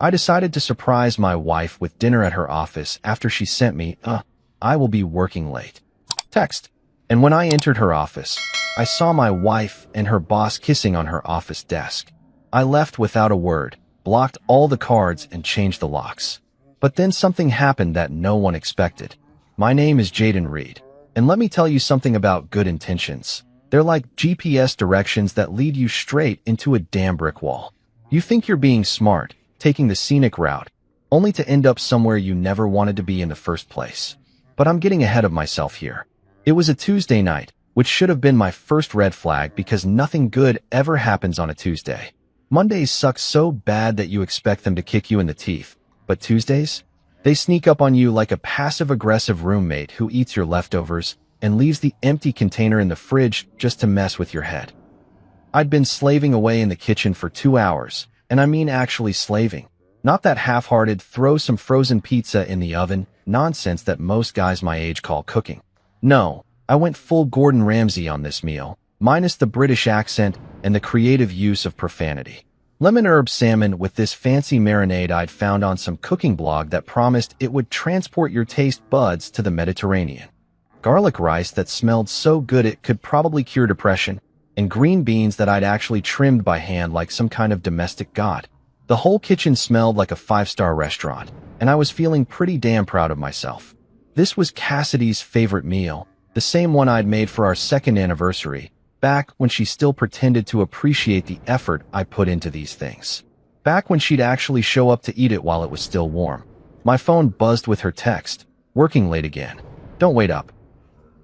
I decided to surprise my wife with dinner at her office after she sent me "I will be working late" text. And when I entered her office, I saw my wife and her boss kissing on her office desk. I left without a word, blocked all the cards, and changed the locks. But then something happened that no one expected. My name is Jaden Reed, and let me tell you something about good intentions. They're like GPS directions that lead you straight into a damn brick wall. You think you're being smart, taking the scenic route, only to end up somewhere you never wanted to be in the first place. But I'm getting ahead of myself here. It was a Tuesday night, which should have been my first red flag because nothing good ever happens on a Tuesday. Mondays suck so bad that you expect them to kick you in the teeth, but Tuesdays? They sneak up on you like a passive-aggressive roommate who eats your leftovers and leaves the empty container in the fridge just to mess with your head. I'd been slaving away in the kitchen for 2 hours, and I mean actually slaving. Not that half-hearted throw some frozen pizza in the oven nonsense that most guys my age call cooking. No, I went full Gordon Ramsay on this meal, minus the British accent and the creative use of profanity. Lemon herb salmon with this fancy marinade I'd found on some cooking blog that promised it would transport your taste buds to the Mediterranean. Garlic rice that smelled so good it could probably cure depression, and green beans that I'd actually trimmed by hand like some kind of domestic god. The whole kitchen smelled like a 5-star restaurant, and I was feeling pretty damn proud of myself. This was Cassidy's favorite meal, the same one I'd made for our second anniversary, back when she still pretended to appreciate the effort I put into these things. Back when she'd actually show up to eat it while it was still warm. My phone buzzed with her text, "Working late again. Don't wait up.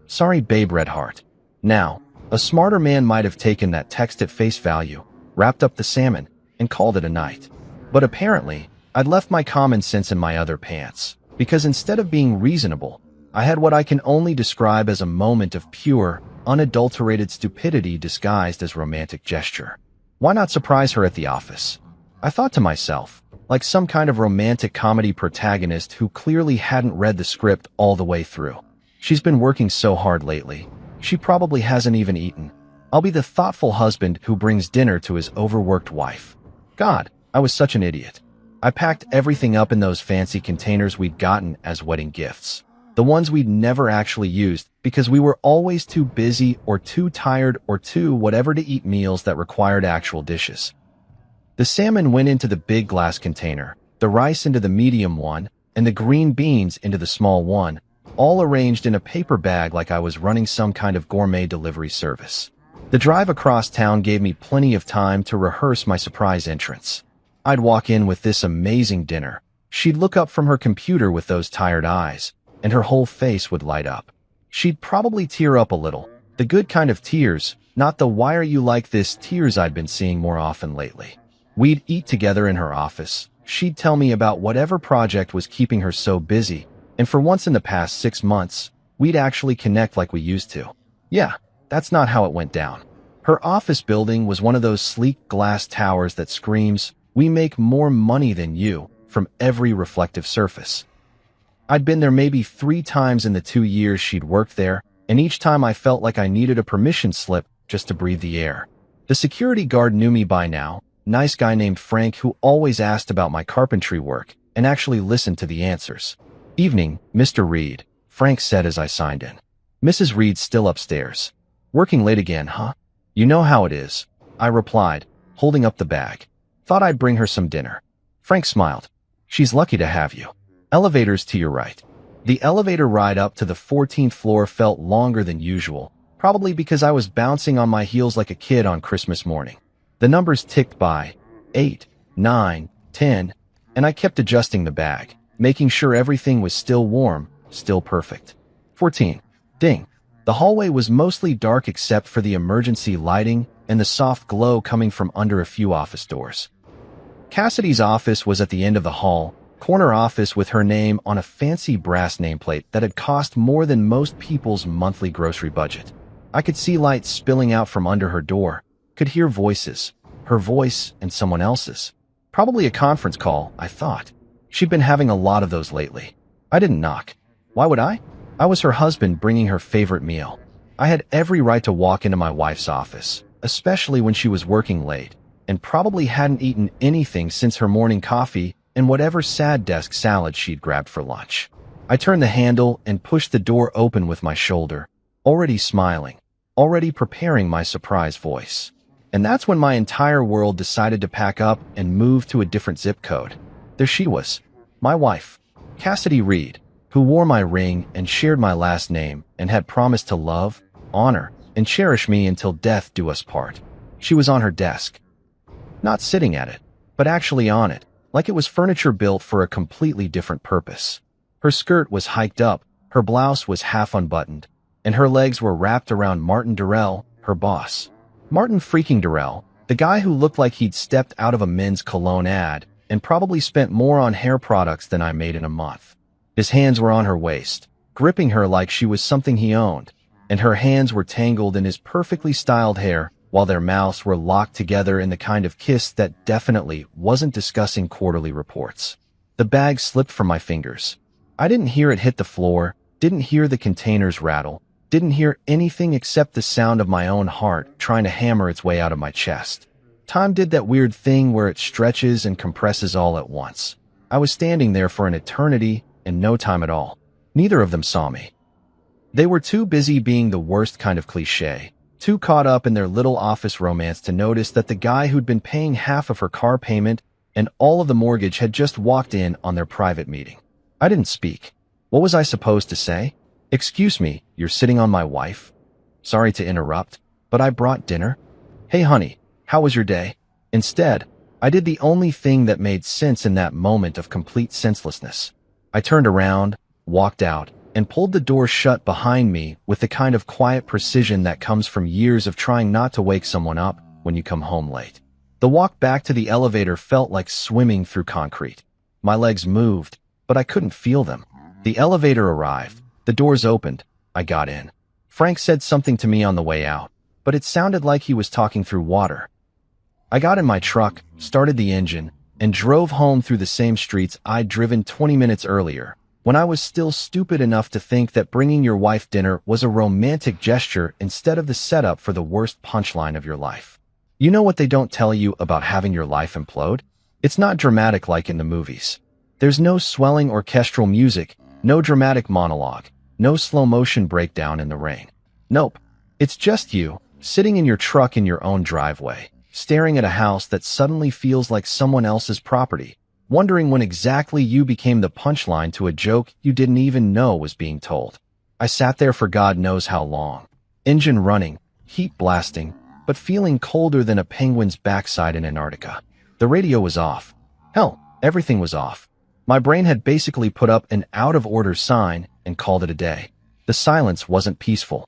Sorry, babe, red heart." Now, a smarter man might have taken that text at face value, wrapped up the salmon, and called it a night. But apparently, I'd left my common sense in my other pants, because instead of being reasonable, I had what I can only describe as a moment of pure, unadulterated stupidity disguised as romantic gesture. Why not surprise her at the office? I thought to myself, like some kind of romantic comedy protagonist who clearly hadn't read the script all the way through. She's been working so hard lately. She probably hasn't even eaten. I'll be the thoughtful husband who brings dinner to his overworked wife. God, I was such an idiot. I packed everything up in those fancy containers we'd gotten as wedding gifts. The ones we'd never actually used because we were always too busy or too tired or too whatever to eat meals that required actual dishes. The salmon went into the big glass container, the rice into the medium one, and the green beans into the small one, all arranged in a paper bag like I was running some kind of gourmet delivery service. The drive across town gave me plenty of time to rehearse my surprise entrance. I'd walk in with this amazing dinner. She'd look up from her computer with those tired eyes, and her whole face would light up. She'd probably tear up a little, the good kind of tears, not the "why are you like this" tears I'd been seeing more often lately. We'd eat together in her office. She'd tell me about whatever project was keeping her so busy, and for once in the past 6 months, we'd actually connect like we used to. Yeah, that's not how it went down. Her office building was one of those sleek glass towers that screams, "We make more money than you," from every reflective surface. I'd been there maybe 3 times in the 2 years she'd worked there, and each time I felt like I needed a permission slip just to breathe the air. The security guard knew me by now, nice guy named Frank who always asked about my carpentry work and actually listened to the answers. "Evening, Mr. Reed," Frank said as I signed in. "Mrs. Reed's still upstairs. Working late again, huh?" "You know how it is," I replied, holding up the bag. "Thought I'd bring her some dinner." Frank smiled. "She's lucky to have you. Elevator's to your right." The elevator ride up to the 14th floor felt longer than usual, probably because I was bouncing on my heels like a kid on Christmas morning. The numbers ticked by, 8, 9, 10, and I kept adjusting the bag, making sure everything was still warm, still perfect. 14. Ding. The hallway was mostly dark except for the emergency lighting and the soft glow coming from under a few office doors. Cassidy's office was at the end of the hall, corner office with her name on a fancy brass nameplate that had cost more than most people's monthly grocery budget. I could see lights spilling out from under her door, could hear voices, her voice and someone else's. Probably a conference call, I thought. She'd been having a lot of those lately. I didn't knock. Why would I? I was her husband bringing her favorite meal. I had every right to walk into my wife's office, especially when she was working late, and probably hadn't eaten anything since her morning coffee and whatever sad desk salad she'd grabbed for lunch. I turned the handle and pushed the door open with my shoulder, already smiling, already preparing my surprise voice. And that's when my entire world decided to pack up and move to a different zip code. There she was, my wife, Cassidy Reed, who wore my ring and shared my last name and had promised to love, honor, and cherish me until death do us part. She was on her desk. Not sitting at it, but actually on it, like it was furniture built for a completely different purpose. Her skirt was hiked up, her blouse was half unbuttoned, and her legs were wrapped around Martin Durrell, her boss. Martin freaking Durrell, the guy who looked like he'd stepped out of a men's cologne ad and probably spent more on hair products than I made in a month. His hands were on her waist, gripping her like she was something he owned, and her hands were tangled in his perfectly styled hair while their mouths were locked together in the kind of kiss that definitely wasn't discussing quarterly reports. The bag slipped from my fingers. I didn't hear it hit the floor, didn't hear the containers rattle, didn't hear anything except the sound of my own heart trying to hammer its way out of my chest. Time did that weird thing where it stretches and compresses all at once. I was standing there for an eternity and no time at all. Neither of them saw me. They were too busy being the worst kind of cliché, too caught up in their little office romance to notice that the guy who'd been paying half of her car payment and all of the mortgage had just walked in on their private meeting. I didn't speak. What was I supposed to say? "Excuse me, you're sitting on my wife?" Sorry to interrupt, but I brought dinner. "Hey honey, how was your day?" Instead, I did the only thing that made sense in that moment of complete senselessness. I turned around, walked out, and pulled the door shut behind me with the kind of quiet precision that comes from years of trying not to wake someone up when you come home late. The walk back to the elevator felt like swimming through concrete. My legs moved, but I couldn't feel them. The elevator arrived. The doors opened. I got in. Frank said something to me on the way out, but it sounded like he was talking through water. I got in my truck, started the engine, and drove home through the same streets I'd driven 20 minutes earlier, when I was still stupid enough to think that bringing your wife dinner was a romantic gesture instead of the setup for the worst punchline of your life. You know what they don't tell you about having your life implode? It's not dramatic like in the movies. There's no swelling orchestral music, no dramatic monologue, no slow-motion breakdown in the rain. Nope. It's just you, sitting in your truck in your own driveway, staring at a house that suddenly feels like someone else's property, wondering when exactly you became the punchline to a joke you didn't even know was being told. I sat there for God knows how long, engine running, heat blasting, but feeling colder than a penguin's backside in Antarctica. The radio was off. Hell, everything was off. My brain had basically put up an out-of-order sign and called it a day. The silence wasn't peaceful.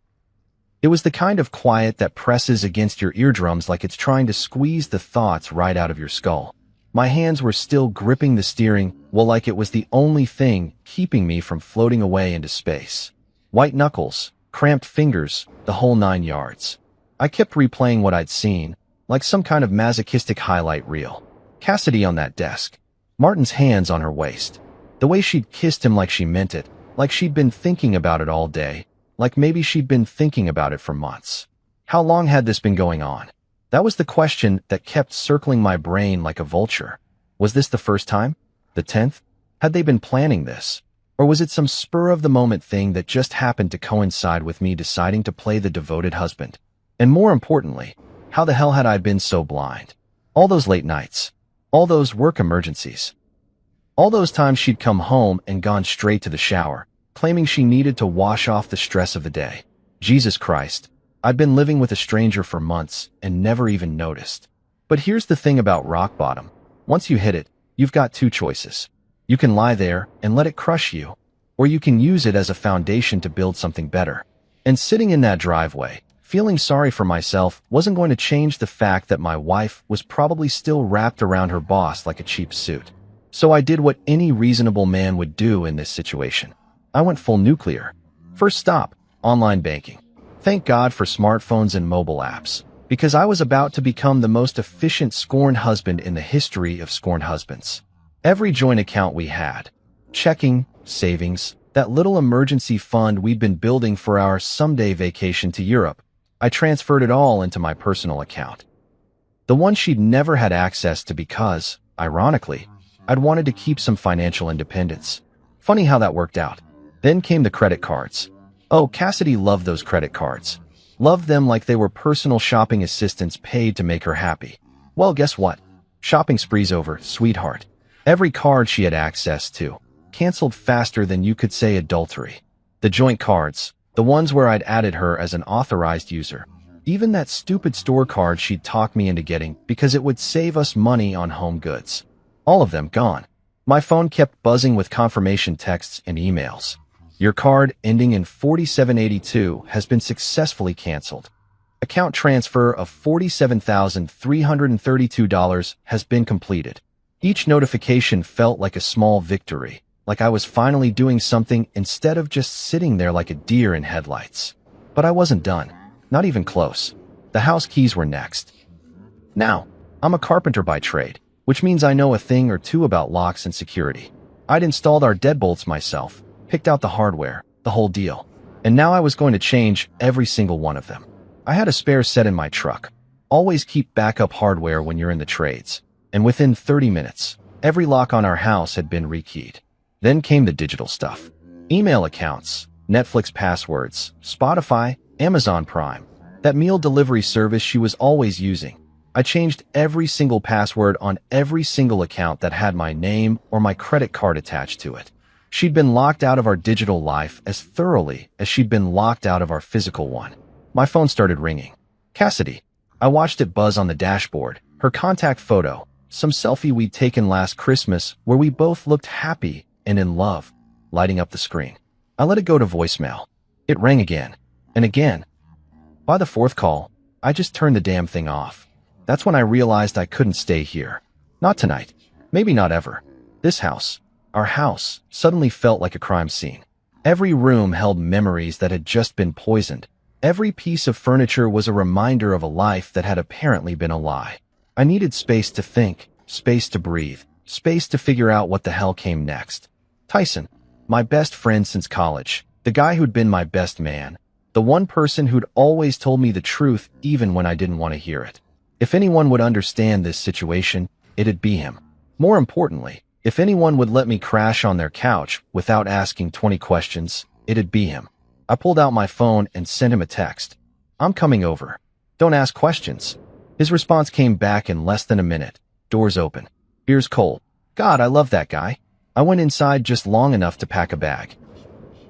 It was the kind of quiet that presses against your eardrums like it's trying to squeeze the thoughts right out of your skull. My hands were still gripping the steering, like it was the only thing keeping me from floating away into space. White knuckles, cramped fingers, the whole 9 yards. I kept replaying what I'd seen, like some kind of masochistic highlight reel. Cassidy on that desk. Martin's hands on her waist. The way she'd kissed him like she meant it, like she'd been thinking about it all day, like maybe she'd been thinking about it for months. How long had this been going on? That was the question that kept circling my brain like a vulture. Was this the first time? The 10th? Had they been planning this? Or was it some spur-of-the-moment thing that just happened to coincide with me deciding to play the devoted husband? And more importantly, how the hell had I been so blind? All those late nights. All those work emergencies. All those times she'd come home and gone straight to the shower, claiming she needed to wash off the stress of the day. Jesus Christ, I'd been living with a stranger for months and never even noticed. But here's the thing about rock bottom. Once you hit it, you've got two choices. You can lie there and let it crush you, or you can use it as a foundation to build something better. And sitting in that driveway, feeling sorry for myself wasn't going to change the fact that my wife was probably still wrapped around her boss like a cheap suit. So I did what any reasonable man would do in this situation. I went full nuclear. First stop, online banking. Thank God for smartphones and mobile apps, because I was about to become the most efficient scorned husband in the history of scorned husbands. Every joint account we had, checking, savings, that little emergency fund we'd been building for our someday vacation to Europe, I transferred it all into my personal account. The one she'd never had access to because, ironically, I'd wanted to keep some financial independence. Funny how that worked out. Then came the credit cards. Oh, Cassidy loved those credit cards. Loved them like they were personal shopping assistants paid to make her happy. Well, guess what? Shopping spree's over, sweetheart. Every card she had access to canceled faster than you could say adultery. The joint cards, the ones where I'd added her as an authorized user. Even that stupid store card she'd talk me into getting because it would save us money on home goods. All of them gone. My phone kept buzzing with confirmation texts and emails. Your card ending in 4782 has been successfully canceled. Account transfer of $47,332 has been completed. Each notification felt like a small victory, like I was finally doing something instead of just sitting there like a deer in headlights. But I wasn't done. Not even close. The house keys were next. Now, I'm a carpenter by trade, which means I know a thing or two about locks and security. I'd installed our deadbolts myself, picked out the hardware, the whole deal. And now I was going to change every single one of them. I had a spare set in my truck. Always keep backup hardware when you're in the trades. And within 30 minutes, every lock on our house had been rekeyed. Then came the digital stuff. Email accounts, Netflix passwords, Spotify, Amazon Prime, that meal delivery service she was always using. I changed every single password on every single account that had my name or my credit card attached to it. She'd been locked out of our digital life as thoroughly as she'd been locked out of our physical one. My phone started ringing. Cassidy. I watched it buzz on the dashboard, her contact photo, some selfie we'd taken last Christmas where we both looked happy and in love, lighting up the screen. I let it go to voicemail. It rang again. And again. By the fourth call, I just turned the damn thing off. That's when I realized I couldn't stay here. Not tonight. Maybe not ever. This house, our house, suddenly felt like a crime scene. Every room held memories that had just been poisoned. Every piece of furniture was a reminder of a life that had apparently been a lie. I needed space to think, space to breathe, space to figure out what the hell came next. Tyson, my best friend since college, the guy who'd been my best man, the one person who'd always told me the truth even when I didn't want to hear it. If anyone would understand this situation, it'd be him. More importantly, if anyone would let me crash on their couch without asking 20 questions, it'd be him. I pulled out my phone and sent him a text. I'm coming over. Don't ask questions. His response came back in less than a minute. Doors open. Beer's cold. God, I love that guy. I went inside just long enough to pack a bag.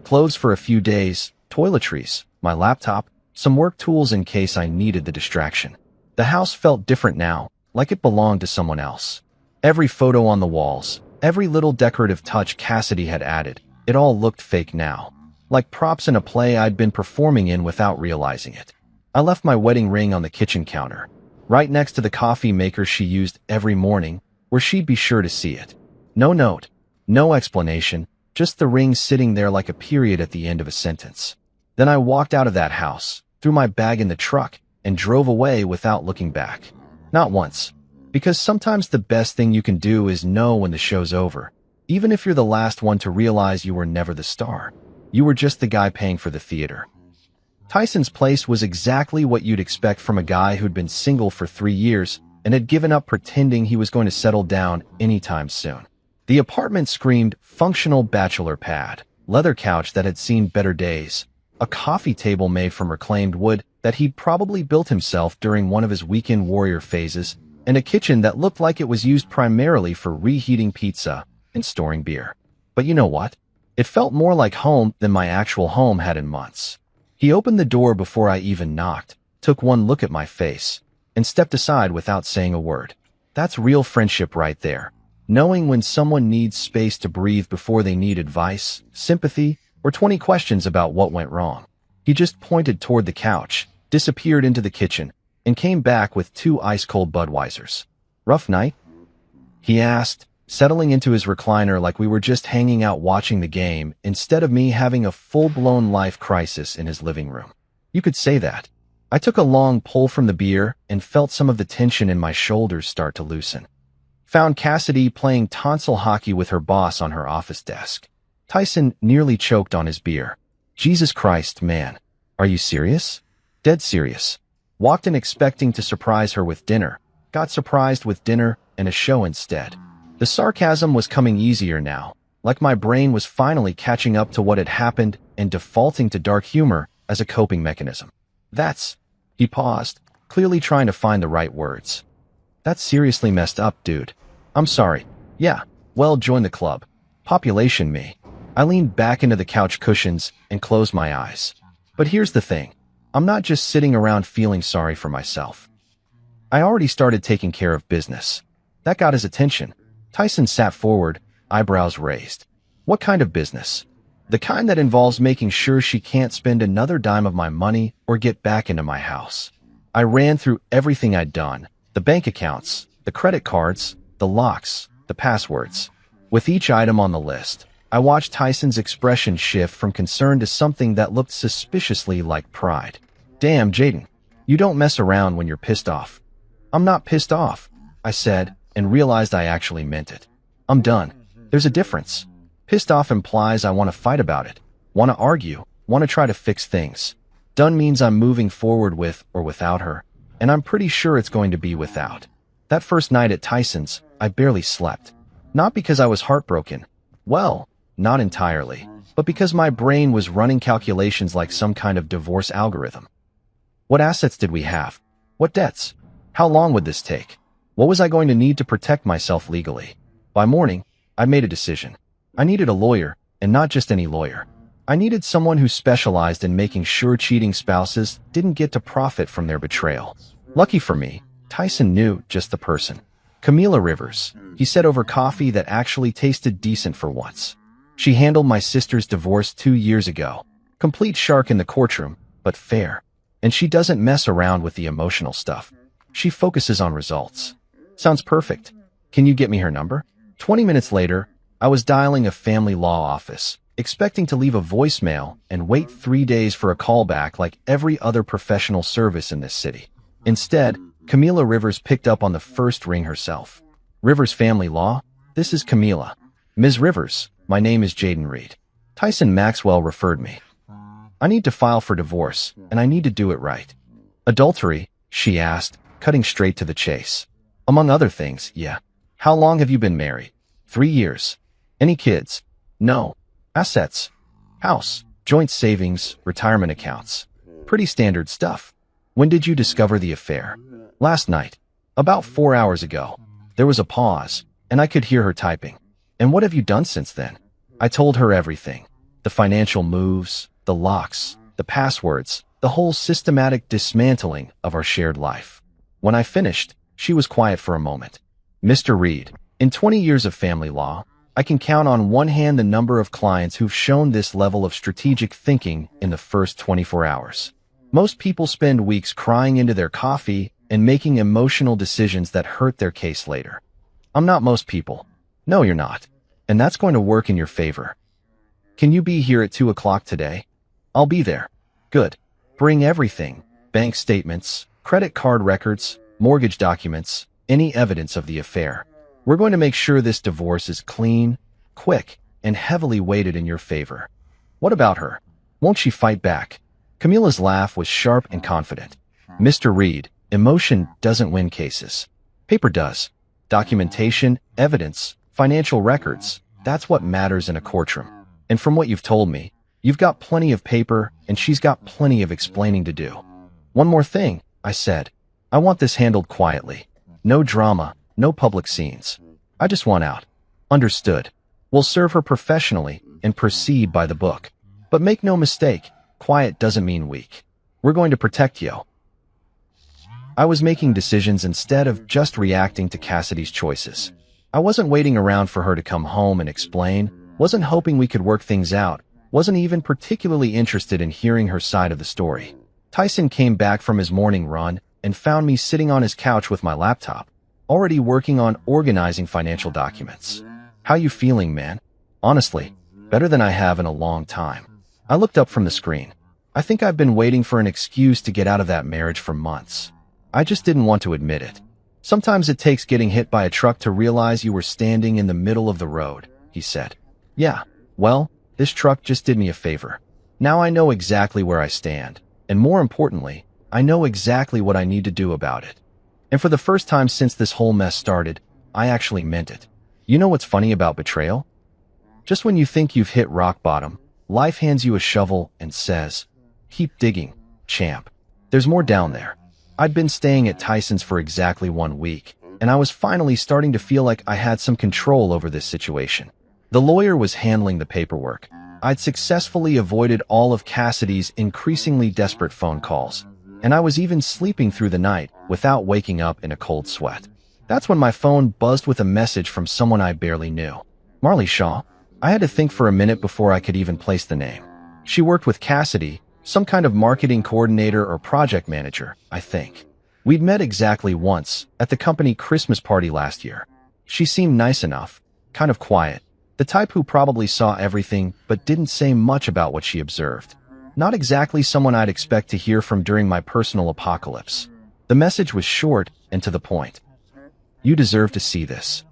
Clothes for a few days, toiletries, my laptop, some work tools in case I needed the distraction. The house felt different now, like it belonged to someone else. Every photo on the walls, every little decorative touch Cassidy had added, it all looked fake now. Like props in a play I'd been performing in without realizing it. I left my wedding ring on the kitchen counter, right next to the coffee maker she used every morning, where she'd be sure to see it. No note, no explanation, just the ring sitting there like a period at the end of a sentence. Then I walked out of that house, threw my bag in the truck, and drove away without looking back. Not once. Because sometimes the best thing you can do is know when the show's over, even if you're the last one to realize you were never the star. You were just the guy paying for the theater. Tyson's place was exactly what you'd expect from a guy who'd been single for 3 years and had given up pretending he was going to settle down anytime soon. The apartment screamed functional bachelor pad, leather couch that had seen better days, a coffee table made from reclaimed wood that he'd probably built himself during one of his weekend warrior phases, and a kitchen that looked like it was used primarily for reheating pizza and storing beer. But you know what? It felt more like home than my actual home had in months. He opened the door before I even knocked, took one look at my face, and stepped aside without saying a word. That's real friendship right there. Knowing when someone needs space to breathe before they need advice, sympathy, or 20 questions about what went wrong. He just pointed toward the couch, disappeared into the kitchen, and came back with 2 ice-cold Budweisers. Rough night? He asked, settling into his recliner like we were just hanging out watching the game instead of me having a full-blown life crisis in his living room. You could say that. I took a long pull from the beer and felt some of the tension in my shoulders start to loosen. Found Cassidy playing tonsil hockey with her boss on her office desk. Tyson nearly choked on his beer. Jesus Christ, man. Are you serious? Dead serious. Walked in expecting to surprise her with dinner. Got surprised with dinner and a show instead. The sarcasm was coming easier now, like my brain was finally catching up to what had happened and defaulting to dark humor as a coping mechanism. He paused, clearly trying to find the right words. That's seriously messed up, dude. I'm sorry. Yeah, well, join the club. Population me. I leaned back into the couch cushions and closed my eyes. But here's the thing. I'm not just sitting around feeling sorry for myself. I already started taking care of business. That got his attention. Tyson sat forward, eyebrows raised. What kind of business? The kind that involves making sure she can't spend another dime of my money or get back into my house. I ran through everything I'd done. The bank accounts, the credit cards, the locks, the passwords. With each item on the list, I watched Tyson's expression shift from concern to something that looked suspiciously like pride. Damn, Jaden. You don't mess around when you're pissed off. I'm not pissed off, I said, and realized I actually meant it. I'm done. There's a difference. Pissed off implies I want to fight about it, want to argue, want to try to fix things. Done means I'm moving forward with or without her, and I'm pretty sure it's going to be without. That first night at Tyson's, I barely slept. Not because I was heartbroken. Well, not entirely, but because my brain was running calculations like some kind of divorce algorithm. What assets did we have? What debts? How long would this take? What was I going to need to protect myself legally? By morning, I made a decision. I needed a lawyer, and not just any lawyer. I needed someone who specialized in making sure cheating spouses didn't get to profit from their betrayal. Lucky for me, Tyson knew just the person. Camila Rivers, he said over coffee that actually tasted decent for once. She handled my sister's divorce 2 years ago. Complete shark in the courtroom, but fair. And she doesn't mess around with the emotional stuff. She focuses on results. Sounds perfect. Can you get me her number? 20 minutes later, I was dialing a family law office, expecting to leave a voicemail and wait 3 days for a callback like every other professional service in this city. Instead, Camila Rivers picked up on the first ring herself. Rivers Family Law? This is Camila. Ms. Rivers, my name is Jaden Reed. Tyson Maxwell referred me. I need to file for divorce, and I need to do it right. Adultery? She asked, cutting straight to the chase. Among other things, yeah. How long have you been married? 3 years. Any kids? No. Assets? House, joint savings, retirement accounts. Pretty standard stuff. When did you discover the affair? Last night. About 4 hours ago. There was a pause, and I could hear her typing. And what have you done since then? I told her everything. The financial moves, the locks, the passwords, the whole systematic dismantling of our shared life. When I finished, she was quiet for a moment. Mr. Reed, in 20 years of family law, I can count on one hand the number of clients who've shown this level of strategic thinking in the first 24 hours. Most people spend weeks crying into their coffee and making emotional decisions that hurt their case later. I'm not most people. No, you're not. And that's going to work in your favor. Can you be here at 2 o'clock today? I'll be there. Good. Bring everything. Bank statements, credit card records, mortgage documents, any evidence of the affair. We're going to make sure this divorce is clean, quick, and heavily weighted in your favor. What about her? Won't she fight back? Camila's laugh was sharp and confident. Mr. Reed, emotion doesn't win cases. Paper does. Documentation, evidence, financial records, that's what matters in a courtroom. And from what you've told me, you've got plenty of paper and she's got plenty of explaining to do. One more thing, I said. I want this handled quietly. No drama, no public scenes. I just want out. Understood. We'll serve her professionally and proceed by the book. But make no mistake, quiet doesn't mean weak. We're going to protect you. I was making decisions instead of just reacting to Cassidy's choices. I wasn't waiting around for her to come home and explain, wasn't hoping we could work things out, wasn't even particularly interested in hearing her side of the story. Tyson came back from his morning run and found me sitting on his couch with my laptop, already working on organizing financial documents. How you feeling, man? Honestly, better than I have in a long time. I looked up from the screen. I think I've been waiting for an excuse to get out of that marriage for months. I just didn't want to admit it. Sometimes it takes getting hit by a truck to realize you were standing in the middle of the road, he said. Yeah, well, this truck just did me a favor. Now I know exactly where I stand, and more importantly, I know exactly what I need to do about it. And for the first time since this whole mess started, I actually meant it. You know what's funny about betrayal? Just when you think you've hit rock bottom, life hands you a shovel and says, "Keep digging, champ. There's more down there." I'd been staying at Tyson's for exactly 1 week, and I was finally starting to feel like I had some control over this situation. The lawyer was handling the paperwork. I'd successfully avoided all of Cassidy's increasingly desperate phone calls, and I was even sleeping through the night without waking up in a cold sweat. That's when my phone buzzed with a message from someone I barely knew. Marley Shaw. I had to think for a minute before I could even place the name. She worked with Cassidy, some kind of marketing coordinator or project manager, I think. We'd met exactly once, at the company Christmas party last year. She seemed nice enough, kind of quiet, the type who probably saw everything but didn't say much about what she observed. Not exactly someone I'd expect to hear from during my personal apocalypse. The message was short and to the point. "You deserve to see this."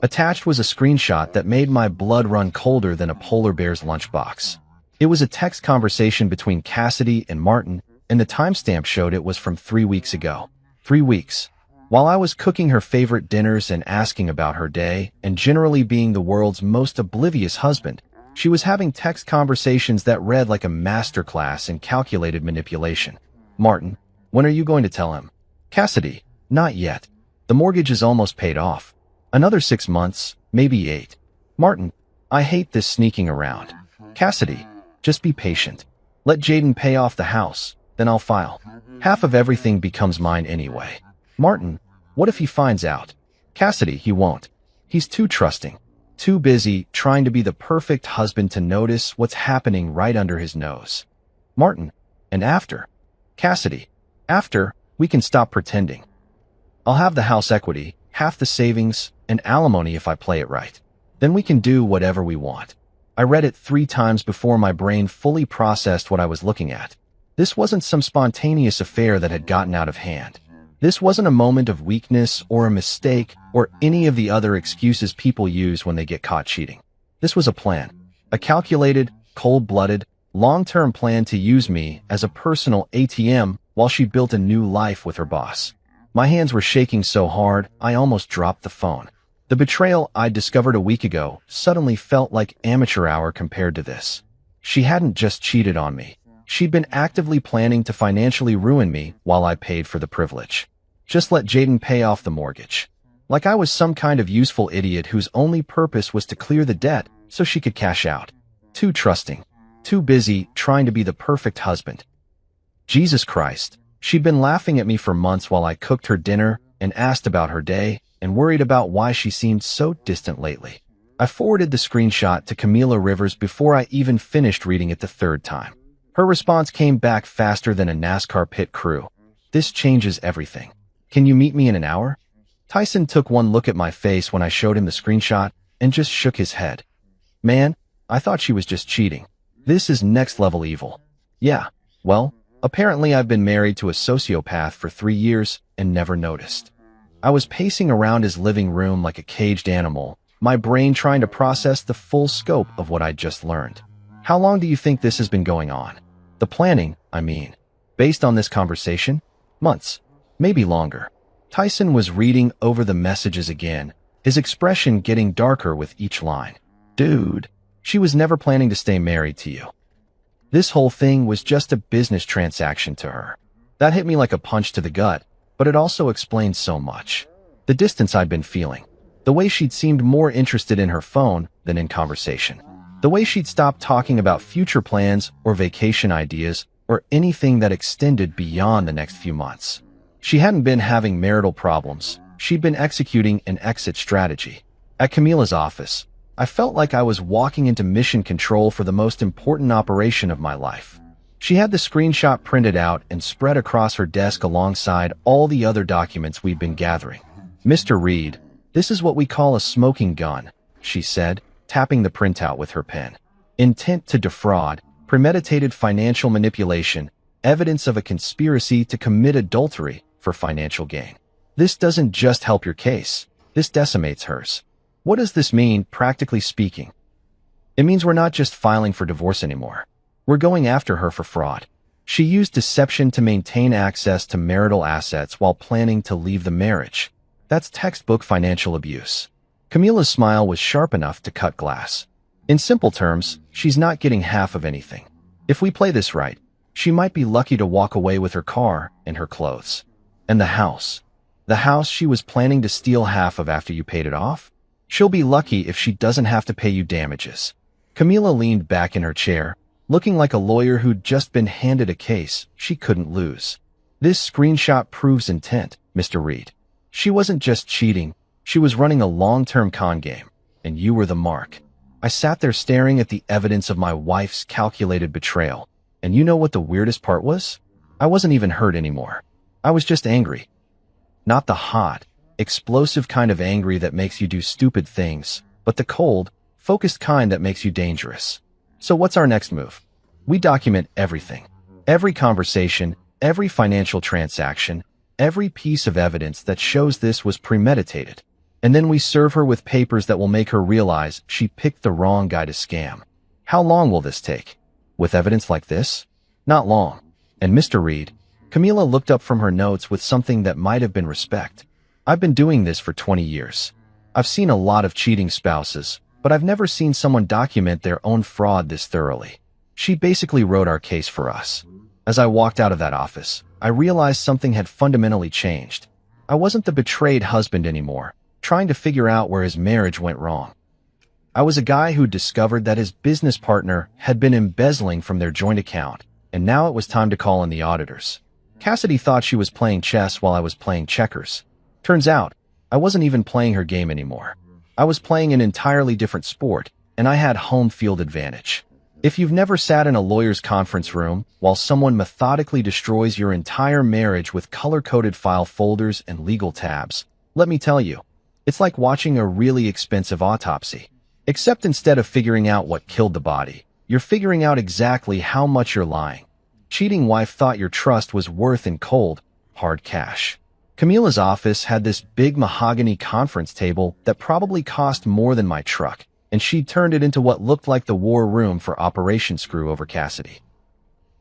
Attached was a screenshot that made my blood run colder than a polar bear's lunchbox. It was a text conversation between Cassidy and Martin, and the timestamp showed it was from 3 weeks ago. 3 weeks. While I was cooking her favorite dinners and asking about her day, and generally being the world's most oblivious husband, she was having text conversations that read like a masterclass in calculated manipulation. "Martin, when are you going to tell him?" "Cassidy, not yet. The mortgage is almost paid off. Another 6 months, maybe 8. "Martin, I hate this sneaking around." "Cassidy, just be patient. Let Jaden pay off the house, then I'll file. Half of everything becomes mine anyway." "Martin, what if he finds out?" "Cassidy, he won't. He's too trusting. Too busy trying to be the perfect husband to notice what's happening right under his nose." "Martin, and after?" "Cassidy, after, we can stop pretending. I'll have the house equity, half the savings, and alimony if I play it right. Then we can do whatever we want." I read it 3 times before my brain fully processed what I was looking at. This wasn't some spontaneous affair that had gotten out of hand. This wasn't a moment of weakness or a mistake or any of the other excuses people use when they get caught cheating. This was a plan. A calculated, cold-blooded, long-term plan to use me as a personal ATM while she built a new life with her boss. My hands were shaking so hard, I almost dropped the phone. The betrayal I'd discovered a week ago suddenly felt like amateur hour compared to this. She hadn't just cheated on me. She'd been actively planning to financially ruin me while I paid for the privilege. Just let Jaden pay off the mortgage. Like I was some kind of useful idiot whose only purpose was to clear the debt so she could cash out. Too trusting. Too busy trying to be the perfect husband. Jesus Christ. She'd been laughing at me for months while I cooked her dinner and asked about her day and worried about why she seemed so distant lately. I forwarded the screenshot to Camila Rivers before I even finished reading it the 3rd time. Her response came back faster than a NASCAR pit crew. "This changes everything. Can you meet me in an hour?" Tyson took one look at my face when I showed him the screenshot and just shook his head. "Man, I thought she was just cheating. This is next level evil." "Yeah, well, apparently I've been married to a sociopath for 3 years and never noticed." I was pacing around his living room like a caged animal, my brain trying to process the full scope of what I'd just learned. "How long do you think this has been going on?" "The planning, I mean. Based on this conversation? Months. Maybe longer." Tyson was reading over the messages again, his expression getting darker with each line. "Dude, she was never planning to stay married to you. This whole thing was just a business transaction to her." That hit me like a punch to the gut, but it also explained so much. The distance I'd been feeling. The way she'd seemed more interested in her phone than in conversation. The way she'd stopped talking about future plans or vacation ideas or anything that extended beyond the next few months. She hadn't been having marital problems. She'd been executing an exit strategy. At Camila's office, I felt like I was walking into mission control for the most important operation of my life. She had the screenshot printed out and spread across her desk alongside all the other documents we'd been gathering. "Mr. Reed, this is what we call a smoking gun," she said, tapping the printout with her pen. "Intent to defraud, premeditated financial manipulation, evidence of a conspiracy to commit adultery for financial gain. This doesn't just help your case, this decimates hers." What does this mean, practically speaking? It means we're not just filing for divorce anymore. We're going after her for fraud. She used deception to maintain access to marital assets while planning to leave the marriage. That's textbook financial abuse. Camila's smile was sharp enough to cut glass. In simple terms, she's not getting half of anything. If we play this right, she might be lucky to walk away with her car and her clothes. And the house. The house she was planning to steal half of after you paid it off? She'll be lucky if she doesn't have to pay you damages. Camila leaned back in her chair, looking like a lawyer who'd just been handed a case she couldn't lose. This screenshot proves intent, Mr. Reed. She wasn't just cheating, she was running a long-term con game, and you were the mark. I sat there staring at the evidence of my wife's calculated betrayal, and you know what the weirdest part was? I wasn't even hurt anymore. I was just angry. Not the hot, explosive kind of angry that makes you do stupid things, but the cold, focused kind that makes you dangerous. So what's our next move? We document everything. Every conversation, every financial transaction, every piece of evidence that shows this was premeditated. And then we serve her with papers that will make her realize she picked the wrong guy to scam. How long will this take? With evidence like this? Not long. And Mr. Reed, Camila looked up from her notes with something that might have been respect. I've been doing this for 20 years. I've seen a lot of cheating spouses, but I've never seen someone document their own fraud this thoroughly. She basically wrote our case for us. As I walked out of that office, I realized something had fundamentally changed. I wasn't the betrayed husband anymore, trying to figure out where his marriage went wrong. I was a guy who discovered that his business partner had been embezzling from their joint account, and now it was time to call in the auditors. Cassidy thought she was playing chess while I was playing checkers. Turns out, I wasn't even playing her game anymore. I was playing an entirely different sport, and I had home field advantage. If you've never sat in a lawyer's conference room while someone methodically destroys your entire marriage with color-coded file folders and legal tabs, let me tell you, it's like watching a really expensive autopsy. Except instead of figuring out what killed the body, you're figuring out exactly how much you're lying. Cheating wife thought your trust was worth in cold, hard cash. Camila's office had this big mahogany conference table that probably cost more than my truck, and she'd turned it into what looked like the war room for Operation Screw over Cassidy.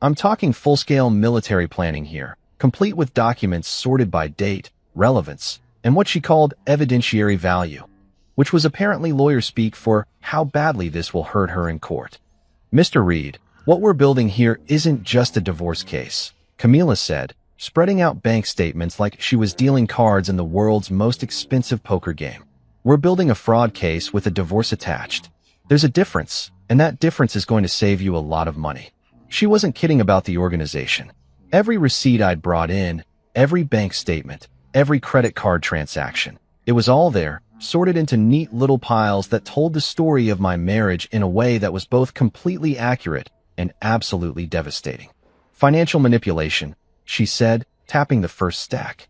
I'm talking full-scale military planning here, complete with documents sorted by date, relevance, and what she called evidentiary value, which was apparently lawyer speak for how badly this will hurt her in court. Mr. Reed, what we're building here isn't just a divorce case, Camila said, spreading out bank statements like she was dealing cards in the world's most expensive poker game. We're building a fraud case with a divorce attached. There's a difference, and that difference is going to save you a lot of money. She wasn't kidding about the organization. Every receipt I'd brought in, every bank statement, every credit card transaction, it was all there, sorted into neat little piles that told the story of my marriage in a way that was both completely accurate and absolutely devastating. Financial manipulation, she said, tapping the first stack.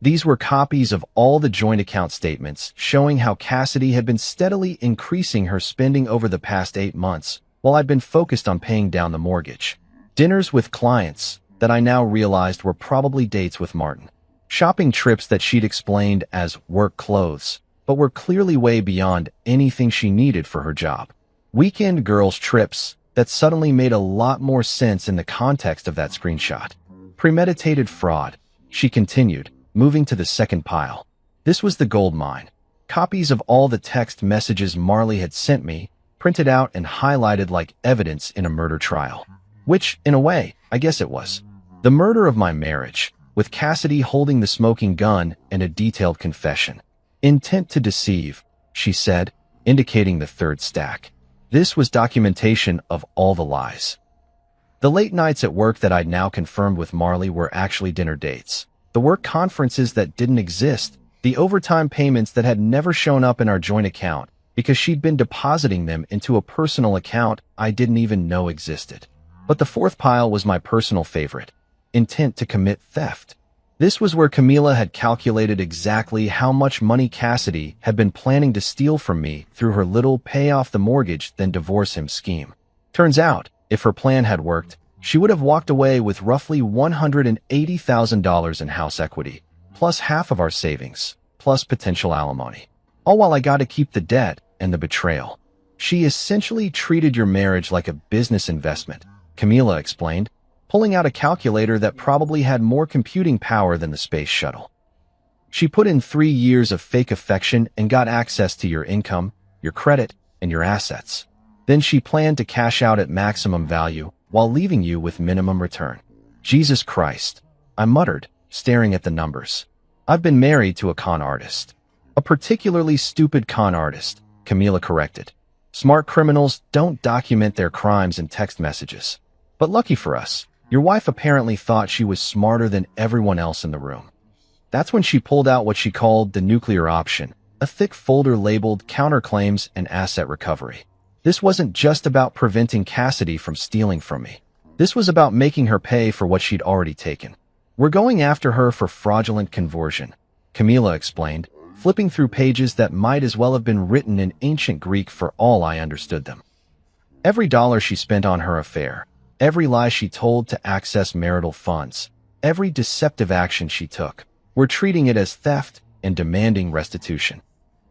These were copies of all the joint account statements showing how Cassidy had been steadily increasing her spending over the past 8 months, while I'd been focused on paying down the mortgage. Dinners with clients that I now realized were probably dates with Martin. Shopping trips that she'd explained as work clothes, but were clearly way beyond anything she needed for her job. Weekend girls' trips that suddenly made a lot more sense in the context of that screenshot. Premeditated fraud, she continued, moving to the second pile. This was the gold mine. Copies of all the text messages Marley had sent me, printed out and highlighted like evidence in a murder trial. Which, in a way, I guess it was. The murder of my marriage, with Cassidy holding the smoking gun and a detailed confession. Intent to deceive, she said, indicating the third stack. This was documentation of all the lies. The late nights at work that I'd now confirmed with Marley were actually dinner dates. The work conferences that didn't exist, the overtime payments that had never shown up in our joint account because she'd been depositing them into a personal account I didn't even know existed. But the fourth pile was my personal favorite. Intent to commit theft. This was where Camila had calculated exactly how much money Cassidy had been planning to steal from me through her little pay off the mortgage then divorce him scheme. Turns out, if her plan had worked, she would have walked away with roughly $180,000 in house equity, plus half of our savings, plus potential alimony. All while I got to keep the debt and the betrayal. She essentially treated your marriage like a business investment, Camila explained, pulling out a calculator that probably had more computing power than the space shuttle. She put in 3 years of fake affection and got access to your income, your credit, and your assets. Then she planned to cash out at maximum value while leaving you with minimum return. Jesus Christ, I muttered, staring at the numbers. I've been married to a con artist. A particularly stupid con artist, Camila corrected. Smart criminals don't document their crimes in text messages. But lucky for us, your wife apparently thought she was smarter than everyone else in the room. That's when she pulled out what she called the nuclear option, a thick folder labeled counterclaims and asset recovery. This wasn't just about preventing Cassidy from stealing from me. This was about making her pay for what she'd already taken. We're going after her for fraudulent conversion, Camila explained, flipping through pages that might as well have been written in ancient Greek for all I understood them. Every dollar she spent on her affair, every lie she told to access marital funds, every deceptive action she took, we're treating it as theft and demanding restitution.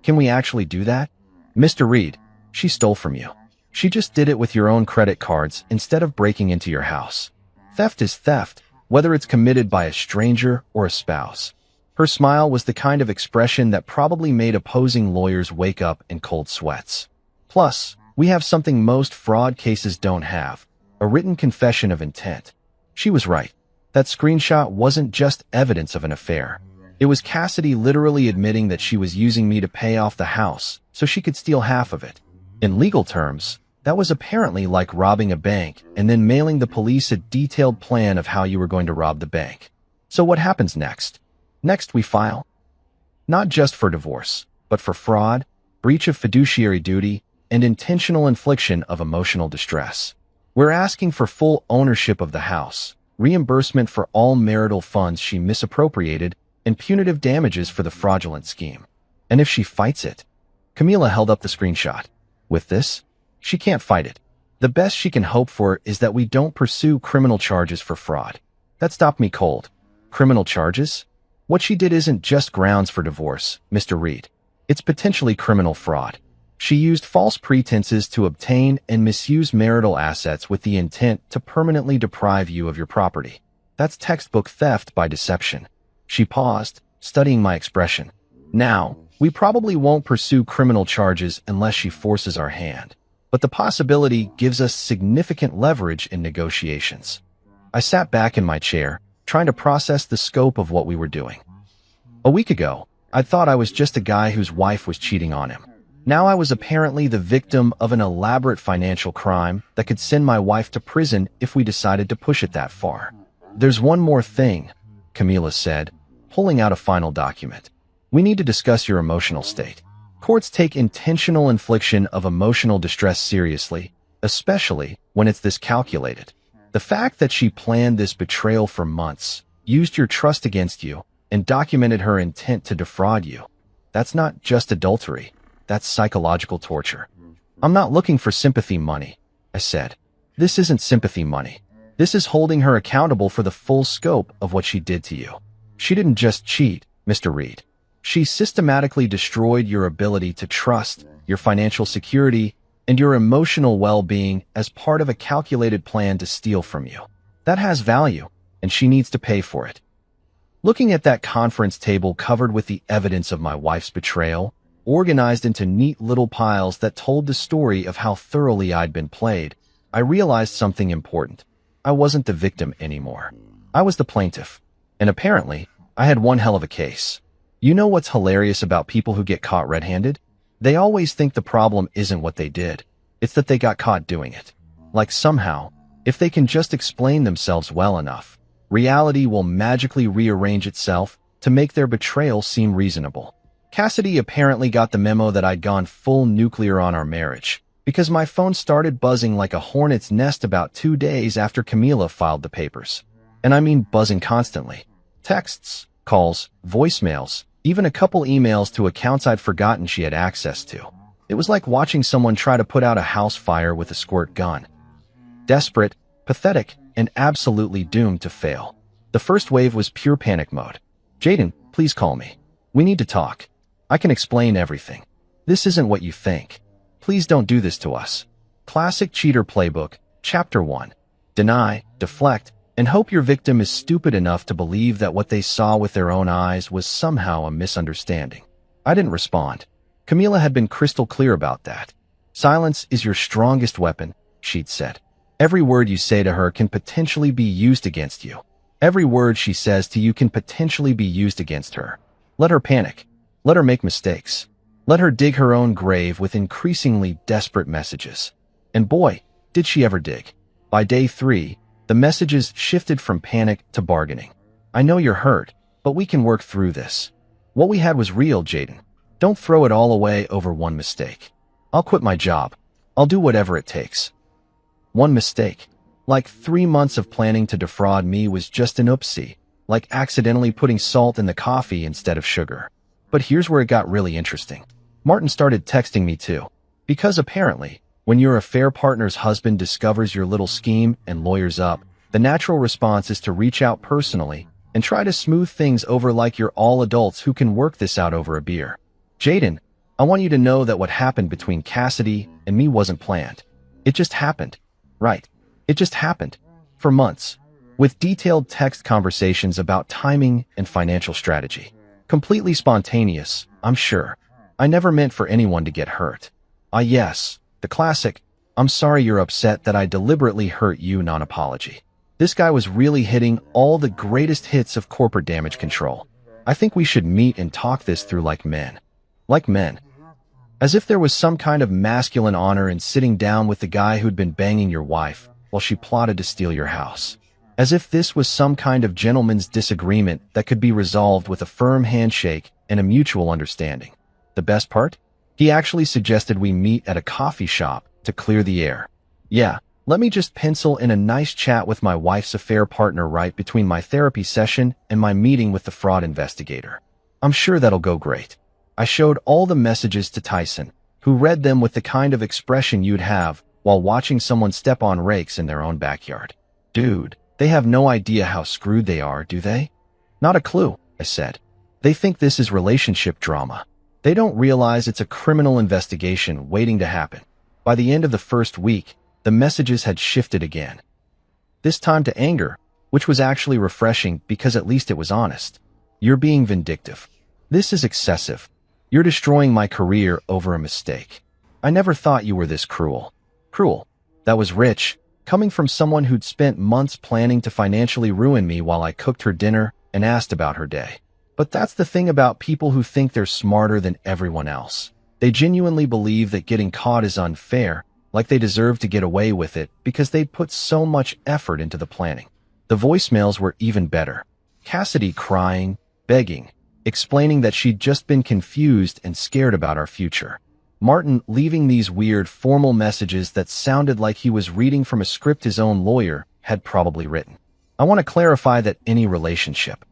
Can we actually do that? Mr. Reed, she stole from you. She just did it with your own credit cards instead of breaking into your house. Theft is theft, whether it's committed by a stranger or a spouse. Her smile was the kind of expression that probably made opposing lawyers wake up in cold sweats. Plus, we have something most fraud cases don't have, a written confession of intent. She was right. That screenshot wasn't just evidence of an affair. It was Cassidy literally admitting that she was using me to pay off the house so she could steal half of it. In legal terms, that was apparently like robbing a bank and then mailing the police a detailed plan of how you were going to rob the bank. So what happens next? Next, we file. Not just for divorce, but for fraud, breach of fiduciary duty, and intentional infliction of emotional distress. We're asking for full ownership of the house, reimbursement for all marital funds she misappropriated, and punitive damages for the fraudulent scheme. And if she fights it? Camila held up the screenshot. With this, she can't fight it. The best she can hope for is that we don't pursue criminal charges for fraud. That stopped me cold. Criminal charges? What she did isn't just grounds for divorce, Mr. Reed. It's potentially criminal fraud. She used false pretenses to obtain and misuse marital assets with the intent to permanently deprive you of your property. That's textbook theft by deception. She paused, studying my expression. Now, we probably won't pursue criminal charges unless she forces our hand. But the possibility gives us significant leverage in negotiations. I sat back in my chair, trying to process the scope of what we were doing. A week ago, I thought I was just a guy whose wife was cheating on him. Now I was apparently the victim of an elaborate financial crime that could send my wife to prison if we decided to push it that far. There's one more thing, Camila said, pulling out a final document. We need to discuss your emotional state. Courts take intentional infliction of emotional distress seriously, especially when it's this calculated. The fact that she planned this betrayal for months, used your trust against you, and documented her intent to defraud you, that's not just adultery. That's psychological torture. I'm not looking for sympathy money, I said. This isn't sympathy money. This is holding her accountable for the full scope of what she did to you. She didn't just cheat, Mr. Reed. She systematically destroyed your ability to trust, your financial security, and your emotional well-being as part of a calculated plan to steal from you. That has value, and she needs to pay for it. Looking at that conference table covered with the evidence of my wife's betrayal, organized into neat little piles that told the story of how thoroughly I'd been played, I realized something important. I wasn't the victim anymore. I was the plaintiff. And apparently, I had one hell of a case. You know what's hilarious about people who get caught red-handed? They always think the problem isn't what they did. It's that they got caught doing it. Like somehow, if they can just explain themselves well enough, reality will magically rearrange itself to make their betrayal seem reasonable. Cassidy apparently got the memo that I'd gone full nuclear on our marriage, because my phone started buzzing like a hornet's nest about 2 days after Camila filed the papers. And I mean buzzing constantly. Texts, calls, voicemails, even a couple emails to accounts I'd forgotten she had access to. It was like watching someone try to put out a house fire with a squirt gun. Desperate, pathetic, and absolutely doomed to fail. The first wave was pure panic mode. Jaden, please call me. We need to talk. I can explain everything. This isn't what you think. Please don't do this to us. Classic Cheater Playbook, Chapter 1. Deny, deflect, and and hope your victim is stupid enough to believe that what they saw with their own eyes was somehow a misunderstanding. I didn't respond. Camila had been crystal clear about that. Silence is your strongest weapon, she'd said. Every word you say to her can potentially be used against you. Every word she says to you can potentially be used against her. Let her panic. Let her make mistakes. Let her dig her own grave with increasingly desperate messages. And boy, did she ever dig. By day 3, the messages shifted from panic to bargaining. I know you're hurt, but we can work through this. What we had was real, Jaden. Don't throw it all away over one mistake. I'll quit my job. I'll do whatever it takes. One mistake. Like 3 months of planning to defraud me was just an oopsie, like accidentally putting salt in the coffee instead of sugar. But here's where it got really interesting. Martin started texting me too. Because apparently, when your affair partner's husband discovers your little scheme and lawyers up, the natural response is to reach out personally and try to smooth things over like you're all adults who can work this out over a beer. Jaden, I want you to know that what happened between Cassidy and me wasn't planned. It just happened. Right. It just happened. For months. With detailed text conversations about timing and financial strategy. Completely spontaneous, I'm sure. I never meant for anyone to get hurt. Yes, the classic, I'm sorry you're upset that I deliberately hurt you non-apology. This guy was really hitting all the greatest hits of corporate damage control. I think we should meet and talk this through like men. Like men. As if there was some kind of masculine honor in sitting down with the guy who'd been banging your wife while she plotted to steal your house. As if this was some kind of gentleman's disagreement that could be resolved with a firm handshake and a mutual understanding. The best part? He actually suggested we meet at a coffee shop to clear the air. Yeah, let me just pencil in a nice chat with my wife's affair partner right between my therapy session and my meeting with the fraud investigator. I'm sure that'll go great. I showed all the messages to Tyson, who read them with the kind of expression you'd have while watching someone step on rakes in their own backyard. Dude, they have no idea how screwed they are, do they? Not a clue, I said. They think this is relationship drama. They don't realize it's a criminal investigation waiting to happen. By the end of the first week, the messages had shifted again. This time to anger, which was actually refreshing because at least it was honest. You're being vindictive. This is excessive. You're destroying my career over a mistake. I never thought you were this cruel. Cruel. That was rich, coming from someone who'd spent months planning to financially ruin me while I cooked her dinner and asked about her day. But that's the thing about people who think they're smarter than everyone else. They genuinely believe that getting caught is unfair, like they deserve to get away with it because they'd put so much effort into the planning. The voicemails were even better. Cassidy crying, begging, explaining that she'd just been confused and scared about our future. Martin leaving these weird formal messages that sounded like he was reading from a script his own lawyer had probably written. I want to clarify that any relationship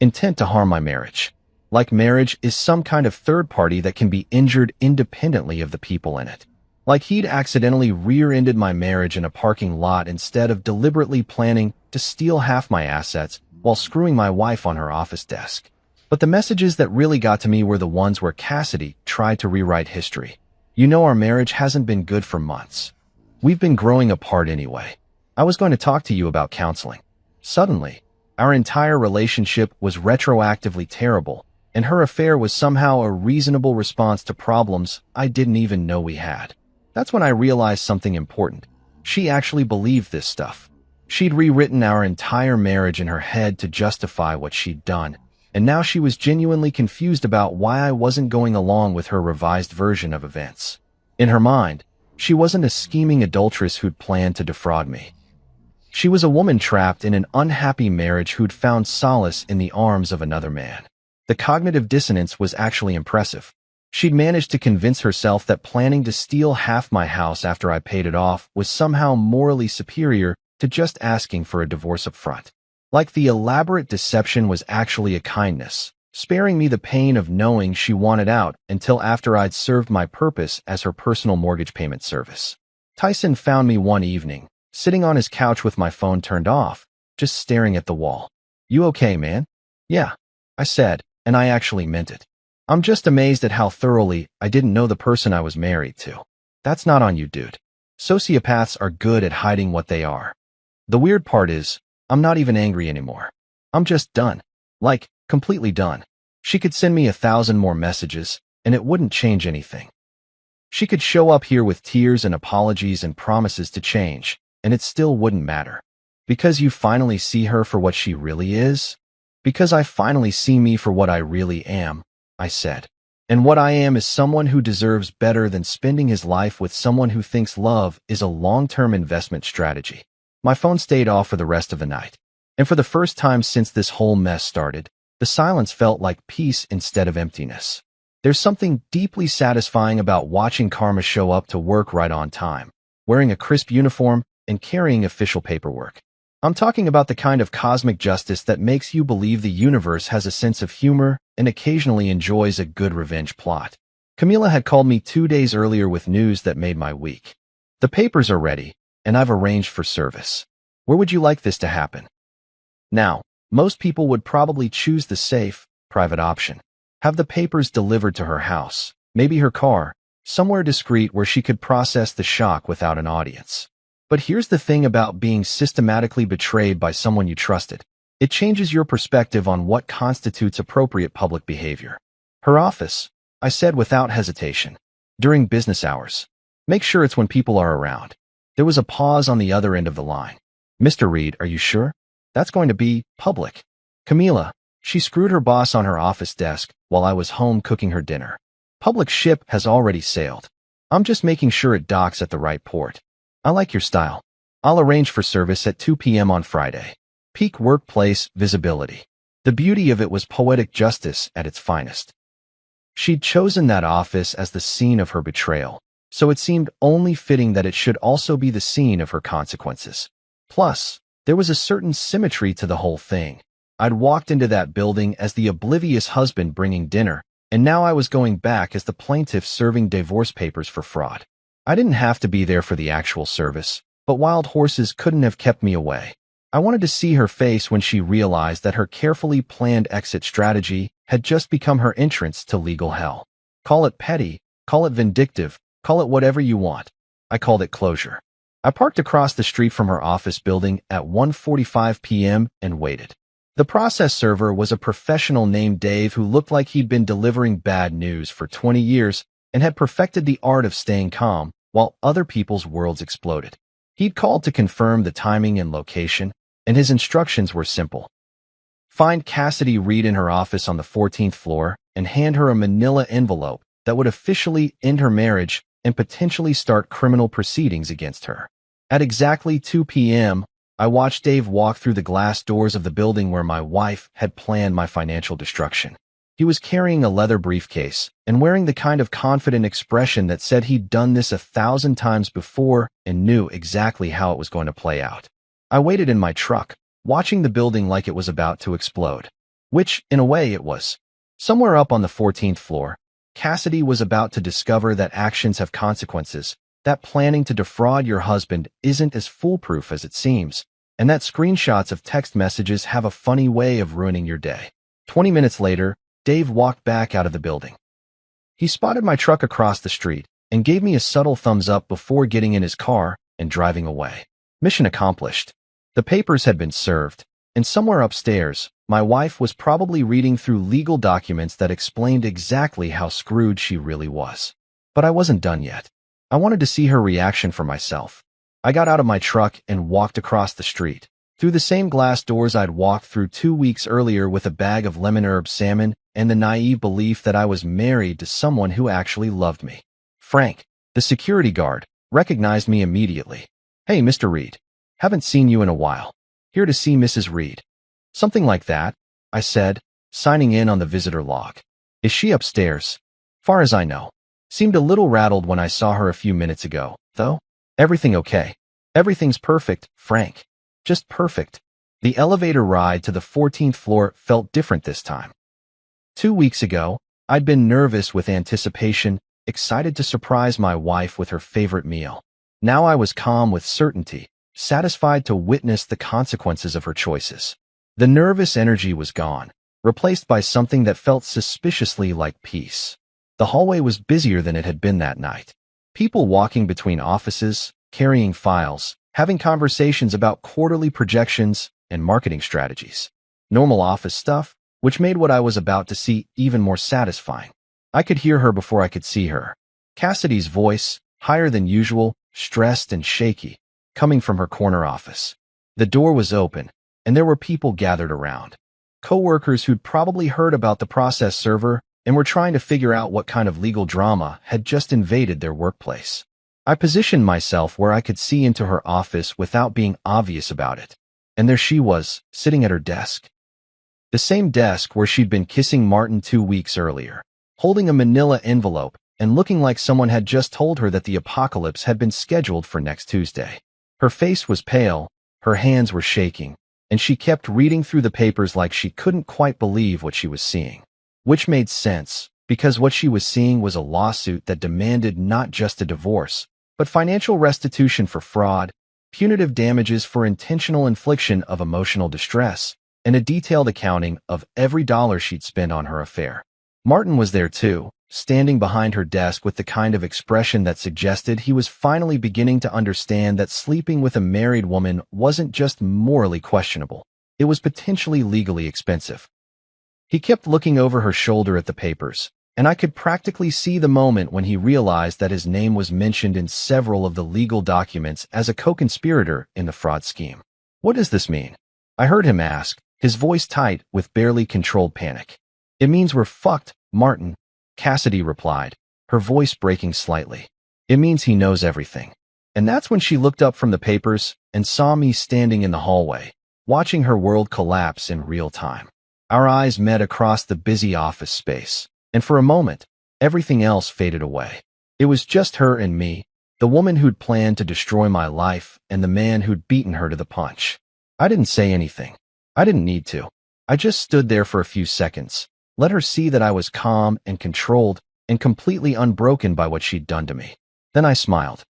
intent to harm my marriage. Like marriage is some kind of third party that can be injured independently of the people in it. Like he'd accidentally rear-ended my marriage in a parking lot instead of deliberately planning to steal half my assets while screwing my wife on her office desk. But the messages that really got to me were the ones where Cassidy tried to rewrite history. You know our marriage hasn't been good for months. We've been growing apart anyway. I was going to talk to you about counseling. Suddenly, our entire relationship was retroactively terrible, and her affair was somehow a reasonable response to problems I didn't even know we had. That's when I realized something important. She actually believed this stuff. She'd rewritten our entire marriage in her head to justify what she'd done, and now she was genuinely confused about why I wasn't going along with her revised version of events. In her mind, she wasn't a scheming adulteress who'd planned to defraud me. She was a woman trapped in an unhappy marriage who'd found solace in the arms of another man. The cognitive dissonance was actually impressive. She'd managed to convince herself that planning to steal half my house after I paid it off was somehow morally superior to just asking for a divorce up front. Like the elaborate deception was actually a kindness, sparing me the pain of knowing she wanted out until after I'd served my purpose as her personal mortgage payment service. Tyson found me one evening, sitting on his couch with my phone turned off, just staring at the wall. "You okay, man?" "Yeah," I said, and I actually meant it. "I'm just amazed at how thoroughly I didn't know the person I was married to." "That's not on you, dude. Sociopaths are good at hiding what they are." The weird part is, I'm not even angry anymore. I'm just done. Like, completely done. She could send me 1,000 more messages, and it wouldn't change anything. She could show up here with tears and apologies and promises to change, and it still wouldn't matter. Because you finally see her for what she really is? Because I finally see me for what I really am, I said. And what I am is someone who deserves better than spending his life with someone who thinks love is a long-term investment strategy. My phone stayed off for the rest of the night. And for the first time since this whole mess started, the silence felt like peace instead of emptiness. There's something deeply satisfying about watching karma show up to work right on time, wearing a crisp uniform and carrying official paperwork. I'm talking about the kind of cosmic justice that makes you believe the universe has a sense of humor and occasionally enjoys a good revenge plot. Camila had called me 2 days earlier with news that made my week. The papers are ready, and I've arranged for service. Where would you like this to happen? Now, most people would probably choose the safe, private option. Have the papers delivered to her house, maybe her car, somewhere discreet where she could process the shock without an audience. But here's the thing about being systematically betrayed by someone you trusted. It changes your perspective on what constitutes appropriate public behavior. Her office, I said without hesitation. During business hours. Make sure it's when people are around. There was a pause on the other end of the line. Mr. Reed, are you sure? That's going to be public. Camila, she screwed her boss on her office desk while I was home cooking her dinner. Public ship has already sailed. I'm just making sure it docks at the right port. I like your style. I'll arrange for service at 2 p.m. on Friday. Peak workplace visibility. The beauty of it was poetic justice at its finest. She'd chosen that office as the scene of her betrayal, so it seemed only fitting that it should also be the scene of her consequences. Plus, there was a certain symmetry to the whole thing. I'd walked into that building as the oblivious husband bringing dinner, and now I was going back as the plaintiff serving divorce papers for fraud. I didn't have to be there for the actual service, but wild horses couldn't have kept me away. I wanted to see her face when she realized that her carefully planned exit strategy had just become her entrance to legal hell. Call it petty, call it vindictive, call it whatever you want. I called it closure. I parked across the street from her office building at 1:45 p.m. and waited. The process server was a professional named Dave who looked like he'd been delivering bad news for 20 years and had perfected the art of staying calm while other people's worlds exploded. He'd called to confirm the timing and location, and his instructions were simple. Find Cassidy Reed in her office on the 14th floor and hand her a manila envelope that would officially end her marriage and potentially start criminal proceedings against her. At exactly 2 p.m., I watched Dave walk through the glass doors of the building where my wife had planned my financial destruction. He was carrying a leather briefcase and wearing the kind of confident expression that said he'd done this 1,000 times before and knew exactly how it was going to play out. I waited in my truck, watching the building like it was about to explode. Which, in a way, it was. Somewhere up on the 14th floor, Cassidy was about to discover that actions have consequences, that planning to defraud your husband isn't as foolproof as it seems, and that screenshots of text messages have a funny way of ruining your day. 20 minutes later, Dave walked back out of the building. He spotted my truck across the street and gave me a subtle thumbs up before getting in his car and driving away. Mission accomplished. The papers had been served, and somewhere upstairs, my wife was probably reading through legal documents that explained exactly how screwed she really was. But I wasn't done yet. I wanted to see her reaction for myself. I got out of my truck and walked across the street, through the same glass doors I'd walked through 2 weeks earlier with a bag of lemon herb salmon and the naive belief that I was married to someone who actually loved me. Frank, the security guard, recognized me immediately. Hey, Mr. Reed. Haven't seen you in a while. Here to see Mrs. Reed. Something like that, I said, signing in on the visitor log. Is she upstairs? Far as I know. Seemed a little rattled when I saw her a few minutes ago, though. Everything okay? Everything's perfect, Frank. Just perfect. The elevator ride to the 14th floor felt different this time. 2 weeks ago, I'd been nervous with anticipation, excited to surprise my wife with her favorite meal. Now I was calm with certainty, satisfied to witness the consequences of her choices. The nervous energy was gone, replaced by something that felt suspiciously like peace. The hallway was busier than it had been that night. People walking between offices, carrying files, having conversations about quarterly projections and marketing strategies. Normal office stuff, which made what I was about to see even more satisfying. I could hear her before I could see her. Cassidy's voice, higher than usual, stressed and shaky, coming from her corner office. The door was open, and there were people gathered around. Co-workers who'd probably heard about the process server and were trying to figure out what kind of legal drama had just invaded their workplace. I positioned myself where I could see into her office without being obvious about it. And there she was, sitting at her desk. The same desk where she'd been kissing Martin 2 weeks earlier, holding a manila envelope and looking like someone had just told her that the apocalypse had been scheduled for next Tuesday. Her face was pale, her hands were shaking, and she kept reading through the papers like she couldn't quite believe what she was seeing. Which made sense, because what she was seeing was a lawsuit that demanded not just a divorce, but financial restitution for fraud, punitive damages for intentional infliction of emotional distress, and a detailed accounting of every dollar she'd spent on her affair. Martin was there too, standing behind her desk with the kind of expression that suggested he was finally beginning to understand that sleeping with a married woman wasn't just morally questionable, it was potentially legally expensive. He kept looking over her shoulder at the papers, and I could practically see the moment when he realized that his name was mentioned in several of the legal documents as a co-conspirator in the fraud scheme. What does this mean? I heard him ask, his voice tight with barely controlled panic. It means we're fucked, Martin, Cassidy replied, her voice breaking slightly. It means he knows everything. And that's when she looked up from the papers and saw me standing in the hallway, watching her world collapse in real time. Our eyes met across the busy office space, and for a moment, everything else faded away. It was just her and me, the woman who'd planned to destroy my life and the man who'd beaten her to the punch. I didn't say anything. I didn't need to. I just stood there for a few seconds, let her see that I was calm and controlled and completely unbroken by what she'd done to me. Then I smiled.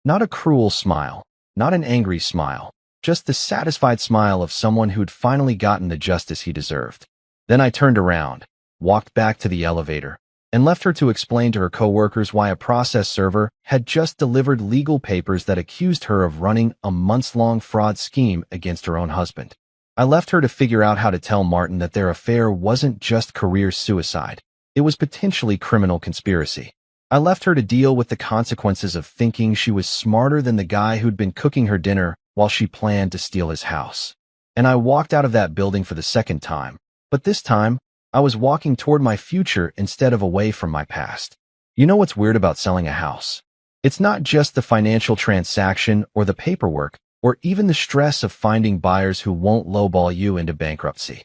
Not a cruel smile, not an angry smile, just the satisfied smile of someone who'd finally gotten the justice he deserved. Then I turned around, walked back to the elevator, and left her to explain to her coworkers why a process server had just delivered legal papers that accused her of running a months-long fraud scheme against her own husband. I left her to figure out how to tell Martin that their affair wasn't just career suicide, it was potentially criminal conspiracy. I left her to deal with the consequences of thinking she was smarter than the guy who'd been cooking her dinner while she planned to steal his house. And I walked out of that building for the second time, but this time, I was walking toward my future instead of away from my past. You know what's weird about selling a house? It's not just the financial transaction or the paperwork, or even the stress of finding buyers who won't lowball you into bankruptcy.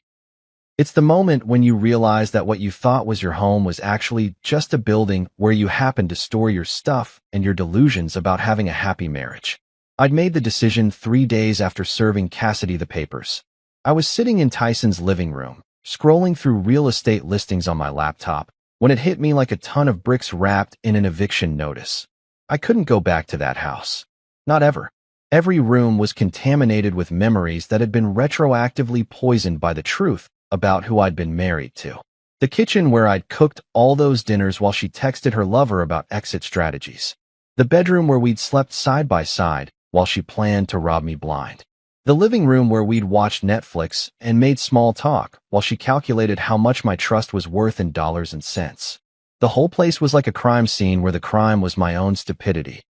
It's the moment when you realize that what you thought was your home was actually just a building where you happen to store your stuff and your delusions about having a happy marriage. I'd made the decision 3 days after serving Cassidy the papers. I was sitting in Tyson's living room, scrolling through real estate listings on my laptop, when it hit me like a ton of bricks wrapped in an eviction notice. I couldn't go back to that house. Not ever. Every room was contaminated with memories that had been retroactively poisoned by the truth about who I'd been married to. The kitchen where I'd cooked all those dinners while she texted her lover about exit strategies. The bedroom where we'd slept side by side while she planned to rob me blind. The living room where we'd watched Netflix and made small talk while she calculated how much my trust was worth in dollars and cents. The whole place was like a crime scene where the crime was my own stupidity.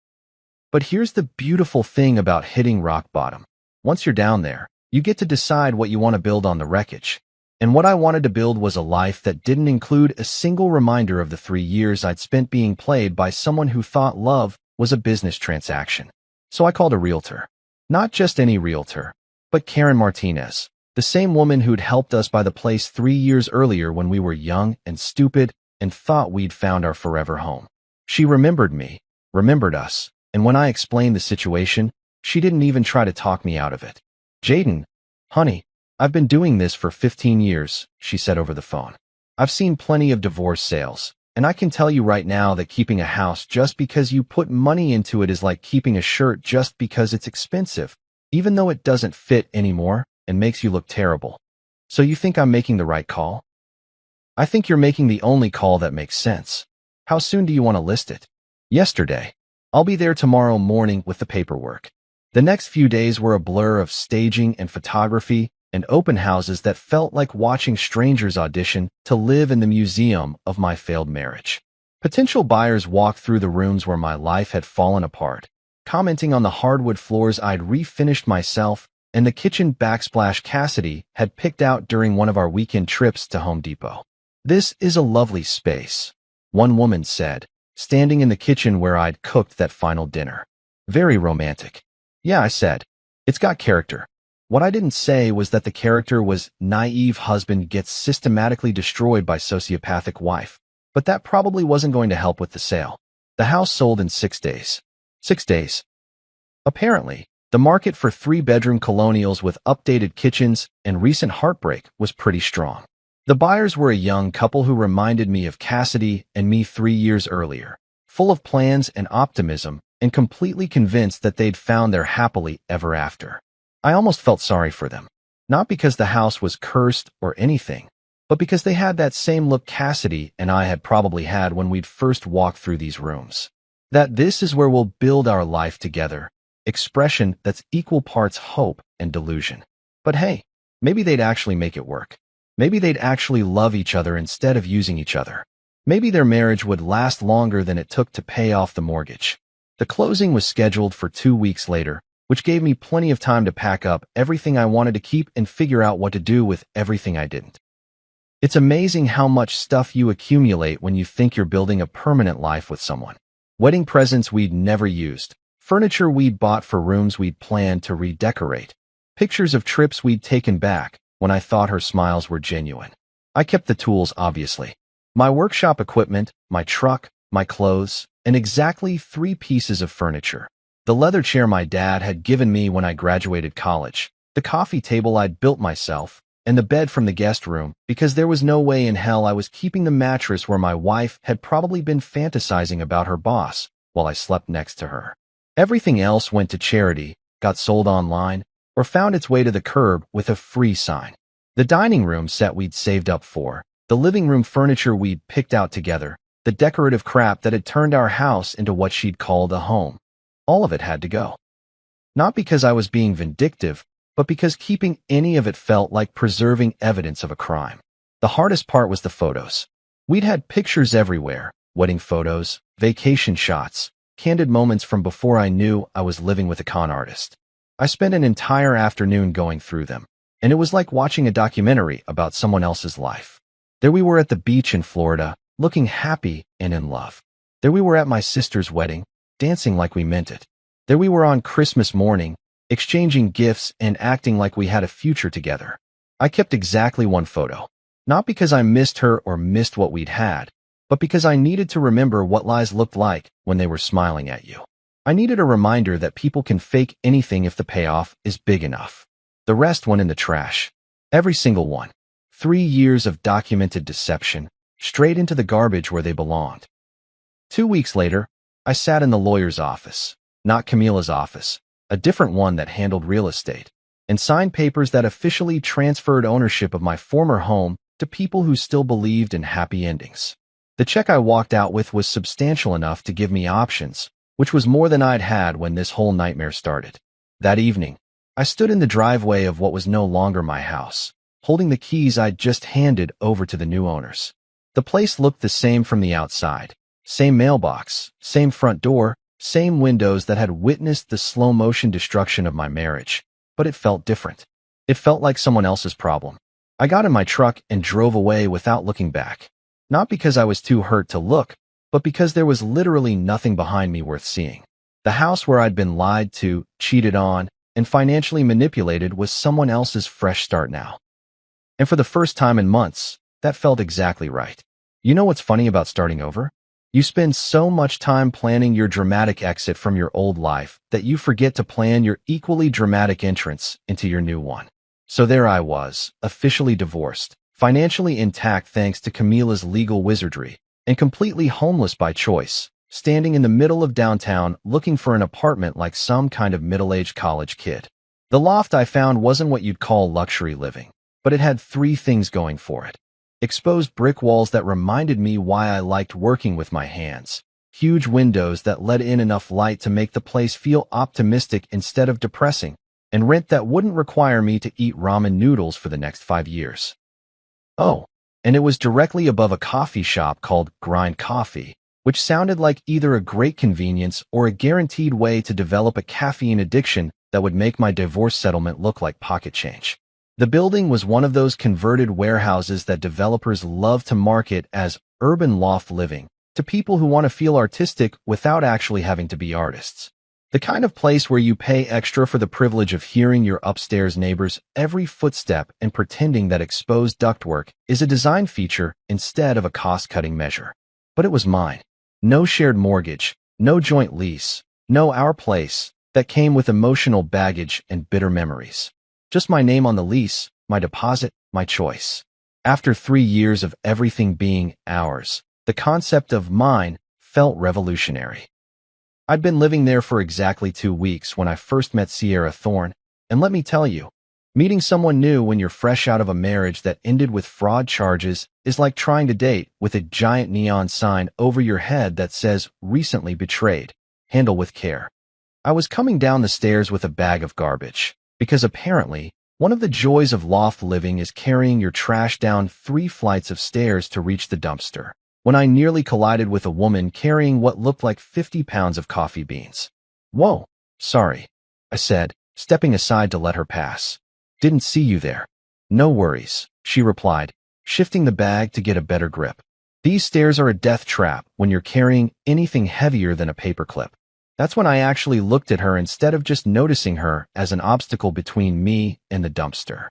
But here's the beautiful thing about hitting rock bottom. Once you're down there, you get to decide what you want to build on the wreckage. And what I wanted to build was a life that didn't include a single reminder of the 3 years I'd spent being played by someone who thought love was a business transaction. So I called a realtor. Not just any realtor, but Karen Martinez, the same woman who'd helped us buy the place 3 years earlier when we were young and stupid and thought we'd found our forever home. She remembered me, remembered us, and when I explained the situation, she didn't even try to talk me out of it. Jaden, honey, I've been doing this for 15 years, she said over the phone. I've seen plenty of divorce sales, and I can tell you right now that keeping a house just because you put money into it is like keeping a shirt just because it's expensive, even though it doesn't fit anymore and makes you look terrible. So you think I'm making the right call? I think you're making the only call that makes sense. How soon do you want to list it? Yesterday. I'll be there tomorrow morning with the paperwork. The next few days were a blur of staging and photography and open houses that felt like watching strangers audition to live in the museum of my failed marriage. Potential buyers walked through the rooms where my life had fallen apart, commenting on the hardwood floors I'd refinished myself and the kitchen backsplash Cassidy had picked out during one of our weekend trips to Home Depot. "This is a lovely space," one woman said, standing in the kitchen where I'd cooked that final dinner. "Very romantic." "Yeah," I said. "It's got character." What I didn't say was that the character was naive husband gets systematically destroyed by sociopathic wife. But that probably wasn't going to help with the sale. The house sold in 6 days. 6 days. Apparently, the market for 3-bedroom colonials with updated kitchens and recent heartbreak was pretty strong. The buyers were a young couple who reminded me of Cassidy and me 3 years earlier, full of plans and optimism and completely convinced that they'd found their happily ever after. I almost felt sorry for them, not because the house was cursed or anything, but because they had that same look Cassidy and I had probably had when we'd first walked through these rooms. That this is where we'll build our life together, expression that's equal parts hope and delusion. But hey, maybe they'd actually make it work. Maybe they'd actually love each other instead of using each other. Maybe their marriage would last longer than it took to pay off the mortgage. The closing was scheduled for 2 weeks later, which gave me plenty of time to pack up everything I wanted to keep and figure out what to do with everything I didn't. It's amazing how much stuff you accumulate when you think you're building a permanent life with someone. Wedding presents we'd never used, furniture we'd bought for rooms we'd planned to redecorate, pictures of trips we'd taken back when I thought her smiles were genuine. I kept the tools, obviously. My workshop equipment, my truck, my clothes, and exactly 3 pieces of furniture. The leather chair my dad had given me when I graduated college, the coffee table I'd built myself, and the bed from the guest room, because there was no way in hell I was keeping the mattress where my wife had probably been fantasizing about her boss while I slept next to her. Everything else went to charity, got sold online, or found its way to the curb with a free sign. The dining room set we'd saved up for, the living room furniture we'd picked out together, the decorative crap that had turned our house into what she'd called a home. All of it had to go. Not because I was being vindictive, but because keeping any of it felt like preserving evidence of a crime. The hardest part was the photos. We'd had pictures everywhere, wedding photos, vacation shots, candid moments from before I knew I was living with a con artist. I spent an entire afternoon going through them, and it was like watching a documentary about someone else's life. There we were at the beach in Florida, looking happy and in love. There we were at my sister's wedding, dancing like we meant it. There we were on Christmas morning, exchanging gifts and acting like we had a future together. I kept exactly 1 photo, not because I missed her or missed what we'd had, but because I needed to remember what lies looked like when they were smiling at you. I needed a reminder that people can fake anything if the payoff is big enough. The rest went in the trash. Every single one. 3 years of documented deception, straight into the garbage where they belonged. 2 weeks later, I sat in the lawyer's office, not Camila's office, a different one that handled real estate, and signed papers that officially transferred ownership of my former home to people who still believed in happy endings. The check I walked out with was substantial enough to give me options, which was more than I'd had when this whole nightmare started. That evening, I stood in the driveway of what was no longer my house, holding the keys I'd just handed over to the new owners. The place looked the same from the outside. Same mailbox, same front door, same windows that had witnessed the slow-motion destruction of my marriage, but it felt different. It felt like someone else's problem. I got in my truck and drove away without looking back. Not because I was too hurt to look, but because there was literally nothing behind me worth seeing. The house where I'd been lied to, cheated on, and financially manipulated was someone else's fresh start now. And for the first time in months, that felt exactly right. You know what's funny about starting over? You spend so much time planning your dramatic exit from your old life that you forget to plan your equally dramatic entrance into your new one. So there I was, officially divorced, financially intact thanks to Camila's legal wizardry, and completely homeless by choice, standing in the middle of downtown looking for an apartment like some kind of middle-aged college kid. The loft I found wasn't what you'd call luxury living, but it had 3 things going for it. Exposed brick walls that reminded me why I liked working with my hands, huge windows that let in enough light to make the place feel optimistic instead of depressing, and rent that wouldn't require me to eat ramen noodles for the next 5 years. Oh, and it was directly above a coffee shop called Grind Coffee, which sounded like either a great convenience or a guaranteed way to develop a caffeine addiction that would make my divorce settlement look like pocket change. The building was one of those converted warehouses that developers love to market as urban loft living to people who want to feel artistic without actually having to be artists. The kind of place where you pay extra for the privilege of hearing your upstairs neighbor's every footstep and pretending that exposed ductwork is a design feature instead of a cost-cutting measure. But it was mine. No shared mortgage, no joint lease, no our place that came with emotional baggage and bitter memories. Just my name on the lease, my deposit, my choice. After 3 years of everything being ours, the concept of mine felt revolutionary. I'd been living there for exactly 2 weeks when I first met Sierra Thorne, and let me tell you, meeting someone new when you're fresh out of a marriage that ended with fraud charges is like trying to date with a giant neon sign over your head that says, "Recently betrayed. Handle with care." I was coming down the stairs with a bag of garbage, because apparently, one of the joys of loft living is carrying your trash down 3 flights of stairs to reach the dumpster, when I nearly collided with a woman carrying what looked like 50 pounds of coffee beans. "Whoa, sorry," I said, stepping aside to let her pass. "Didn't see you there." "No worries," she replied, shifting the bag to get a better grip. "These stairs are a death trap when you're carrying anything heavier than a paperclip." That's when I actually looked at her instead of just noticing her as an obstacle between me and the dumpster.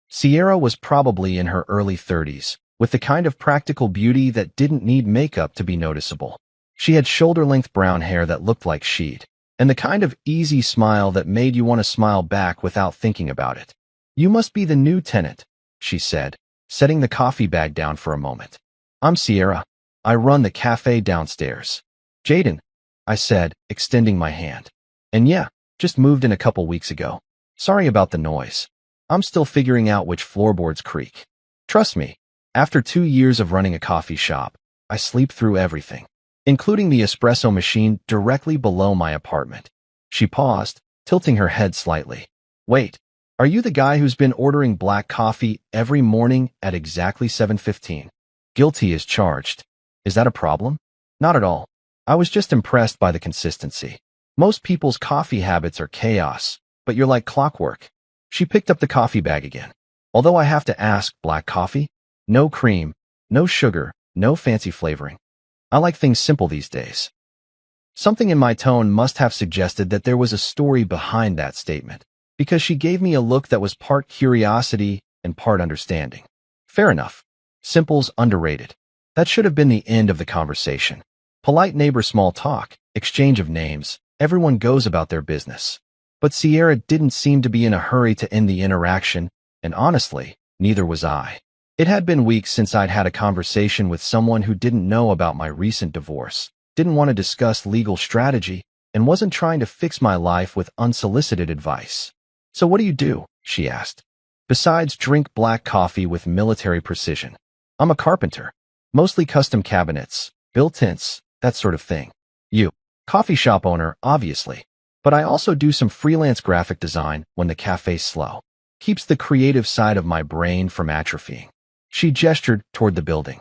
Sierra was probably in her early 30s, with the kind of practical beauty that didn't need makeup to be noticeable. She had shoulder-length brown hair that looked like sheet, and the kind of easy smile that made you want to smile back without thinking about it. "You must be the new tenant," she said, setting the coffee bag down for a moment. "I'm Sierra. I run the cafe downstairs." "Jaden," I said, extending my hand. "And yeah, just moved in a couple weeks ago. Sorry about the noise. I'm still figuring out which floorboards creak. Trust me, after 2 years of running a coffee shop, I sleep through everything, including the espresso machine directly below my apartment." She paused, tilting her head slightly. "Wait, are you the guy who's been ordering black coffee every morning at exactly 7:15? Guilty as charged. Is that a problem?" "Not at all. I was just impressed by the consistency. Most people's coffee habits are chaos, but you're like clockwork." She picked up the coffee bag again. "Although I have to ask, black coffee? No cream, no sugar, no fancy flavoring. I like things simple these days." Something in my tone must have suggested that there was a story behind that statement, because she gave me a look that was part curiosity and part understanding. Fair enough. Simple's underrated. That should have been the end of the conversation. Polite neighbor small talk, exchange of names, everyone goes about their business. But Sierra didn't seem to be in a hurry to end the interaction, and honestly, neither was I. It had been weeks since I'd had a conversation with someone who didn't know about my recent divorce, didn't want to discuss legal strategy, and wasn't trying to fix my life with unsolicited advice. "So what do you do?" she asked. "Besides drink black coffee with military precision." "I'm a carpenter. Mostly custom cabinets, built-ins, that sort of thing." "You, coffee shop owner, obviously. But I also do some freelance graphic design when the cafe's slow. Keeps the creative side of my brain from atrophying." She gestured toward the building.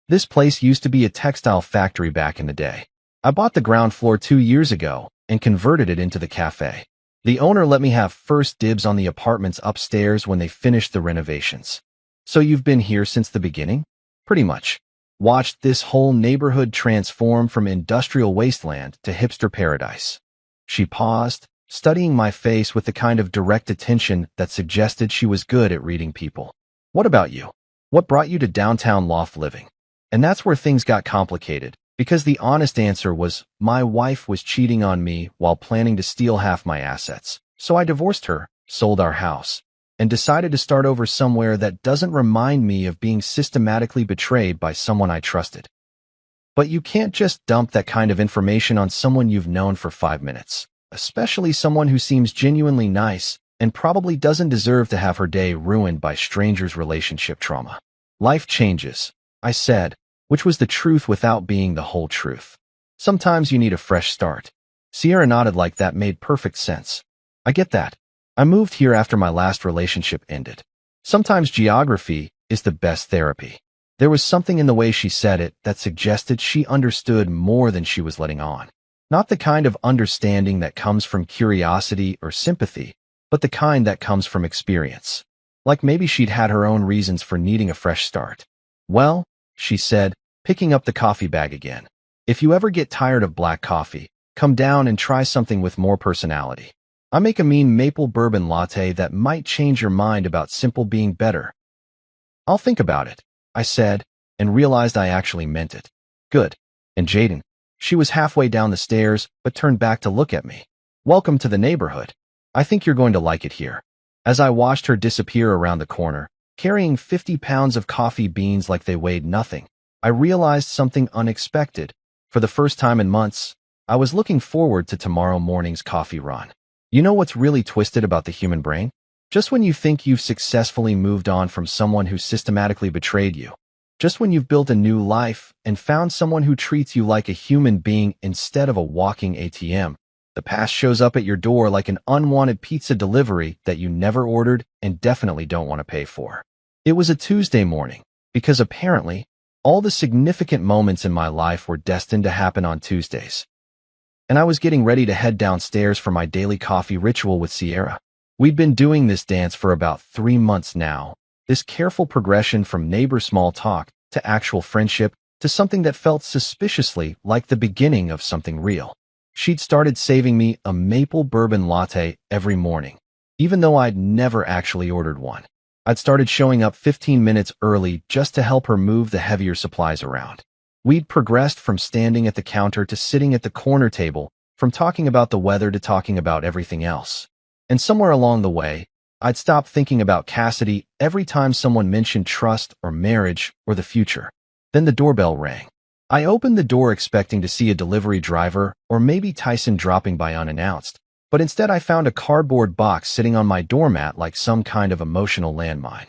"This place used to be a textile factory back in the day. I bought the ground floor 2 years ago and converted it into the cafe. The owner let me have first dibs on the apartments upstairs when they finished the renovations." "So you've been here since the beginning?" "Pretty much. Watched this whole neighborhood transform from industrial wasteland to hipster paradise." She paused, studying my face with the kind of direct attention that suggested she was good at reading people. "What about you? What brought you to downtown loft living?" And that's where things got complicated, because the honest answer was my wife was cheating on me while planning to steal half my assets. So I divorced her, sold our house, and decided to start over somewhere that doesn't remind me of being systematically betrayed by someone I trusted. But you can't just dump that kind of information on someone you've known for 5 minutes, especially someone who seems genuinely nice and probably doesn't deserve to have her day ruined by strangers' relationship trauma. "Life changes," I said, which was the truth without being the whole truth. Sometimes you need a fresh start. Sierra nodded like that made perfect sense. I get that. I moved here after my last relationship ended. Sometimes geography is the best therapy. There was something in the way she said it that suggested she understood more than she was letting on. Not the kind of understanding that comes from curiosity or sympathy, but the kind that comes from experience. Like maybe she'd had her own reasons for needing a fresh start. Well, she said, picking up the coffee bag again. If you ever get tired of black coffee, come down and try something with more personality. I make a mean maple bourbon latte that might change your mind about simple being better. I'll think about it, I said, and realized I actually meant it. Good. And Jaden? She was halfway down the stairs, but turned back to look at me. Welcome to the neighborhood. I think you're going to like it here. As I watched her disappear around the corner, carrying 50 pounds of coffee beans like they weighed nothing, I realized something unexpected. For the first time in months, I was looking forward to tomorrow morning's coffee run. You know what's really twisted about the human brain? Just when you think you've successfully moved on from someone who systematically betrayed you, just when you've built a new life and found someone who treats you like a human being instead of a walking ATM, the past shows up at your door like an unwanted pizza delivery that you never ordered and definitely don't want to pay for. It was a Tuesday morning, because apparently, all the significant moments in my life were destined to happen on Tuesdays. And I was getting ready to head downstairs for my daily coffee ritual with Sierra. We'd been doing this dance for about 3 months now, this careful progression from neighbor small talk to actual friendship to something that felt suspiciously like the beginning of something real. She'd started saving me a maple bourbon latte every morning, even though I'd never actually ordered one. I'd started showing up 15 minutes early just to help her move the heavier supplies around. We'd progressed from standing at the counter to sitting at the corner table, from talking about the weather to talking about everything else. And somewhere along the way, I'd stopped thinking about Cassidy every time someone mentioned trust or marriage or the future. Then the doorbell rang. I opened the door expecting to see a delivery driver or maybe Tyson dropping by unannounced, but instead I found a cardboard box sitting on my doormat like some kind of emotional landmine.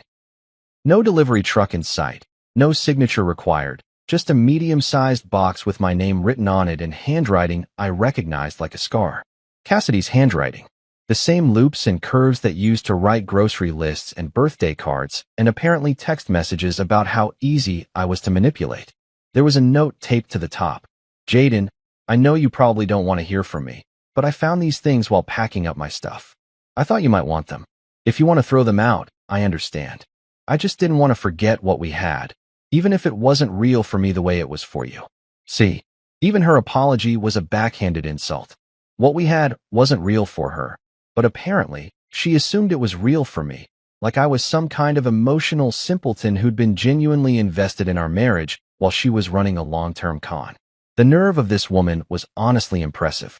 No delivery truck in sight, no signature required, just a medium-sized box with my name written on it in handwriting I recognized like a scar. Cassidy's handwriting. The same loops and curves that used to write grocery lists and birthday cards, and apparently text messages about how easy I was to manipulate. There was a note taped to the top. Jaden, I know you probably don't want to hear from me, but I found these things while packing up my stuff. I thought you might want them. If you want to throw them out, I understand. I just didn't want to forget what we had, even if it wasn't real for me the way it was for you. See, even her apology was a backhanded insult. What we had wasn't real for her, but apparently, she assumed it was real for me, like I was some kind of emotional simpleton who'd been genuinely invested in our marriage while she was running a long-term con. The nerve of this woman was honestly impressive.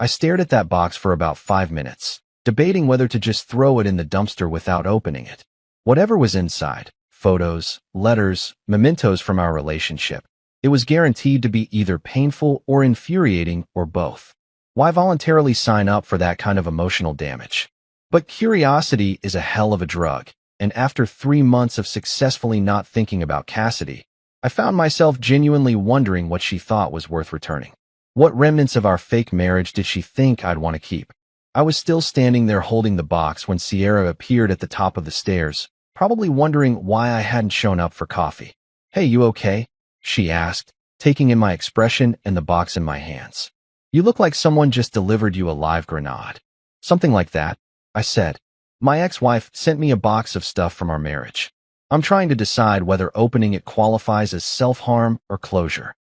I stared at that box for about 5 minutes, debating whether to just throw it in the dumpster without opening it. Whatever was inside, photos, letters, mementos from our relationship, it was guaranteed to be either painful or infuriating or both. Why voluntarily sign up for that kind of emotional damage? But curiosity is a hell of a drug, and after 3 months of successfully not thinking about Cassidy, I found myself genuinely wondering what she thought was worth returning. What remnants of our fake marriage did she think I'd want to keep? I was still standing there holding the box when Sierra appeared at the top of the stairs, probably wondering why I hadn't shown up for coffee. Hey, you okay? She asked, taking in my expression and the box in my hands. You look like someone just delivered you a live grenade. Something like that, I said. My ex-wife sent me a box of stuff from our marriage. I'm trying to decide whether opening it qualifies as self-harm or closure.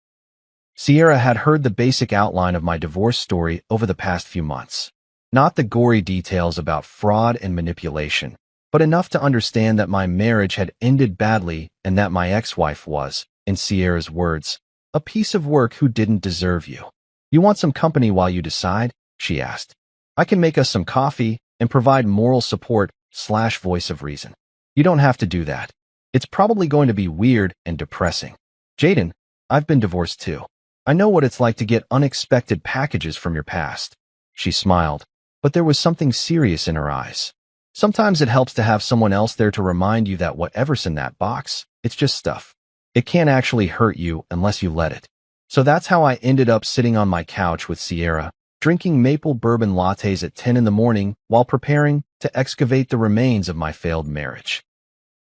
Sierra had heard the basic outline of my divorce story over the past few months. Not the gory details about fraud and manipulation, but enough to understand that my marriage had ended badly and that my ex-wife was, in Sierra's words, a piece of work who didn't deserve you. You want some company while you decide? She asked. I can make us some coffee and provide moral support / voice of reason. You don't have to do that. It's probably going to be weird and depressing. Jaden, I've been divorced too. I know what it's like to get unexpected packages from your past. She smiled, but there was something serious in her eyes. Sometimes it helps to have someone else there to remind you that whatever's in that box, it's just stuff. It can't actually hurt you unless you let it. So that's how I ended up sitting on my couch with Sierra, drinking maple bourbon lattes at 10 in the morning while preparing to excavate the remains of my failed marriage.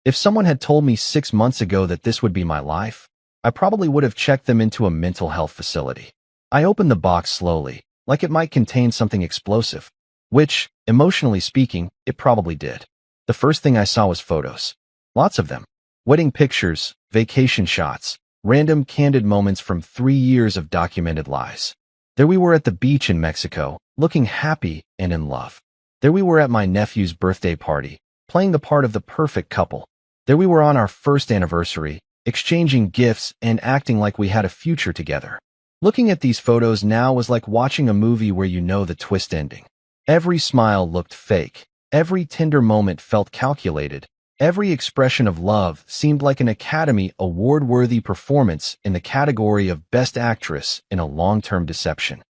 If someone had told me 6 months ago that this would be my life, I probably would have checked them into a mental health facility. I opened the box slowly, like it might contain something explosive, which, emotionally speaking, it probably did. The first thing I saw was photos. Lots of them. Wedding pictures, vacation shots, random candid moments from 3 years of documented lies. There we were at the beach in Mexico, looking happy and in love. There we were at my nephew's birthday party, playing the part of the perfect couple. There we were on our first anniversary, exchanging gifts and acting like we had a future together. Looking at these photos now was like watching a movie where you know the twist ending. Every smile looked fake. Every tender moment felt calculated. Every expression of love seemed like an Academy Award-worthy performance in the category of Best Actress in a long-term deception.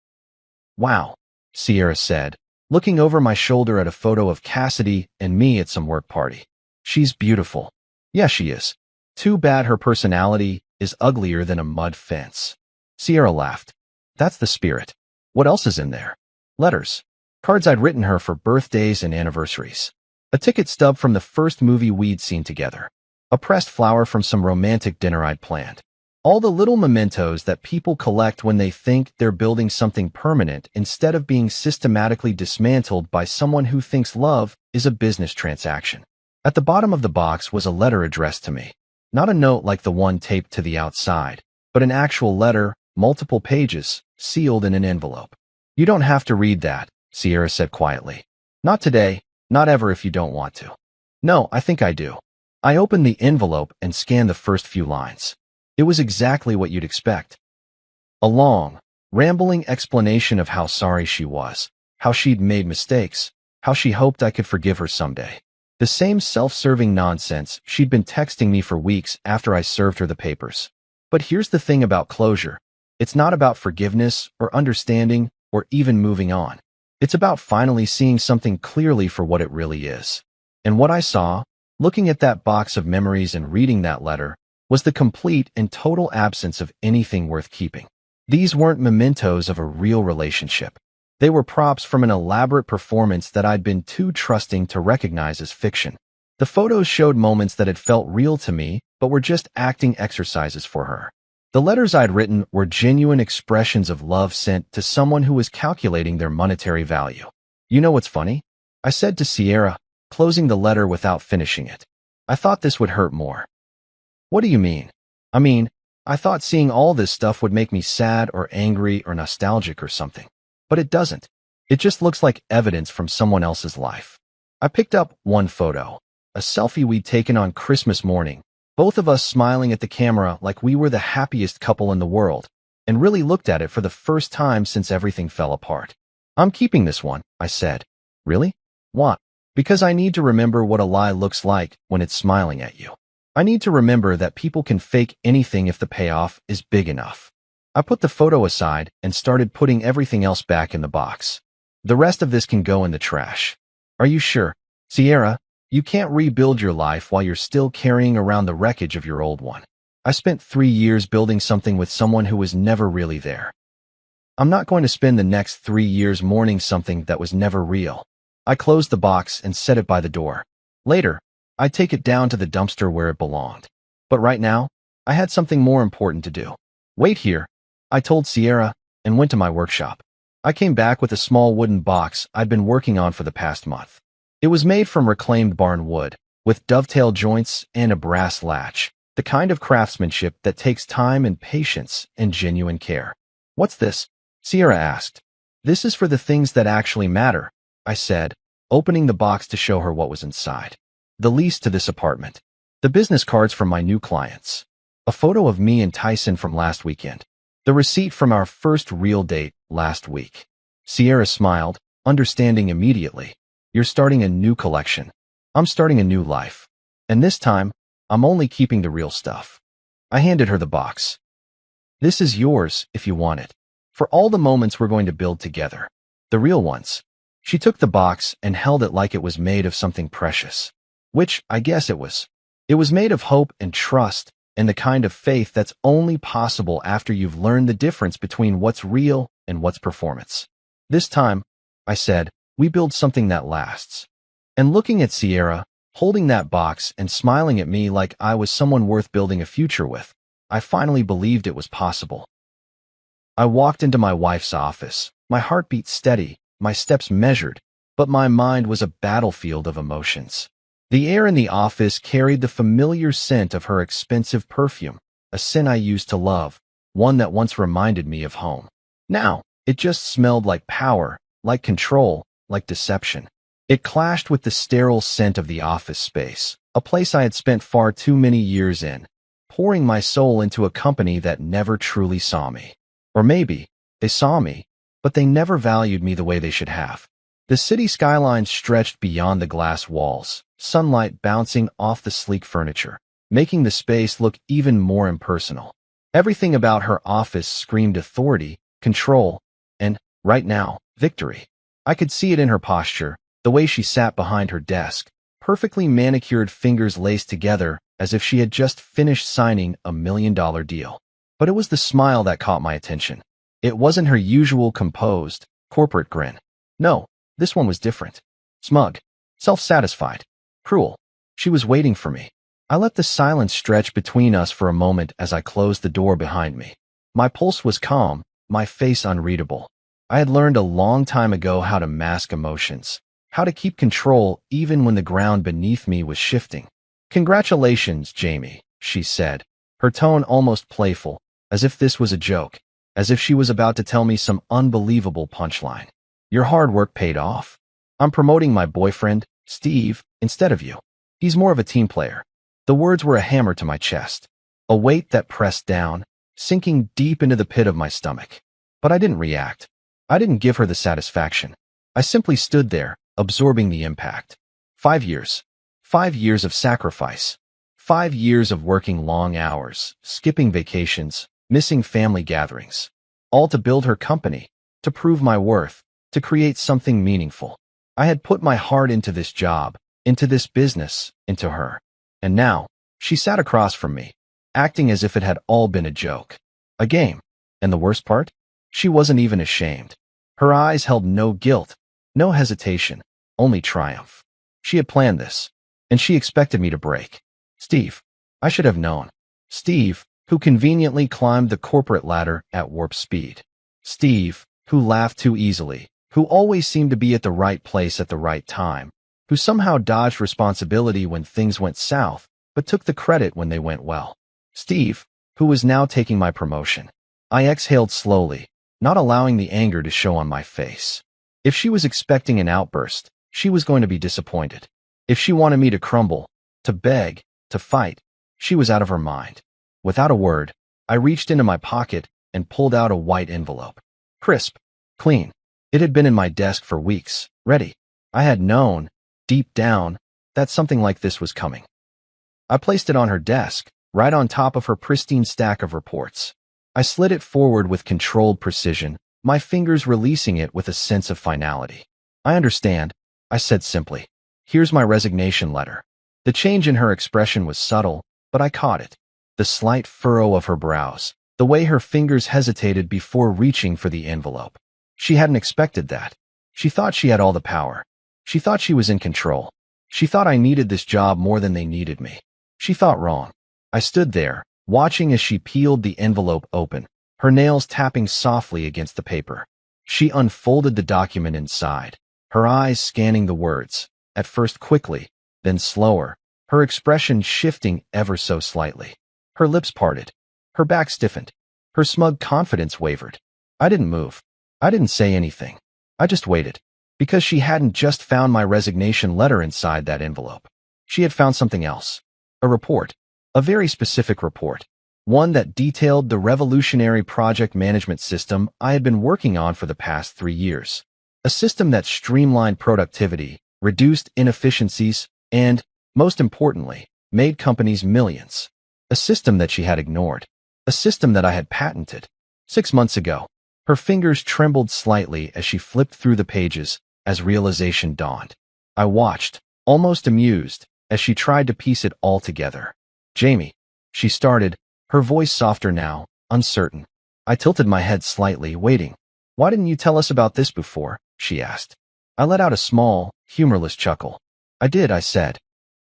Wow, Sierra said, looking over my shoulder at a photo of Cassidy and me at some work party. She's beautiful. Yeah, she is. Too bad her personality is uglier than a mud fence. Sierra laughed. That's the spirit. What else is in there? Letters. Cards I'd written her for birthdays and anniversaries. A ticket stub from the first movie we'd seen together. A pressed flower from some romantic dinner I'd planned. All the little mementos that people collect when they think they're building something permanent instead of being systematically dismantled by someone who thinks love is a business transaction. At the bottom of the box was a letter addressed to me. Not a note like the one taped to the outside, but an actual letter, multiple pages, sealed in an envelope. You don't have to read that, Sierra said quietly. Not today, not ever if you don't want to. No, I think I do. I opened the envelope and scanned the first few lines. It was exactly what you'd expect. A long, rambling explanation of how sorry she was, how she'd made mistakes, how she hoped I could forgive her someday. The same self-serving nonsense she'd been texting me for weeks after I served her the papers. But here's the thing about closure. It's not about forgiveness or understanding or even moving on. It's about finally seeing something clearly for what it really is. And what I saw, looking at that box of memories and reading that letter, was the complete and total absence of anything worth keeping. These weren't mementos of a real relationship. They were props from an elaborate performance that I'd been too trusting to recognize as fiction. The photos showed moments that had felt real to me, but were just acting exercises for her. The letters I'd written were genuine expressions of love sent to someone who was calculating their monetary value. You know what's funny? I said to Sierra, closing the letter without finishing it. I thought this would hurt more. What do you mean? I thought seeing all this stuff would make me sad or angry or nostalgic or something. But it doesn't. It just looks like evidence from someone else's life. I picked up one photo, a selfie we'd taken on Christmas morning, both of us smiling at the camera like we were the happiest couple in the world, and really looked at it for the first time since everything fell apart. I'm keeping this one, I said. Really? Why? Because I need to remember what a lie looks like when it's smiling at you. I need to remember that people can fake anything if the payoff is big enough. I put the photo aside and started putting everything else back in the box. The rest of this can go in the trash. Are you sure? Sierra, you can't rebuild your life while you're still carrying around the wreckage of your old one. I spent 3 years building something with someone who was never really there. I'm not going to spend the next 3 years mourning something that was never real. I closed the box and set it by the door. Later, I'd take it down to the dumpster where it belonged. But right now, I had something more important to do. Wait here, I told Sierra, and went to my workshop. I came back with a small wooden box I'd been working on for the past month. It was made from reclaimed barn wood, with dovetail joints and a brass latch, the kind of craftsmanship that takes time and patience and genuine care. What's this? Sierra asked. This is for the things that actually matter, I said, opening the box to show her what was inside. The lease to this apartment. The business cards from my new clients. A photo of me and Tyson from last weekend. The receipt from our first real date last week. Sierra smiled, understanding immediately. You're starting a new collection. I'm starting a new life. And this time, I'm only keeping the real stuff. I handed her the box. This is yours if you want it. For all the moments we're going to build together. The real ones. She took the box and held it like it was made of something precious. Which, I guess it was. It was made of hope and trust, and the kind of faith that's only possible after you've learned the difference between what's real and what's performance. This time, I said, we build something that lasts. And looking at Sierra, holding that box and smiling at me like I was someone worth building a future with, I finally believed it was possible. I walked into my wife's office, my heartbeat steady, my steps measured, but my mind was a battlefield of emotions. The air in the office carried the familiar scent of her expensive perfume, a scent I used to love, one that once reminded me of home. Now, it just smelled like power, like control, like deception. It clashed with the sterile scent of the office space, a place I had spent far too many years in, pouring my soul into a company that never truly saw me. Or maybe, they saw me, but they never valued me the way they should have. The city skyline stretched beyond the glass walls, sunlight bouncing off the sleek furniture, making the space look even more impersonal. Everything about her office screamed authority, control, and, right now, victory. I could see it in her posture, the way she sat behind her desk, perfectly manicured fingers laced together as if she had just finished signing a $1 million deal. But it was the smile that caught my attention. It wasn't her usual composed, corporate grin. No, this one was different. Smug, self-satisfied, cruel. She was waiting for me. I let the silence stretch between us for a moment as I closed the door behind me. My pulse was calm, my face unreadable. I had learned a long time ago how to mask emotions, how to keep control even when the ground beneath me was shifting. "Congratulations, Jamie," she said, her tone almost playful, as if this was a joke, as if she was about to tell me some unbelievable punchline. "Your hard work paid off. I'm promoting my boyfriend, Steve, instead of you. He's more of a team player." The words were a hammer to my chest, a weight that pressed down, sinking deep into the pit of my stomach. But I didn't react. I didn't give her the satisfaction. I simply stood there, absorbing the impact. 5 years. 5 years of sacrifice. 5 years of working long hours, skipping vacations, missing family gatherings. All to build her company, to prove my worth, to create something meaningful. I had put my heart into this job, into this business, into her. And now, she sat across from me, acting as if it had all been a joke. A game. And the worst part? She wasn't even ashamed. Her eyes held no guilt, no hesitation, only triumph. She had planned this, and she expected me to break. Steve. I should have known. Steve, who conveniently climbed the corporate ladder at warp speed. Steve, who laughed too easily, who always seemed to be at the right place at the right time, who somehow dodged responsibility when things went south, but took the credit when they went well. Steve, who was now taking my promotion. I exhaled slowly, not allowing the anger to show on my face. If she was expecting an outburst, she was going to be disappointed. If she wanted me to crumble, to beg, to fight, she was out of her mind. Without a word, I reached into my pocket and pulled out a white envelope. Crisp, clean. It had been in my desk for weeks, ready. I had known, deep down, that something like this was coming. I placed it on her desk, right on top of her pristine stack of reports. I slid it forward with controlled precision, my fingers releasing it with a sense of finality. "I understand," I said simply. "Here's my resignation letter." The change in her expression was subtle, but I caught it. The slight furrow of her brows, the way her fingers hesitated before reaching for the envelope. She hadn't expected that. She thought she had all the power. She thought she was in control. She thought I needed this job more than they needed me. She thought wrong. I stood there, watching as she peeled the envelope open, her nails tapping softly against the paper. She unfolded the document inside, her eyes scanning the words, at first quickly, then slower, her expression shifting ever so slightly. Her lips parted. Her back stiffened. Her smug confidence wavered. I didn't move. I didn't say anything. I just waited. Because she hadn't just found my resignation letter inside that envelope. She had found something else. A report. A very specific report. One that detailed the revolutionary project management system I had been working on for the past 3 years. A system that streamlined productivity, reduced inefficiencies, and, most importantly, made companies millions. A system that she had ignored. A system that I had patented. 6 months ago. Her fingers trembled slightly as she flipped through the pages as realization dawned. I watched, almost amused, as she tried to piece it all together. "Jamie," she started, her voice softer now, uncertain. I tilted my head slightly, waiting. Why didn't you tell us about this before? She asked. I let out a small, humorless chuckle. I did, I said.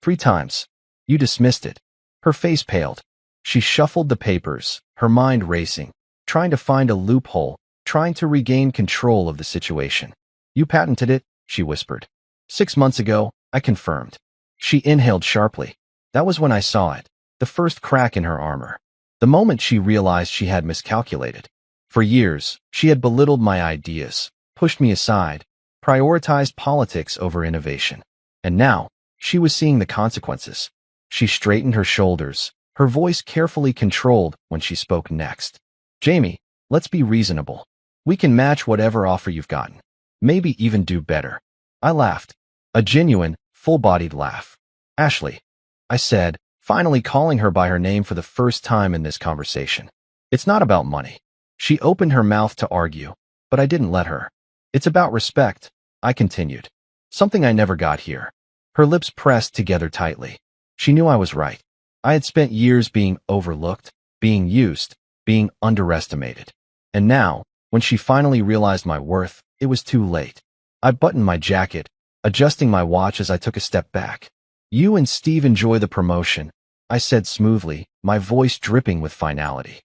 3 times. You dismissed it. Her face paled. She shuffled the papers, her mind racing, trying to find a loophole, trying to regain control of the situation. You patented it, she whispered. 6 months ago, I confirmed. She inhaled sharply. That was when I saw it, the first crack in her armor. The moment she realized she had miscalculated. For years, she had belittled my ideas, pushed me aside, prioritized politics over innovation. And now, she was seeing the consequences. She straightened her shoulders, her voice carefully controlled when she spoke next. Jamie, let's be reasonable. We can match whatever offer you've gotten. Maybe even do better. I laughed. A genuine, full-bodied laugh. Ashley, I said, finally calling her by her name for the first time in this conversation. It's not about money. She opened her mouth to argue, but I didn't let her. It's about respect, I continued. Something I never got here. Her lips pressed together tightly. She knew I was right. I had spent years being overlooked, being used, being underestimated. And now, when she finally realized my worth, it was too late. I buttoned my jacket, adjusting my watch as I took a step back. You and Steve enjoy the promotion, I said smoothly, my voice dripping with finality.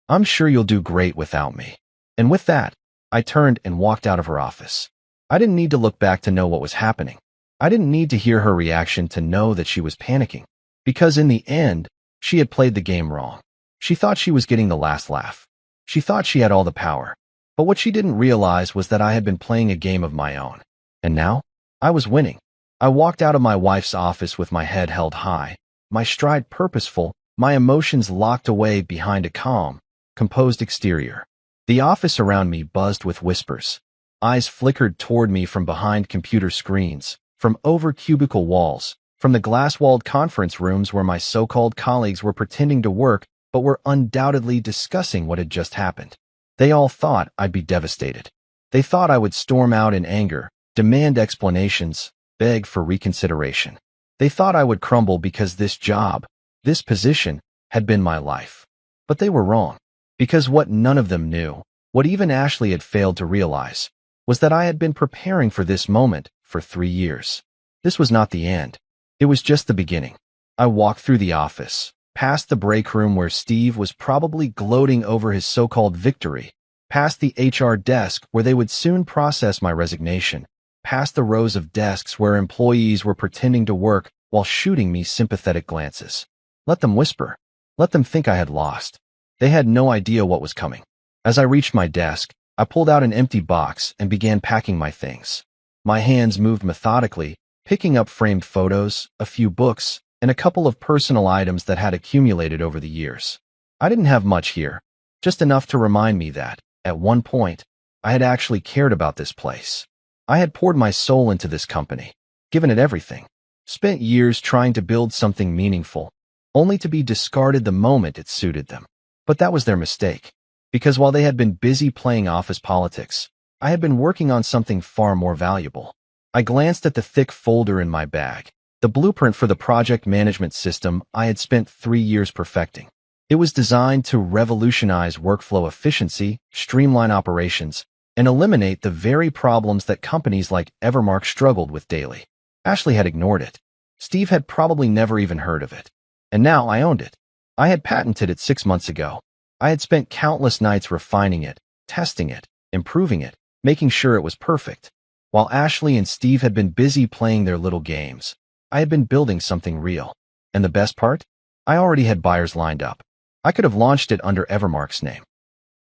I'm sure you'll do great without me. And with that, I turned and walked out of her office. I didn't need to look back to know what was happening. I didn't need to hear her reaction to know that she was panicking. Because in the end, she had played the game wrong. She thought she was getting the last laugh. She thought she had all the power. But what she didn't realize was that I had been playing a game of my own. And now, I was winning. I walked out of my wife's office with my head held high, my stride purposeful, my emotions locked away behind a calm, composed exterior. The office around me buzzed with whispers. Eyes flickered toward me from behind computer screens, from over cubicle walls, from the glass-walled conference rooms where my so-called colleagues were pretending to work but were undoubtedly discussing what had just happened. They all thought I'd be devastated. They thought I would storm out in anger, demand explanations, beg for reconsideration. They thought I would crumble because this job, this position, had been my life. But they were wrong. Because what none of them knew, what even Ashley had failed to realize, was that I had been preparing for this moment for 3 years. This was not the end. It was just the beginning. I walked through the office, past the break room where Steve was probably gloating over his so-called victory, past the HR desk where they would soon process my resignation, past the rows of desks where employees were pretending to work while shooting me sympathetic glances. Let them whisper. Let them think I had lost. They had no idea what was coming. As I reached my desk, I pulled out an empty box and began packing my things. My hands moved methodically, picking up framed photos, a few books, and a couple of personal items that had accumulated over the years. I didn't have much here, just enough to remind me that, at one point, I had actually cared about this place. I had poured my soul into this company, given it everything, spent years trying to build something meaningful, only to be discarded the moment it suited them. But that was their mistake, because while they had been busy playing office politics, I had been working on something far more valuable. I glanced at the thick folder in my bag, the blueprint for the project management system I had spent 3 years perfecting. It was designed to revolutionize workflow efficiency, streamline operations, and eliminate the very problems that companies like Evermark struggled with daily. Ashley had ignored it. Steve had probably never even heard of it. And now I owned it. I had patented it 6 months ago. I had spent countless nights refining it, testing it, improving it, making sure it was perfect. While Ashley and Steve had been busy playing their little games, I had been building something real. And the best part? I already had buyers lined up. I could have launched it under Evermark's name.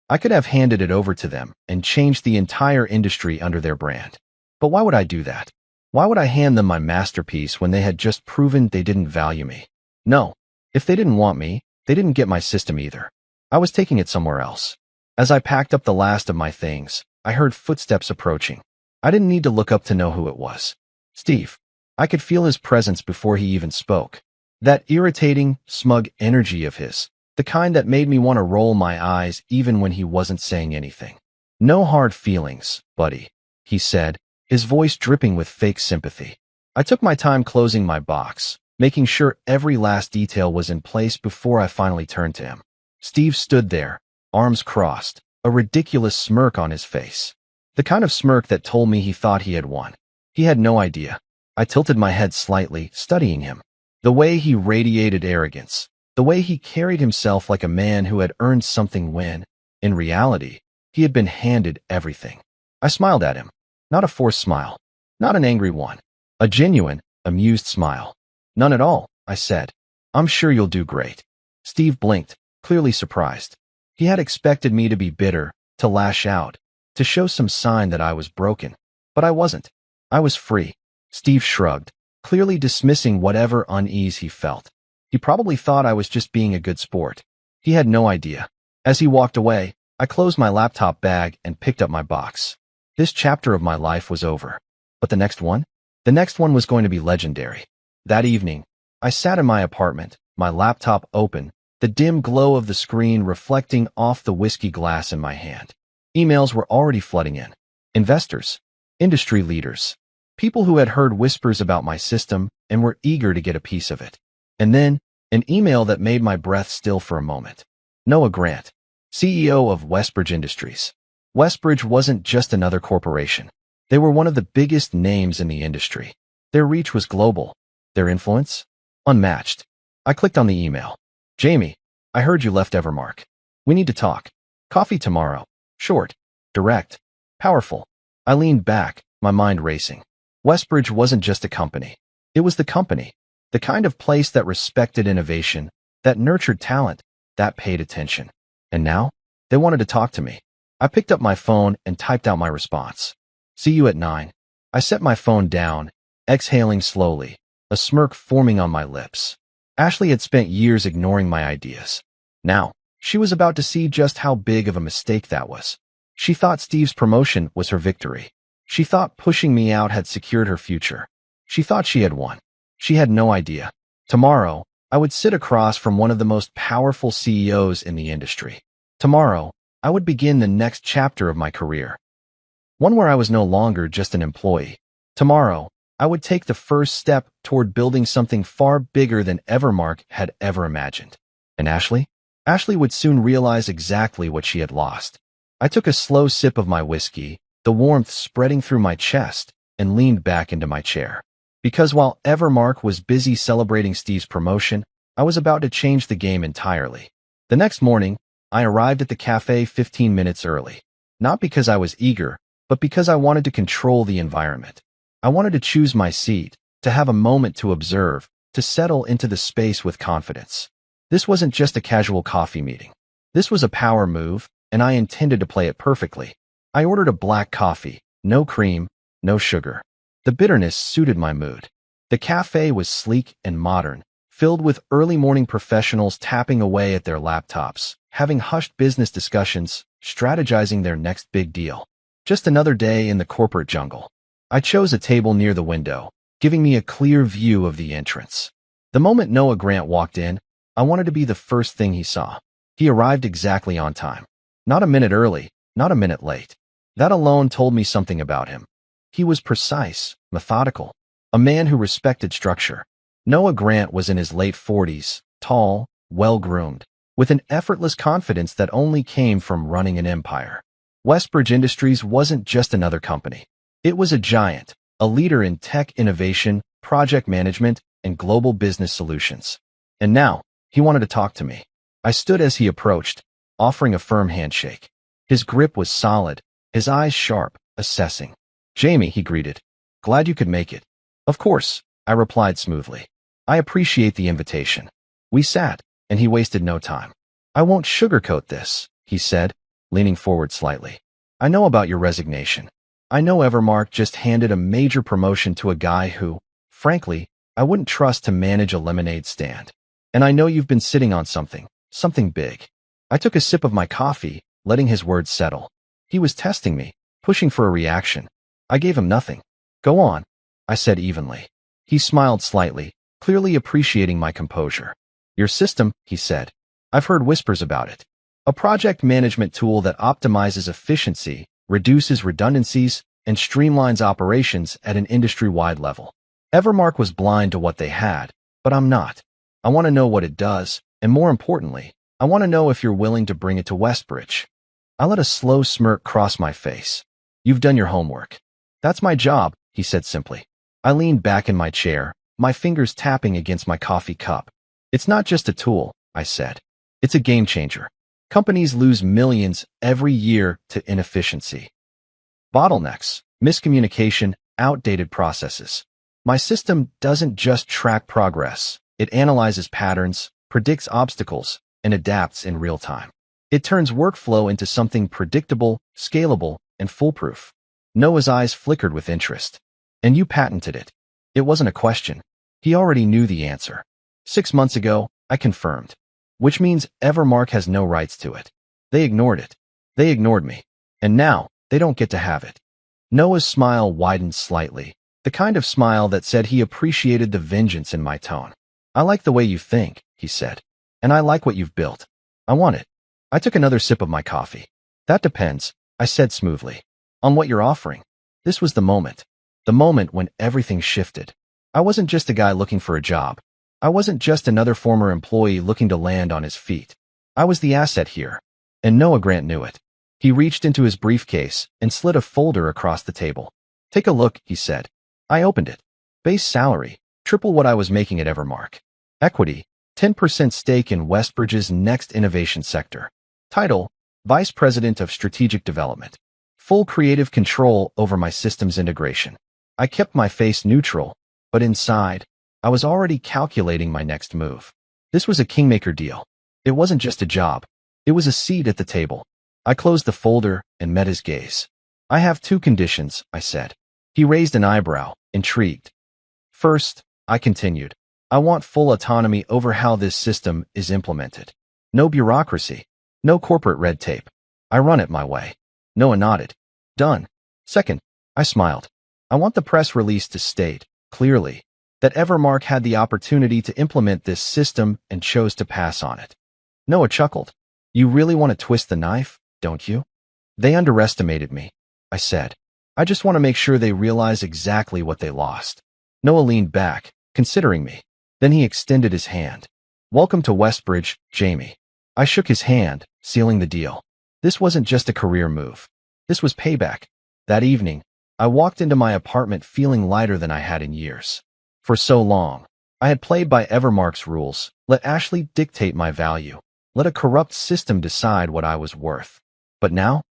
I could have handed it over to them and changed the entire industry under their brand. But why would I do that? Why would I hand them my masterpiece when they had just proven they didn't value me? No. If they didn't want me, they didn't get my system either. I was taking it somewhere else. As I packed up the last of my things, I heard footsteps approaching. I didn't need to look up to know who it was. Steve. I could feel his presence before he even spoke. That irritating, smug energy of his, the kind that made me want to roll my eyes even when he wasn't saying anything. No hard feelings, buddy, he said, his voice dripping with fake sympathy. I took my time closing my box, making sure every last detail was in place before I finally turned to him. Steve stood there, arms crossed, a ridiculous smirk on his face. The kind of smirk that told me he thought he had won. He had no idea. I tilted my head slightly, studying him. The way he radiated arrogance. The way he carried himself like a man who had earned something when, in reality, he had been handed everything. I smiled at him. Not a forced smile. Not an angry one. A genuine, amused smile. None at all, I said. I'm sure you'll do great. Steve blinked, clearly surprised. He had expected me to be bitter, to lash out, to show some sign that I was broken. But I wasn't. I was free. Steve shrugged, clearly dismissing whatever unease he felt. He probably thought I was just being a good sport. He had no idea. As he walked away, I closed my laptop bag and picked up my box. This chapter of my life was over. But the next one? The next one was going to be legendary. That evening, I sat in my apartment, my laptop open, the dim glow of the screen reflecting off the whiskey glass in my hand. Emails were already flooding in. Investors, industry leaders, people who had heard whispers about my system and were eager to get a piece of it. And then, an email that made my breath still for a moment. Noah Grant, CEO of Westbridge Industries. Westbridge wasn't just another corporation. They were one of the biggest names in the industry. Their reach was global. Their influence? Unmatched. I clicked on the email. Jamie, I heard you left Evermark. We need to talk. Coffee tomorrow. Short, direct, powerful. I leaned back, my mind racing. Westbridge wasn't just a company. It was the company. The kind of place that respected innovation, that nurtured talent, that paid attention. And now, they wanted to talk to me. I picked up my phone and typed out my response. See you at 9. I set my phone down, exhaling slowly, a smirk forming on my lips. Ashley had spent years ignoring my ideas. Now, she was about to see just how big of a mistake that was. She thought Steve's promotion was her victory. She thought pushing me out had secured her future. She thought she had won. She had no idea. Tomorrow, I would sit across from one of the most powerful CEOs in the industry. Tomorrow, I would begin the next chapter of my career. One where I was no longer just an employee. Tomorrow, I would take the first step toward building something far bigger than Evermark had ever imagined. And Ashley? Ashley would soon realize exactly what she had lost. I took a slow sip of my whiskey, the warmth spreading through my chest, and leaned back into my chair. Because while Evermark was busy celebrating Steve's promotion, I was about to change the game entirely. The next morning, I arrived at the cafe 15 minutes early. Not because I was eager, but because I wanted to control the environment. I wanted to choose my seat, to have a moment to observe, to settle into the space with confidence. This wasn't just a casual coffee meeting. This was a power move, and I intended to play it perfectly. I ordered a black coffee, no cream, no sugar. The bitterness suited my mood. The cafe was sleek and modern, filled with early morning professionals tapping away at their laptops, having hushed business discussions, strategizing their next big deal. Just another day in the corporate jungle. I chose a table near the window, giving me a clear view of the entrance. The moment Noah Grant walked in, I wanted to be the first thing he saw. He arrived exactly on time. Not a minute early, not a minute late. That alone told me something about him. He was precise, methodical, a man who respected structure. Noah Grant was in his late 40s, tall, well-groomed, with an effortless confidence that only came from running an empire. Westbridge Industries wasn't just another company. It was a giant, a leader in tech innovation, project management, and global business solutions. And now, he wanted to talk to me. I stood as he approached, offering a firm handshake. His grip was solid, his eyes sharp, assessing. Jamie, he greeted. Glad you could make it. Of course, I replied smoothly. I appreciate the invitation. We sat, and he wasted no time. I won't sugarcoat this, he said, leaning forward slightly. I know about your resignation. I know Evermark just handed a major promotion to a guy who, frankly, I wouldn't trust to manage a lemonade stand. And I know you've been sitting on something big. I took a sip of my coffee, letting his words settle. He was testing me, pushing for a reaction. I gave him nothing. Go on, I said evenly. He smiled slightly, clearly appreciating my composure. Your system, he said. I've heard whispers about it. A project management tool that optimizes efficiency, reduces redundancies, and streamlines operations at an industry-wide level. Evermark was blind to what they had, but I'm not. I want to know what it does, and more importantly, I want to know if you're willing to bring it to Westbridge. I let a slow smirk cross my face. You've done your homework. That's my job, he said simply. I leaned back in my chair, my fingers tapping against my coffee cup. It's not just a tool, I said. It's a game changer. Companies lose millions every year to inefficiency. Bottlenecks, miscommunication, outdated processes. My system doesn't just track progress. It analyzes patterns, predicts obstacles, and adapts in real time. It turns workflow into something predictable, scalable, and foolproof. Noah's eyes flickered with interest. And you patented it. It wasn't a question. He already knew the answer. 6 months ago, I confirmed. Which means Evermark has no rights to it. They ignored it. They ignored me. And now, they don't get to have it. Noah's smile widened slightly, the kind of smile that said he appreciated the vengeance in my tone. I like the way you think, he said. And I like what you've built. I want it. I took another sip of my coffee. That depends, I said smoothly. On what you're offering. This was the moment. The moment when everything shifted. I wasn't just a guy looking for a job. I wasn't just another former employee looking to land on his feet. I was the asset here. And Noah Grant knew it. He reached into his briefcase and slid a folder across the table. Take a look, he said. I opened it. Base salary, triple what I was making at Evermark. Equity, 10% stake in Westbridge's next innovation sector. Title, Vice President of Strategic Development. Full creative control over my systems integration. I kept my face neutral, but inside, I was already calculating my next move. This was a kingmaker deal. It wasn't just a job. It was a seat at the table. I closed the folder and met his gaze. I have 2 conditions, I said. He raised an eyebrow, intrigued. First, I continued, I want full autonomy over how this system is implemented. No bureaucracy. No corporate red tape. I run it my way. Noah nodded. Done. Second, I smiled. I want the press release to state, clearly, that Evermark had the opportunity to implement this system and chose to pass on it. Noah chuckled. You really want to twist the knife, don't you? They underestimated me, I said. I just want to make sure they realize exactly what they lost. Noah leaned back, considering me. Then he extended his hand. Welcome to Westbridge, Jamie. I shook his hand, sealing the deal. This wasn't just a career move. This was payback. That evening, I walked into my apartment feeling lighter than I had in years. For so long, I had played by Evermark's rules, let Ashley dictate my value, let a corrupt system decide what I was worth. But now,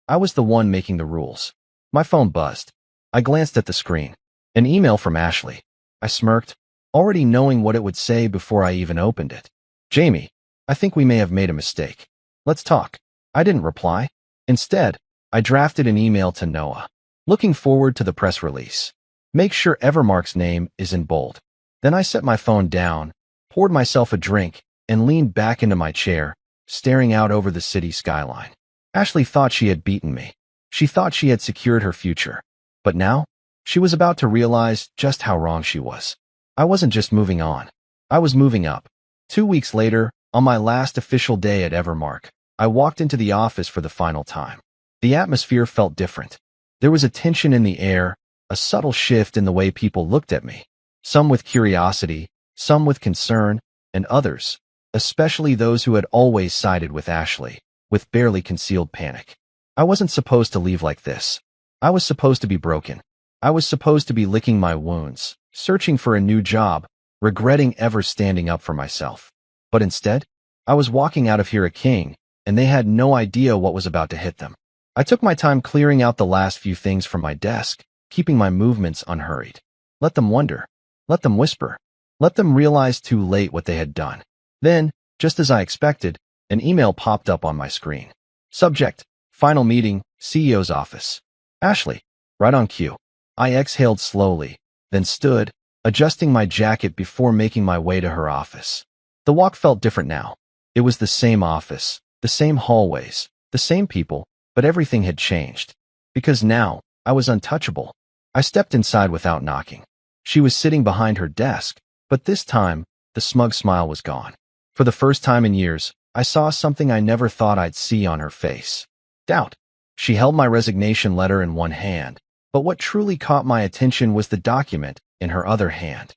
I was the one making the rules. My phone buzzed. I glanced at the screen. An email from Ashley. I smirked, already knowing what it would say before I even opened it. Jamie, I think we may have made a mistake. Let's talk. I didn't reply. Instead, I drafted an email to Noah. Looking forward to the press release. Make sure Evermark's name is in bold. Then I set my phone down, poured myself a drink, and leaned back into my chair, staring out over the city skyline. Ashley thought she had beaten me. She thought she had secured her future. But now, she was about to realize just how wrong she was. I wasn't just moving on. I was moving up. 2 weeks later, on my last official day at Evermark, I walked into the office for the final time. The atmosphere felt different. There was a tension in the air, a subtle shift in the way people looked at me. Some with curiosity, some with concern, and others, especially those who had always sided with Ashley, with barely concealed panic. I wasn't supposed to leave like this. I was supposed to be broken. I was supposed to be licking my wounds, searching for a new job, regretting ever standing up for myself. But instead, I was walking out of here a king, and they had no idea what was about to hit them. I took my time clearing out the last few things from my desk, keeping my movements unhurried. Let them wonder. Let them whisper. Let them realize too late what they had done. Then, just as I expected, an email popped up on my screen. Subject, final meeting, CEO's office. Ashley, right on cue. I exhaled slowly, then stood, adjusting my jacket before making my way to her office. The walk felt different now. It was the same office, the same hallways, the same people, but everything had changed. Because now, I was untouchable. I stepped inside without knocking. She was sitting behind her desk, but this time, the smug smile was gone. For the first time in years, I saw something I never thought I'd see on her face. Doubt. She held my resignation letter in one hand, but what truly caught my attention was the document in her other hand.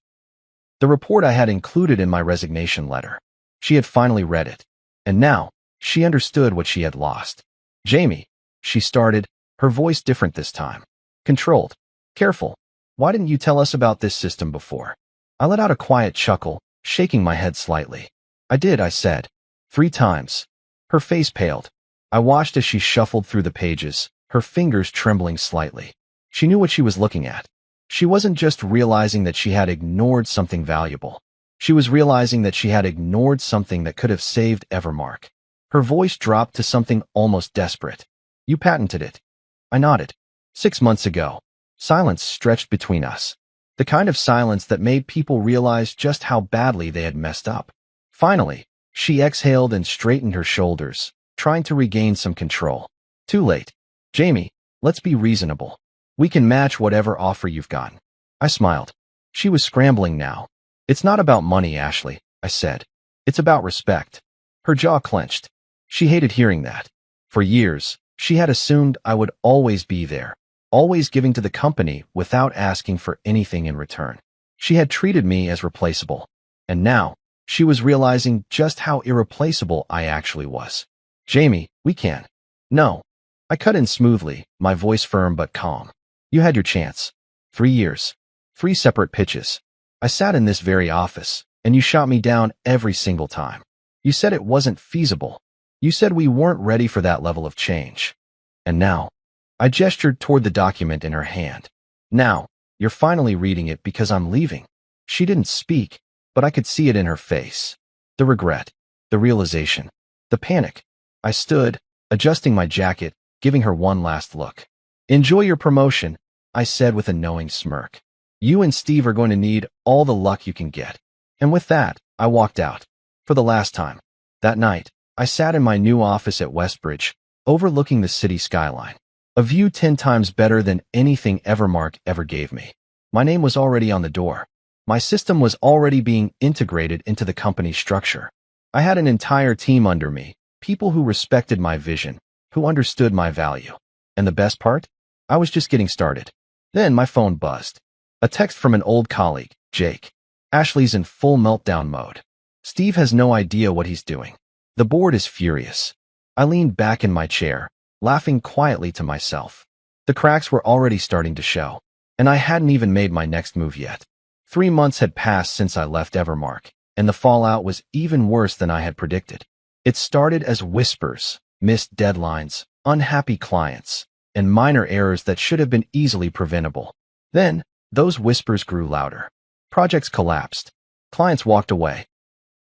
The report I had included in my resignation letter. She had finally read it. And now, she understood what she had lost. Jamie, she started, her voice different this time. Controlled. Careful. Why didn't you tell us about this system before? I let out a quiet chuckle, shaking my head slightly. I did, I said. 3 times. Her face paled. I watched as she shuffled through the pages, her fingers trembling slightly. She knew what she was looking at. She wasn't just realizing that she had ignored something valuable. She was realizing that she had ignored something that could have saved Evermark. Her voice dropped to something almost desperate. You patented it. I nodded. 6 months ago. Silence stretched between us. The kind of silence that made people realize just how badly they had messed up. Finally, she exhaled and straightened her shoulders, trying to regain some control. Too late. Jamie, let's be reasonable. We can match whatever offer you've gotten. I smiled. She was scrambling now. It's not about money, Ashley, I said. It's about respect. Her jaw clenched. She hated hearing that. For years, she had assumed I would always be there, always giving to the company without asking for anything in return. She had treated me as replaceable. And now, she was realizing just how irreplaceable I actually was. Jamie, we can. No. I cut in smoothly, my voice firm but calm. You had your chance. 3 years. 3 separate pitches. I sat in this very office, and you shot me down every single time. You said it wasn't feasible. You said we weren't ready for that level of change. And now, I gestured toward the document in her hand. Now, you're finally reading it because I'm leaving. She didn't speak, but I could see it in her face. The regret, the realization, the panic. I stood, adjusting my jacket, giving her one last look. Enjoy your promotion, I said with a knowing smirk. You and Steve are going to need all the luck you can get. And with that, I walked out. For the last time. That night, I sat in my new office at Westbridge, overlooking the city skyline. A view 10 times better than anything Evermark ever gave me. My name was already on the door. My system was already being integrated into the company's structure. I had an entire team under me, people who respected my vision, who understood my value. And the best part? I was just getting started. Then my phone buzzed. A text from an old colleague, Jake. Ashley's in full meltdown mode. Steve has no idea what he's doing. The board is furious. I leaned back in my chair, laughing quietly to myself. The cracks were already starting to show, and I hadn't even made my next move yet. 3 months had passed since I left Evermark, and the fallout was even worse than I had predicted. It started as whispers, missed deadlines, unhappy clients, and minor errors that should have been easily preventable. Then, those whispers grew louder. Projects collapsed. Clients walked away.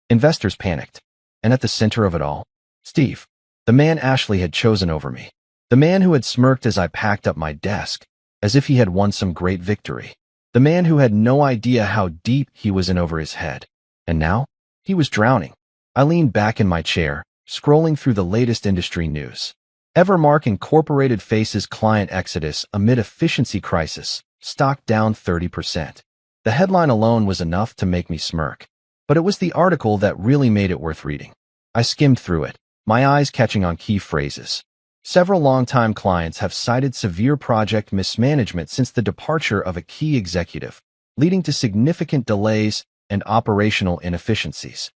Investors panicked. And at the center of it all, Steve, the man Ashley had chosen over me. The man who had smirked as I packed up my desk, as if he had won some great victory. The man who had no idea how deep he was in over his head. And now, he was drowning. I leaned back in my chair, scrolling through the latest industry news. Evermark Incorporated faces client exodus amid efficiency crisis, stock down 30%. The headline alone was enough to make me smirk. But it was the article that really made it worth reading. I skimmed through it, my eyes catching on key phrases. Several longtime clients have cited severe project mismanagement since the departure of a key executive, leading to significant delays and operational inefficiencies.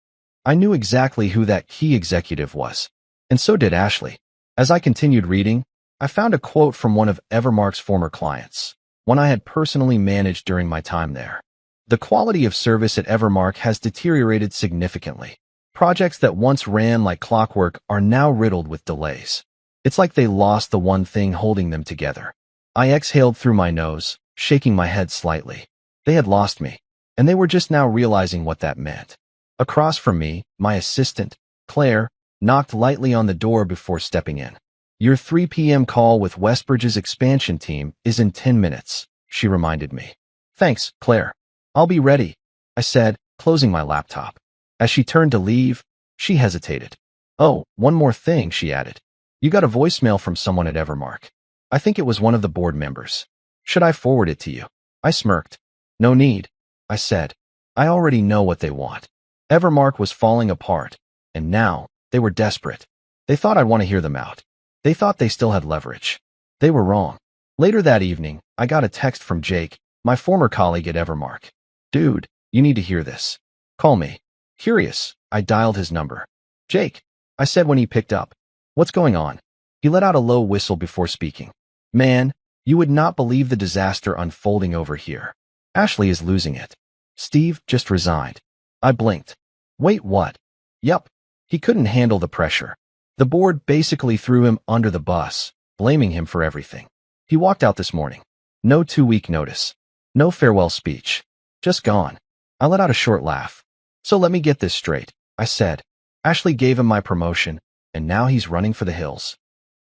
I knew exactly who that key executive was, and so did Ashley. As I continued reading, I found a quote from one of Evermark's former clients, one I had personally managed during my time there. The quality of service at Evermark has deteriorated significantly. Projects that once ran like clockwork are now riddled with delays. It's like they lost the one thing holding them together. I exhaled through my nose, shaking my head slightly. They had lost me, and they were just now realizing what that meant. Across from me, my assistant, Claire, knocked lightly on the door before stepping in. Your 3 p.m. call with Westbridge's expansion team is in 10 minutes, she reminded me. Thanks, Claire. I'll be ready, I said, closing my laptop. As she turned to leave, she hesitated. Oh, one more thing, she added. You got a voicemail from someone at Evermark. I think it was one of the board members. Should I forward it to you? I smirked. No need, I said. I already know what they want. Evermark was falling apart, and now they were desperate. They thought I'd want to hear them out. They thought they still had leverage. They were wrong. Later that evening, I got a text from Jake, my former colleague at Evermark. Dude, You need to hear this. Call me. Curious, I dialed his number. Jake, I said when he picked up. What's going on? He let out a low whistle before speaking. Man, you would not believe the disaster unfolding over here. Ashley is losing it. Steve just resigned. I blinked. Wait, what? Yup. He couldn't handle the pressure. The board basically threw him under the bus, blaming him for everything. He walked out this morning. No 2-week notice. No farewell speech. Just gone. I let out a short laugh. So let me get this straight, I said. Ashley gave him my promotion, and now he's running for the hills.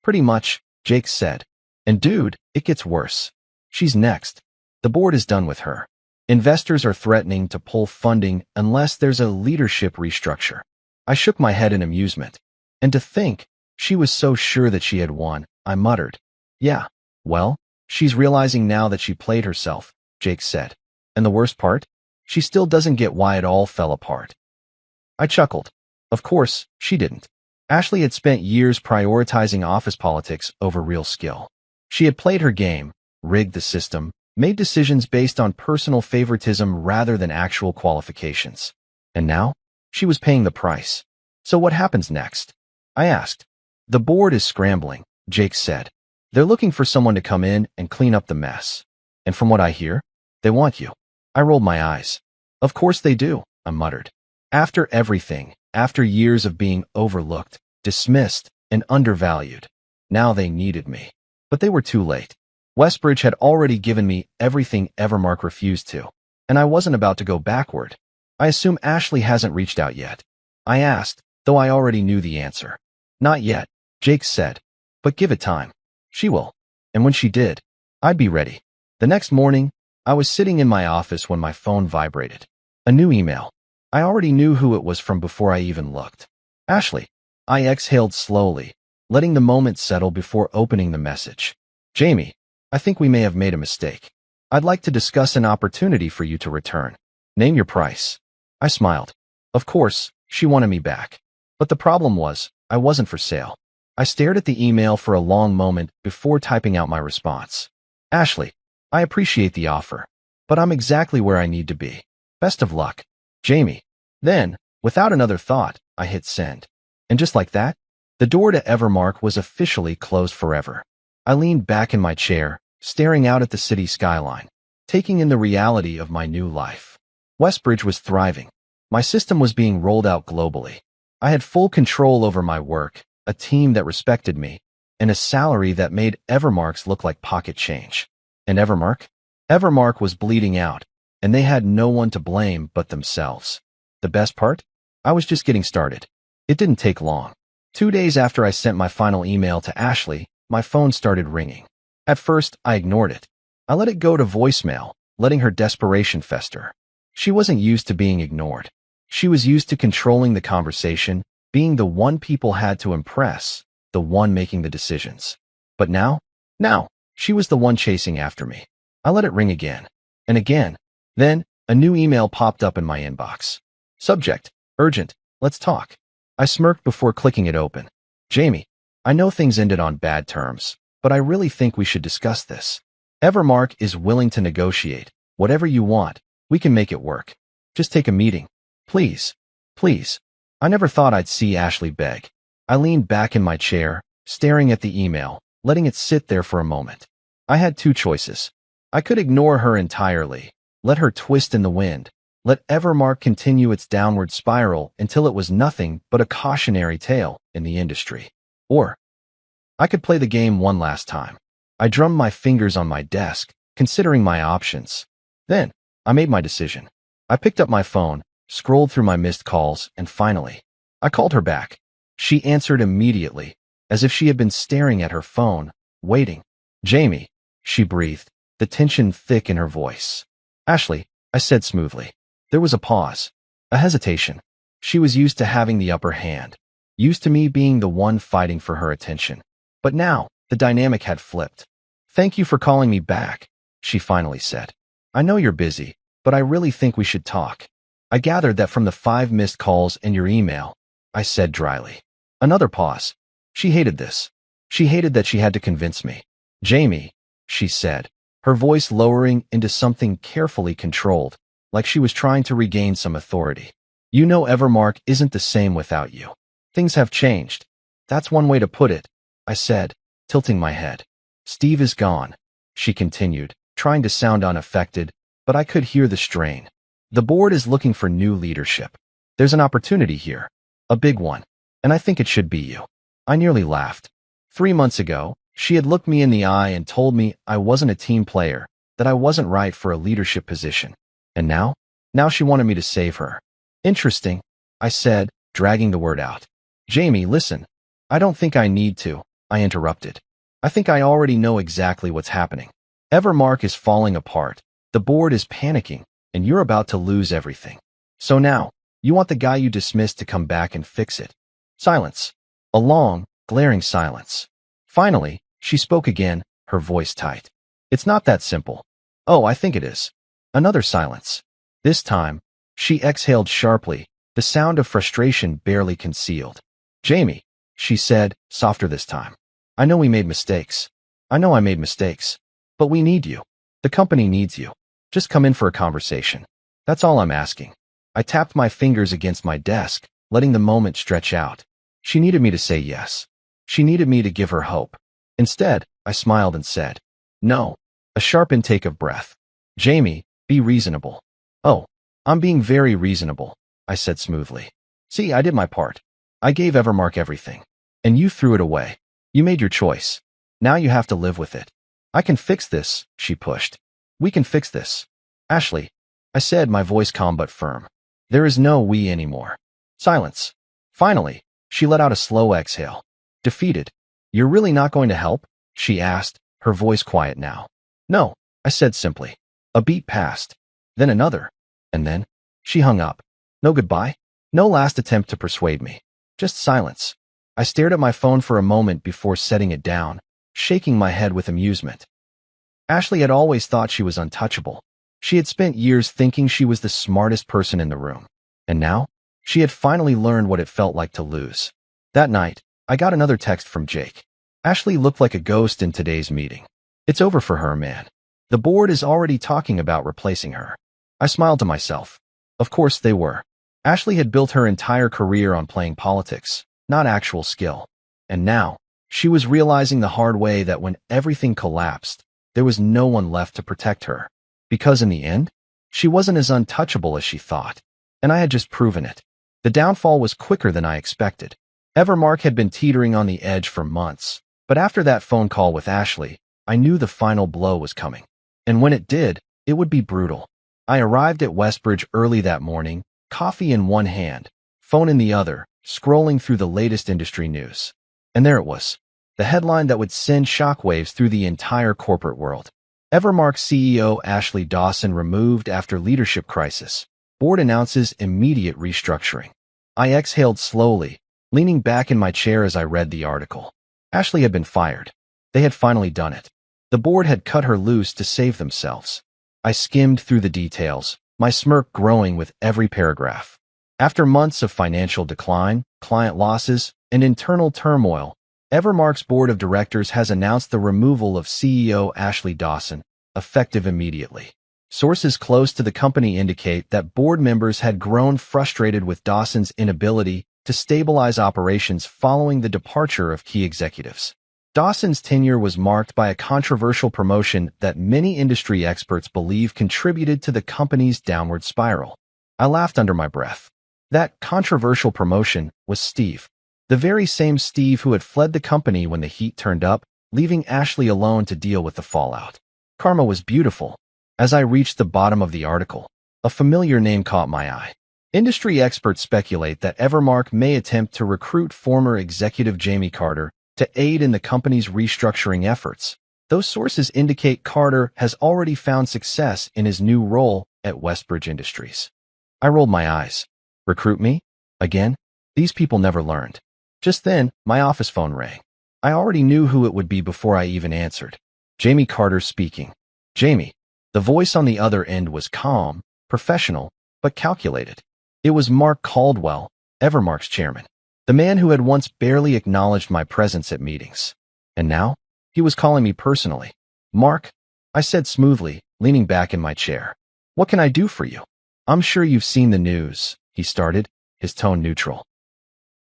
Pretty much, Jake said. And dude, it gets worse. She's next. The board is done with her. Investors are threatening to pull funding unless there's a leadership restructure. I shook my head in amusement. And to think, she was so sure that she had won, I muttered. Yeah, well, she's realizing now that she played herself, Jake said. And the worst part? She still doesn't get why it all fell apart. I chuckled. Of course, she didn't. Ashley had spent years prioritizing office politics over real skill. She had played her game, rigged the system, made decisions based on personal favoritism rather than actual qualifications. And now, she was paying the price. So what happens next? I asked. The board is scrambling, Jake said. They're looking for someone to come in and clean up the mess. And from what I hear, they want you. I rolled my eyes. Of course they do, I muttered. After everything, after years of being overlooked, dismissed, and undervalued, now they needed me. But they were too late. Westbridge had already given me everything Evermark refused to, and I wasn't about to go backward. I assume Ashley hasn't reached out yet. I asked, though I already knew the answer. Not yet, Jake said, but give it time. She will. And when she did, I'd be ready. The next morning, I was sitting in my office when my phone vibrated. A new email. I already knew who it was from before I even looked. Ashley. I exhaled slowly, letting the moment settle before opening the message. Jamie, I think we may have made a mistake. I'd like to discuss an opportunity for you to return. Name your price. I smiled. Of course, she wanted me back. But the problem was, I wasn't for sale. I stared at the email for a long moment before typing out my response. Ashley, I appreciate the offer, but I'm exactly where I need to be. Best of luck. Jamie. Then, without another thought, I hit send. And just like that, the door to Evermark was officially closed forever. I leaned back in my chair, staring out at the city skyline, taking in the reality of my new life. Westbridge was thriving. My system was being rolled out globally. I had full control over my work, a team that respected me, and a salary that made Evermark's look like pocket change. And Evermark? Evermark was bleeding out, and they had no one to blame but themselves. The best part? I was just getting started. It didn't take long. 2 days after I sent my final email to Ashley, my phone started ringing. At first, I ignored it. I let it go to voicemail, letting her desperation fester. She wasn't used to being ignored. She was used to controlling the conversation, being the one people had to impress, the one making the decisions. But now, she was the one chasing after me. I let it ring again, and again. Then, a new email popped up in my inbox. Subject, urgent, let's talk. I smirked before clicking it open. Jamie, I know things ended on bad terms, but I really think we should discuss this. Evermark is willing to negotiate. Whatever you want, we can make it work. Just take a meeting. Please. Please. I never thought I'd see Ashley beg. I leaned back in my chair, staring at the email, letting it sit there for a moment. I had two choices. I could ignore her entirely, let her twist in the wind, let Evermark continue its downward spiral until it was nothing but a cautionary tale in the industry. Or I could play the game one last time. I drummed my fingers on my desk, considering my options. Then, I made my decision. I picked up my phone, scrolled through my missed calls, and finally, I called her back. She answered immediately, as if she had been staring at her phone, waiting. Jamie, she breathed, the tension thick in her voice. Ashley, I said smoothly. There was a pause, a hesitation. She was used to having the upper hand, used to me being the one fighting for her attention. But now, the dynamic had flipped. Thank you for calling me back, she finally said. I know you're busy, but I really think we should talk. I gathered that from the 5 missed calls and your email, I said dryly. Another pause. She hated this. She hated that she had to convince me. Jamie, she said, her voice lowering into something carefully controlled. like she was trying to regain some authority. You know Evermark isn't the same without you. Things have changed. That's one way to put it, I said, tilting my head. Steve is gone, she continued, trying to sound unaffected, but I could hear the strain. The board is looking for new leadership. There's an opportunity here. A big one. And I think it should be you. I nearly laughed. 3 months ago, she had looked me in the eye and told me I wasn't a team player, that I wasn't right for a leadership position. And now? Now she wanted me to save her. Interesting, I said, dragging the word out. Jamie, listen. I don't think I need to, I interrupted. I think I already know exactly what's happening. Evermark is falling apart. The board is panicking, and you're about to lose everything. So now, you want the guy you dismissed to come back and fix it. Silence. A long, glaring silence. Finally, she spoke again, her voice tight. It's not that simple. Oh, I think it is. Another silence. This time, she exhaled sharply, the sound of frustration barely concealed. Jamie, she said, softer this time. I know we made mistakes. I know I made mistakes. But we need you. The company needs you. Just come in for a conversation. That's all I'm asking. I tapped my fingers against my desk, letting the moment stretch out. She needed me to say yes. She needed me to give her hope. Instead, I smiled and said, no. A sharp intake of breath. Jamie, be reasonable. Oh, I'm being very reasonable, I said smoothly. See, I did my part. I gave Evermark everything. And you threw it away. You made your choice. Now you have to live with it. I can fix this, she pushed. We can fix this. Ashley, I said, my voice calm but firm. There is no we anymore. Silence. Finally, she let out a slow exhale. Defeated. You're really not going to help? She asked, her voice quiet now. No, I said simply. A beat passed. Then another. And then, she hung up. No goodbye. No last attempt to persuade me. Just silence. I stared at my phone for a moment before setting it down, shaking my head with amusement. Ashley had always thought she was untouchable. She had spent years thinking she was the smartest person in the room. And now, she had finally learned what it felt like to lose. That night, I got another text from Jake. Ashley looked like a ghost in today's meeting. It's over for her, man. The board is already talking about replacing her. I smiled to myself. Of course they were. Ashley had built her entire career on playing politics, not actual skill. And now, she was realizing the hard way that when everything collapsed, there was no one left to protect her. Because in the end, she wasn't as untouchable as she thought. And I had just proven it. The downfall was quicker than I expected. Evermark had been teetering on the edge for months, but after that phone call with Ashley, I knew the final blow was coming. And when it did, it would be brutal. I arrived at Westbridge early that morning, coffee in one hand, phone in the other, scrolling through the latest industry news. And there it was, the headline that would send shockwaves through the entire corporate world. Evermark CEO Ashley Dawson removed after leadership crisis. Board announces immediate restructuring. I exhaled slowly, leaning back in my chair as I read the article. Ashley had been fired. They had finally done it. The board had cut her loose to save themselves. I skimmed through the details, my smirk growing with every paragraph. After months of financial decline, client losses, and internal turmoil, Evermark's board of directors has announced the removal of CEO Ashley Dawson, effective immediately. Sources close to the company indicate that board members had grown frustrated with Dawson's inability to stabilize operations following the departure of key executives. Dawson's tenure was marked by a controversial promotion that many industry experts believe contributed to the company's downward spiral. I laughed under my breath. That controversial promotion was Steve. The very same Steve who had fled the company when the heat turned up, leaving Ashley alone to deal with the fallout. Karma was beautiful. As I reached the bottom of the article, a familiar name caught my eye. Industry experts speculate that Evermark may attempt to recruit former executive Jamie Carter to aid in the company's restructuring efforts. Those sources indicate Carter has already found success in his new role at Westbridge Industries. I rolled my eyes. Recruit me? Again? These people never learned. Just then, my office phone rang. I already knew who it would be before I even answered. Jamie Carter speaking. Jamie. The voice on the other end was calm, professional, but calculated. It was Mark Caldwell, Evermark's chairman, the man who had once barely acknowledged my presence at meetings. And now, he was calling me personally. Mark, I said smoothly, leaning back in my chair. What can I do for you? I'm sure you've seen the news, he started, his tone neutral.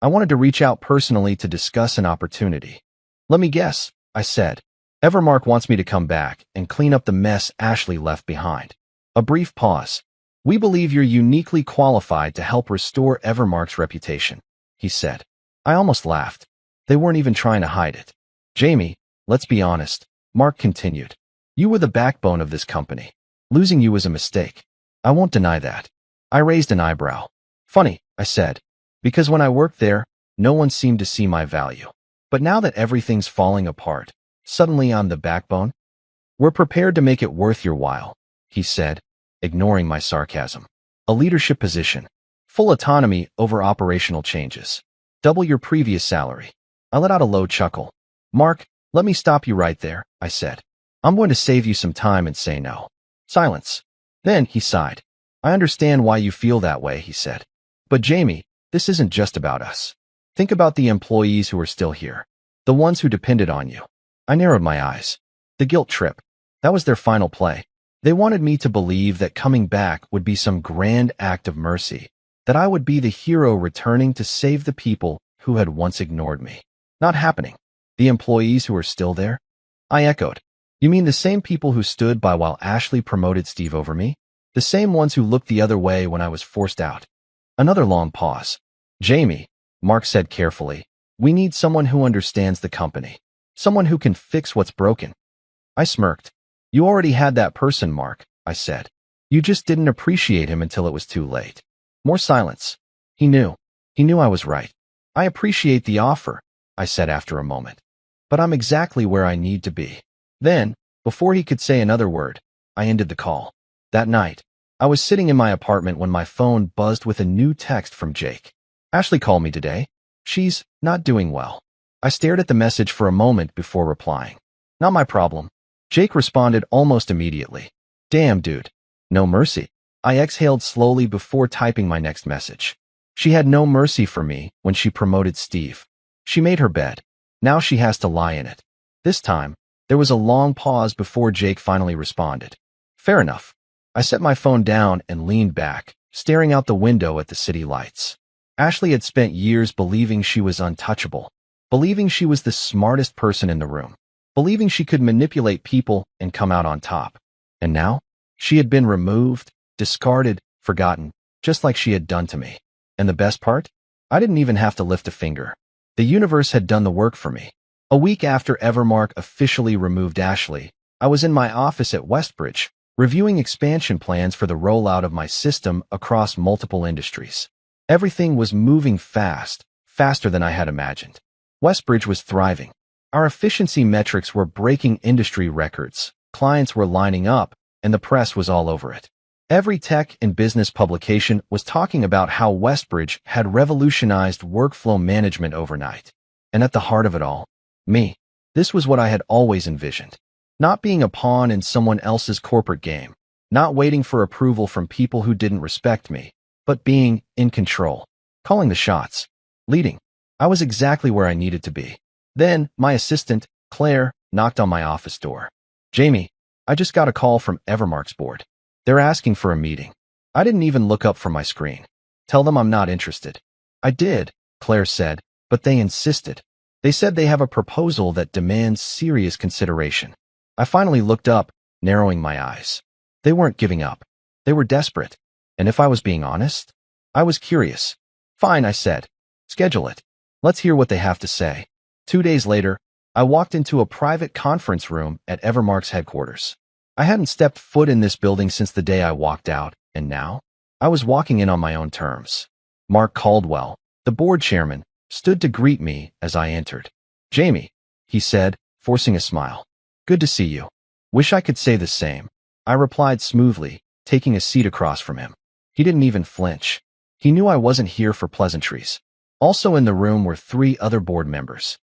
I wanted to reach out personally to discuss an opportunity. Let me guess, I said. Evermark wants me to come back and clean up the mess Ashley left behind. A brief pause. We believe you're uniquely qualified to help restore Evermark's reputation, he said. I almost laughed. They weren't even trying to hide it. Jamie, let's be honest, Mark continued. You were the backbone of this company. Losing you was a mistake. I won't deny that. I raised an eyebrow. Funny, I said, because when I worked there, no one seemed to see my value. But now that everything's falling apart, suddenly I'm the backbone? We're prepared to make it worth your while, he said, ignoring my sarcasm. A leadership position. Full autonomy over operational changes. Double your previous salary. I let out a low chuckle. Mark, let me stop you right there, I said. I'm going to save you some time and say no. Silence. Then he sighed. I understand why you feel that way, he said. But Jamie, this isn't just about us. Think about the employees who are still here. The ones who depended on you. I narrowed my eyes. The guilt trip. That was their final play. They wanted me to believe that coming back would be some grand act of mercy, that I would be the hero returning to save the people who had once ignored me. Not happening. The employees who are still there? I echoed. You mean the same people who stood by while Ashley promoted Steve over me? The same ones who looked the other way when I was forced out? Another long pause. Jamie, Mark said carefully, we need someone who understands the company. Someone who can fix what's broken. I smirked. You already had that person, Mark, I said. You just didn't appreciate him until it was too late. More silence. He knew. He knew I was right. I appreciate the offer, I said after a moment. But I'm exactly where I need to be. Then, before he could say another word, I ended the call. That night, I was sitting in my apartment when my phone buzzed with a new text from Jake. Ashley called me today. She's not doing well. I stared at the message for a moment before replying. Not my problem. Jake responded almost immediately. Damn, dude. No mercy. I exhaled slowly before typing my next message. She had no mercy for me when she promoted Steve. She made her bed. Now she has to lie in it. This time, there was a long pause before Jake finally responded. Fair enough. I set my phone down and leaned back, staring out the window at the city lights. Ashley had spent years believing she was untouchable, believing she was the smartest person in the room, believing she could manipulate people and come out on top. And now, she had been removed, discarded, forgotten, just like she had done to me. And the best part? I didn't even have to lift a finger. The universe had done the work for me. A week after Evermark officially removed Ashley, I was in my office at Westbridge, reviewing expansion plans for the rollout of my system across multiple industries. Everything was moving fast, faster than I had imagined. Westbridge was thriving. Our efficiency metrics were breaking industry records, clients were lining up, and the press was all over it. Every tech and business publication was talking about how Westbridge had revolutionized workflow management overnight. And at the heart of it all, me. This was what I had always envisioned. Not being a pawn in someone else's corporate game, not waiting for approval from people who didn't respect me, but being in control, calling the shots, leading. I was exactly where I needed to be. Then, my assistant, Claire, knocked on my office door. Jamie, I just got a call from Evermark's board. They're asking for a meeting. I didn't even look up from my screen. Tell them I'm not interested. I did, Claire said, but they insisted. They said they have a proposal that demands serious consideration. I finally looked up, narrowing my eyes. They weren't giving up. They were desperate. And if I was being honest, I was curious. Fine, I said. Schedule it. Let's hear what they have to say. 2 days later, I walked into a private conference room at Evermark's headquarters. I hadn't stepped foot in this building since the day I walked out, and now, I was walking in on my own terms. Mark Caldwell, the board chairman, stood to greet me as I entered. Jamie, he said, forcing a smile. Good to see you. Wish I could say the same. I replied smoothly, taking a seat across from him. He didn't even flinch. He knew I wasn't here for pleasantries. Also in the room were 3 other board members.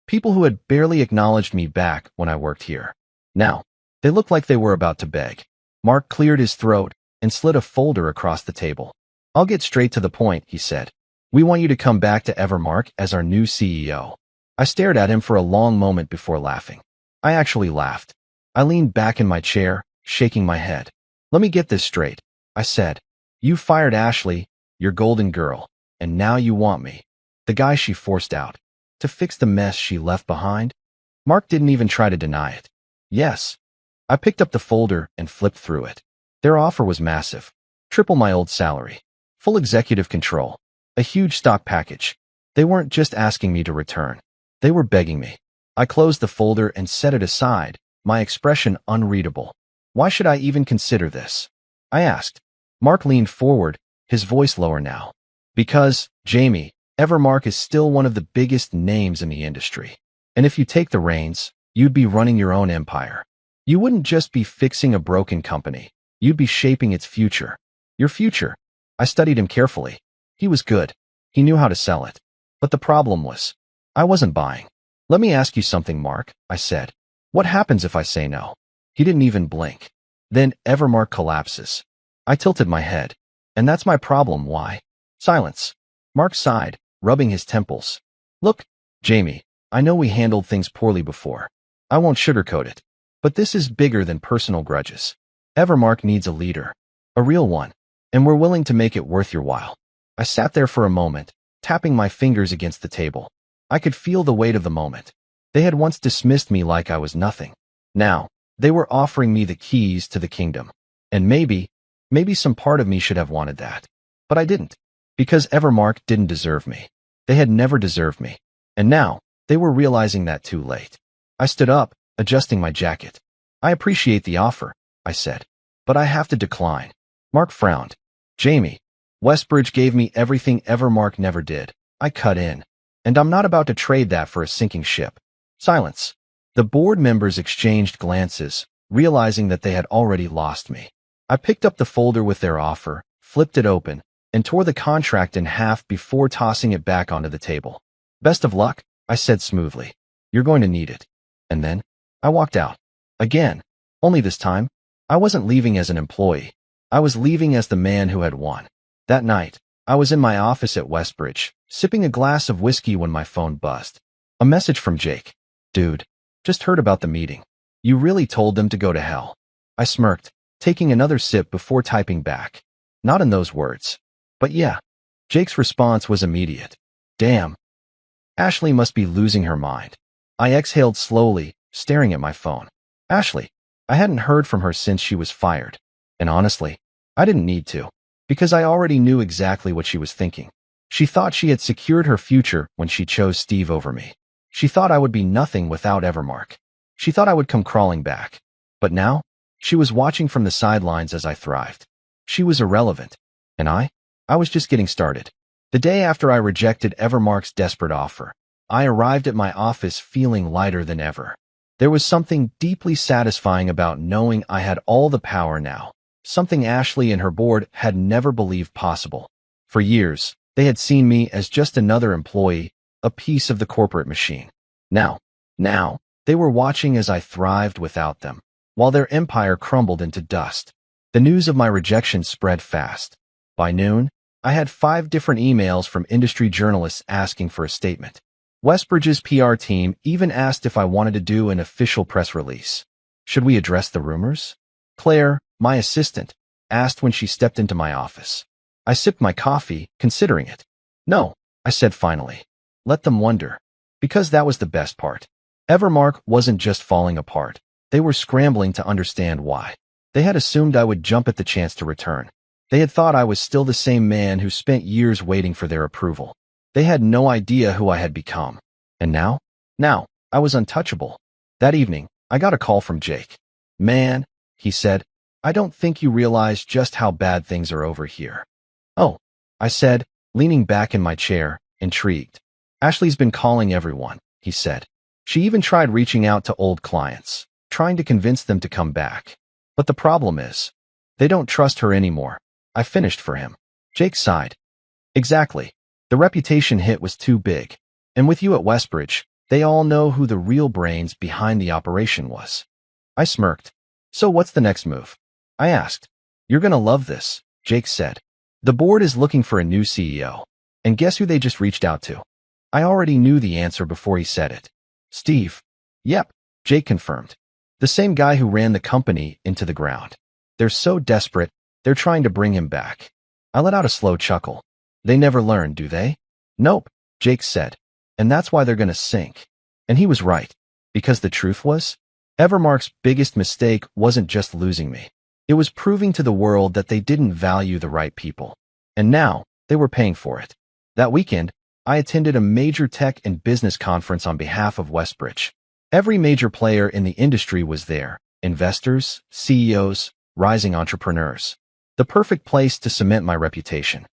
People who had barely acknowledged me back when I worked here. Now, they looked like they were about to beg. Mark cleared his throat and slid a folder across the table. I'll get straight to the point, he said. We want you to come back to Evermark as our new CEO. I stared at him for a long moment before laughing. I actually laughed. I leaned back in my chair, shaking my head. Let me get this straight, I said. You fired Ashley, your golden girl, and now you want me, the guy she forced out, to fix the mess she left behind? Mark didn't even try to deny it. Yes. I picked up the folder and flipped through it. Their offer was massive. Triple my old salary. Full executive control. A huge stock package. They weren't just asking me to return. They were begging me. I closed the folder and set it aside, my expression unreadable. Why should I even consider this? I asked. Mark leaned forward, his voice lower now. Because, Jamie, Evermark is still one of the biggest names in the industry. And if you take the reins, you'd be running your own empire. You wouldn't just be fixing a broken company. You'd be shaping its future. Your future. I studied him carefully. He was good. He knew how to sell it. But the problem was, I wasn't buying. Let me ask you something, Mark, I said. What happens if I say no? He didn't even blink. Then Evermark collapses. I tilted my head. And that's my problem, why? Silence. Mark sighed, rubbing his temples. Look, Jamie, I know we handled things poorly before. I won't sugarcoat it. But this is bigger than personal grudges. Evermark needs a leader. A real one. And we're willing to make it worth your while. I sat there for a moment, tapping my fingers against the table. I could feel the weight of the moment. They had once dismissed me like I was nothing. Now, they were offering me the keys to the kingdom. And maybe some part of me should have wanted that. But I didn't. Because Evermark didn't deserve me. They had never deserved me. And now, they were realizing that too late. I stood up, adjusting my jacket. I appreciate the offer, I said. But I have to decline. Mark frowned. Jamie, Westbridge gave me everything Evermark never did. I cut in. And I'm not about to trade that for a sinking ship. Silence. The board members exchanged glances, realizing that they had already lost me. I picked up the folder with their offer, flipped it open, and tore the contract in half before tossing it back onto the table. Best of luck, I said smoothly. You're going to need it. And then, I walked out. Again. Only this time, I wasn't leaving as an employee. I was leaving as the man who had won. That night, I was in my office at Westbridge, sipping a glass of whiskey when my phone buzzed. A message from Jake. Dude, just heard about the meeting. You really told them to go to hell. I smirked, taking another sip before typing back. Not in those words. But yeah. Jake's response was immediate. Damn. Ashley must be losing her mind. I exhaled slowly, staring at my phone. Ashley. I hadn't heard from her since she was fired. And honestly, I didn't need to. Because I already knew exactly what she was thinking. She thought she had secured her future when she chose Steve over me. She thought I would be nothing without Evermark. She thought I would come crawling back. But now, she was watching from the sidelines as I thrived. She was irrelevant. And I was just getting started. The day after I rejected Evermark's desperate offer, I arrived at my office feeling lighter than ever. There was something deeply satisfying about knowing I had all the power now, something Ashley and her board had never believed possible. For years, they had seen me as just another employee, a piece of the corporate machine. Now, they were watching as I thrived without them, while their empire crumbled into dust. The news of my rejection spread fast. By noon, I had 5 different emails from industry journalists asking for a statement. Westbridge's PR team even asked if I wanted to do an official press release. Should we address the rumors? Claire, my assistant, asked when she stepped into my office. I sipped my coffee, considering it. No, I said finally. Let them wonder. Because that was the best part. Evermark wasn't just falling apart. They were scrambling to understand why. They had assumed I would jump at the chance to return. They had thought I was still the same man who spent years waiting for their approval. They had no idea who I had become. And now, I was untouchable. That evening, I got a call from Jake. Man, he said, I don't think you realize just how bad things are over here. Oh, I said, leaning back in my chair, intrigued. Ashley's been calling everyone, he said. She even tried reaching out to old clients, trying to convince them to come back. But the problem is, they don't trust her anymore. I finished for him. Jake sighed. Exactly. The reputation hit was too big. And with you at Westbridge, they all know who the real brains behind the operation was. I smirked. So what's the next move? I asked. You're gonna love this, Jake said. The board is looking for a new CEO. And guess who they just reached out to? I already knew the answer before he said it. Steve. Yep, Jake confirmed. The same guy who ran the company into the ground. They're so desperate, they're trying to bring him back. I let out a slow chuckle. They never learn, do they? Nope, Jake said. And that's why they're gonna sink. And he was right. Because the truth was, Evermark's biggest mistake wasn't just losing me. It was proving to the world that they didn't value the right people. And now, they were paying for it. That weekend, I attended a major tech and business conference on behalf of Westbridge. Every major player in the industry was there. Investors, CEOs, rising entrepreneurs. The perfect place to cement my reputation.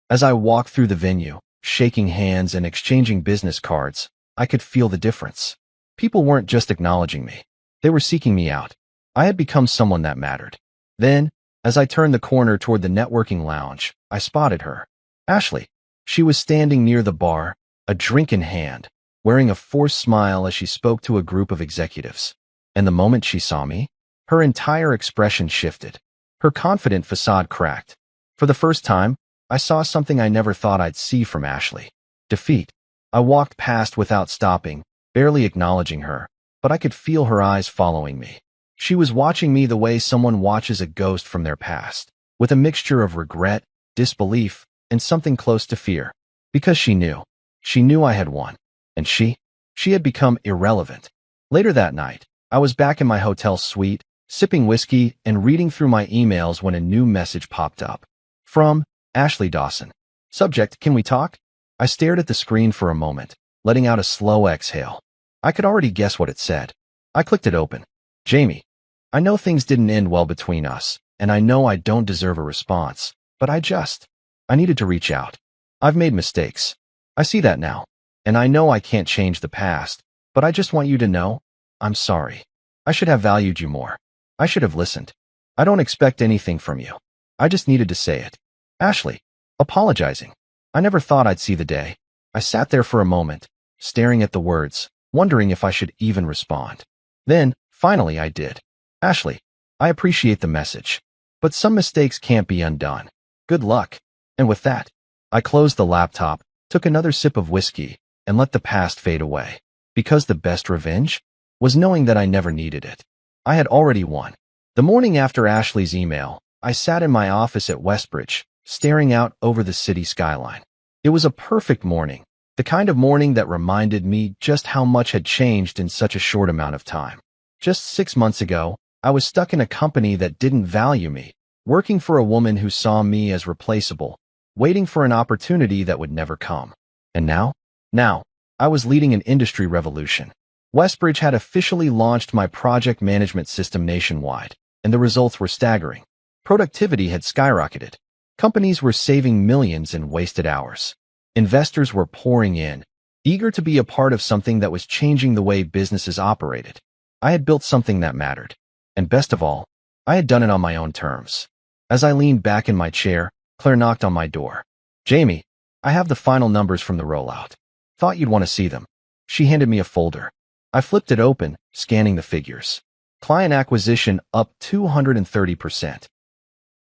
As I walked through the venue, shaking hands and exchanging business cards, I could feel the difference. People weren't just acknowledging me. They were seeking me out. I had become someone that mattered. Then, as I turned the corner toward the networking lounge, I spotted her. Ashley. She was standing near the bar, a drink in hand, wearing a forced smile as she spoke to a group of executives. And the moment she saw me, her entire expression shifted. Her confident facade cracked. For the first time, I saw something I never thought I'd see from Ashley. Defeat. I walked past without stopping, barely acknowledging her, but I could feel her eyes following me. She was watching me the way someone watches a ghost from their past, with a mixture of regret, disbelief, and something close to fear. Because she knew. She knew I had won. And she had become irrelevant. Later that night, I was back in my hotel suite, sipping whiskey and reading through my emails when a new message popped up. From Ashley Dawson. Subject, can we talk? I stared at the screen for a moment, letting out a slow exhale. I could already guess what it said. I clicked it open. Jamie, I know things didn't end well between us, and I know I don't deserve a response, but I needed to reach out. I've made mistakes. I see that now. And I know I can't change the past, but I just want you to know, I'm sorry. I should have valued you more. I should have listened. I don't expect anything from you. I just needed to say it. Ashley. Apologizing. I never thought I'd see the day. I sat there for a moment, staring at the words, wondering if I should even respond. Then, finally I did. Ashley, I appreciate the message, but some mistakes can't be undone. Good luck. And with that, I closed the laptop, took another sip of whiskey, and let the past fade away. Because the best revenge was knowing that I never needed it. I had already won. The morning after Ashley's email, I sat in my office at Westbridge, staring out over the city skyline. It was a perfect morning, the kind of morning that reminded me just how much had changed in such a short amount of time. Just 6 months ago, I was stuck in a company that didn't value me, working for a woman who saw me as replaceable, waiting for an opportunity that would never come. And now, I was leading an industry revolution. Westbridge had officially launched my project management system nationwide, and the results were staggering. Productivity had skyrocketed. Companies were saving millions in wasted hours. Investors were pouring in, eager to be a part of something that was changing the way businesses operated. I had built something that mattered. And best of all, I had done it on my own terms. As I leaned back in my chair, Claire knocked on my door. Jamie, I have the final numbers from the rollout. Thought you'd want to see them. She handed me a folder. I flipped it open, scanning the figures. Client acquisition up 230%.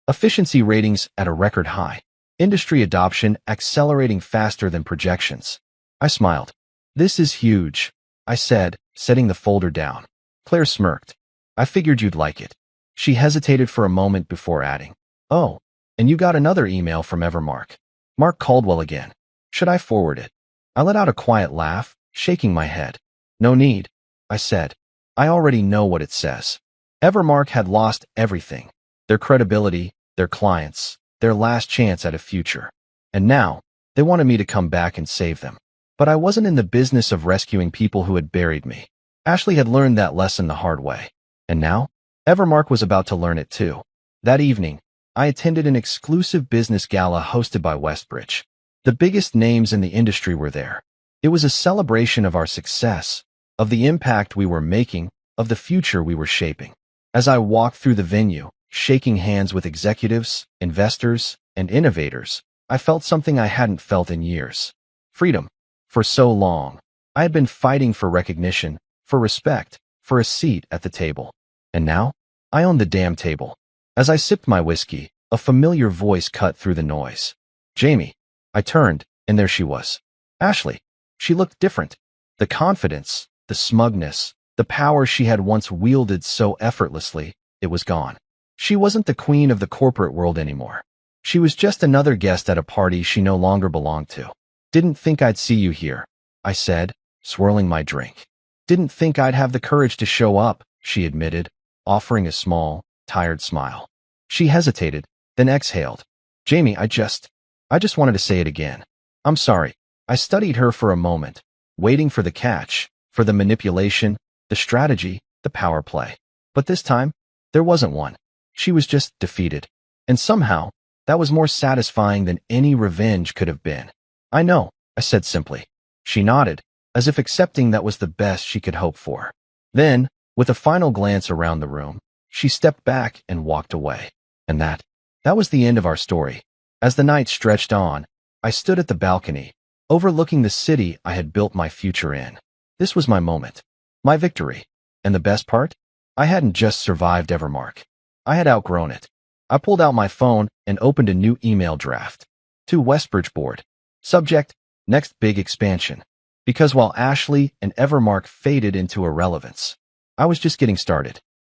Efficiency ratings at a record high. Industry adoption accelerating faster than projections. I smiled. This is huge, I said, setting the folder down. Claire smirked. I figured you'd like it. She hesitated for a moment before adding, oh, and you got another email from Evermark. Mark Caldwell again. Should I forward it? I let out a quiet laugh, shaking my head. No need, I said. I already know what it says. Evermark had lost everything. Their credibility, their clients, their last chance at a future. And now, they wanted me to come back and save them. But I wasn't in the business of rescuing people who had buried me. Ashley had learned that lesson the hard way. And now, Evermark was about to learn it too. That evening, I attended an exclusive business gala hosted by Westbridge. The biggest names in the industry were there. It was a celebration of our success, of the impact we were making, of the future we were shaping. As I walked through the venue, shaking hands with executives, investors, and innovators, I felt something I hadn't felt in years. Freedom. For so long, I had been fighting for recognition, for respect, for a seat at the table. And now, I owned the damn table. As I sipped my whiskey, a familiar voice cut through the noise. Jamie. I turned, and there she was. Ashley. She looked different. The confidence, the smugness, the power she had once wielded so effortlessly, it was gone. She wasn't the queen of the corporate world anymore. She was just another guest at a party she no longer belonged to. Didn't think I'd see you here, I said, swirling my drink. Didn't think I'd have the courage to show up, she admitted, offering a small, tired smile. She hesitated, then exhaled. Jamie, I just wanted to say it again. I'm sorry. I studied her for a moment, waiting for the catch, for the manipulation, the strategy, the power play. But this time, there wasn't one. She was just defeated. And somehow, that was more satisfying than any revenge could have been. I know, I said simply. She nodded, as if accepting that was the best she could hope for. Then, with a final glance around the room, she stepped back and walked away. And that was the end of our story. As the night stretched on, I stood at the balcony, overlooking the city I had built my future in. This was my moment, my victory. And the best part? I hadn't just survived Evermark. I had outgrown it. I pulled out my phone and opened a new email draft. To Westbridge Board. Subject, next big expansion. Because while Ashley and Evermark faded into irrelevance, I was just getting started.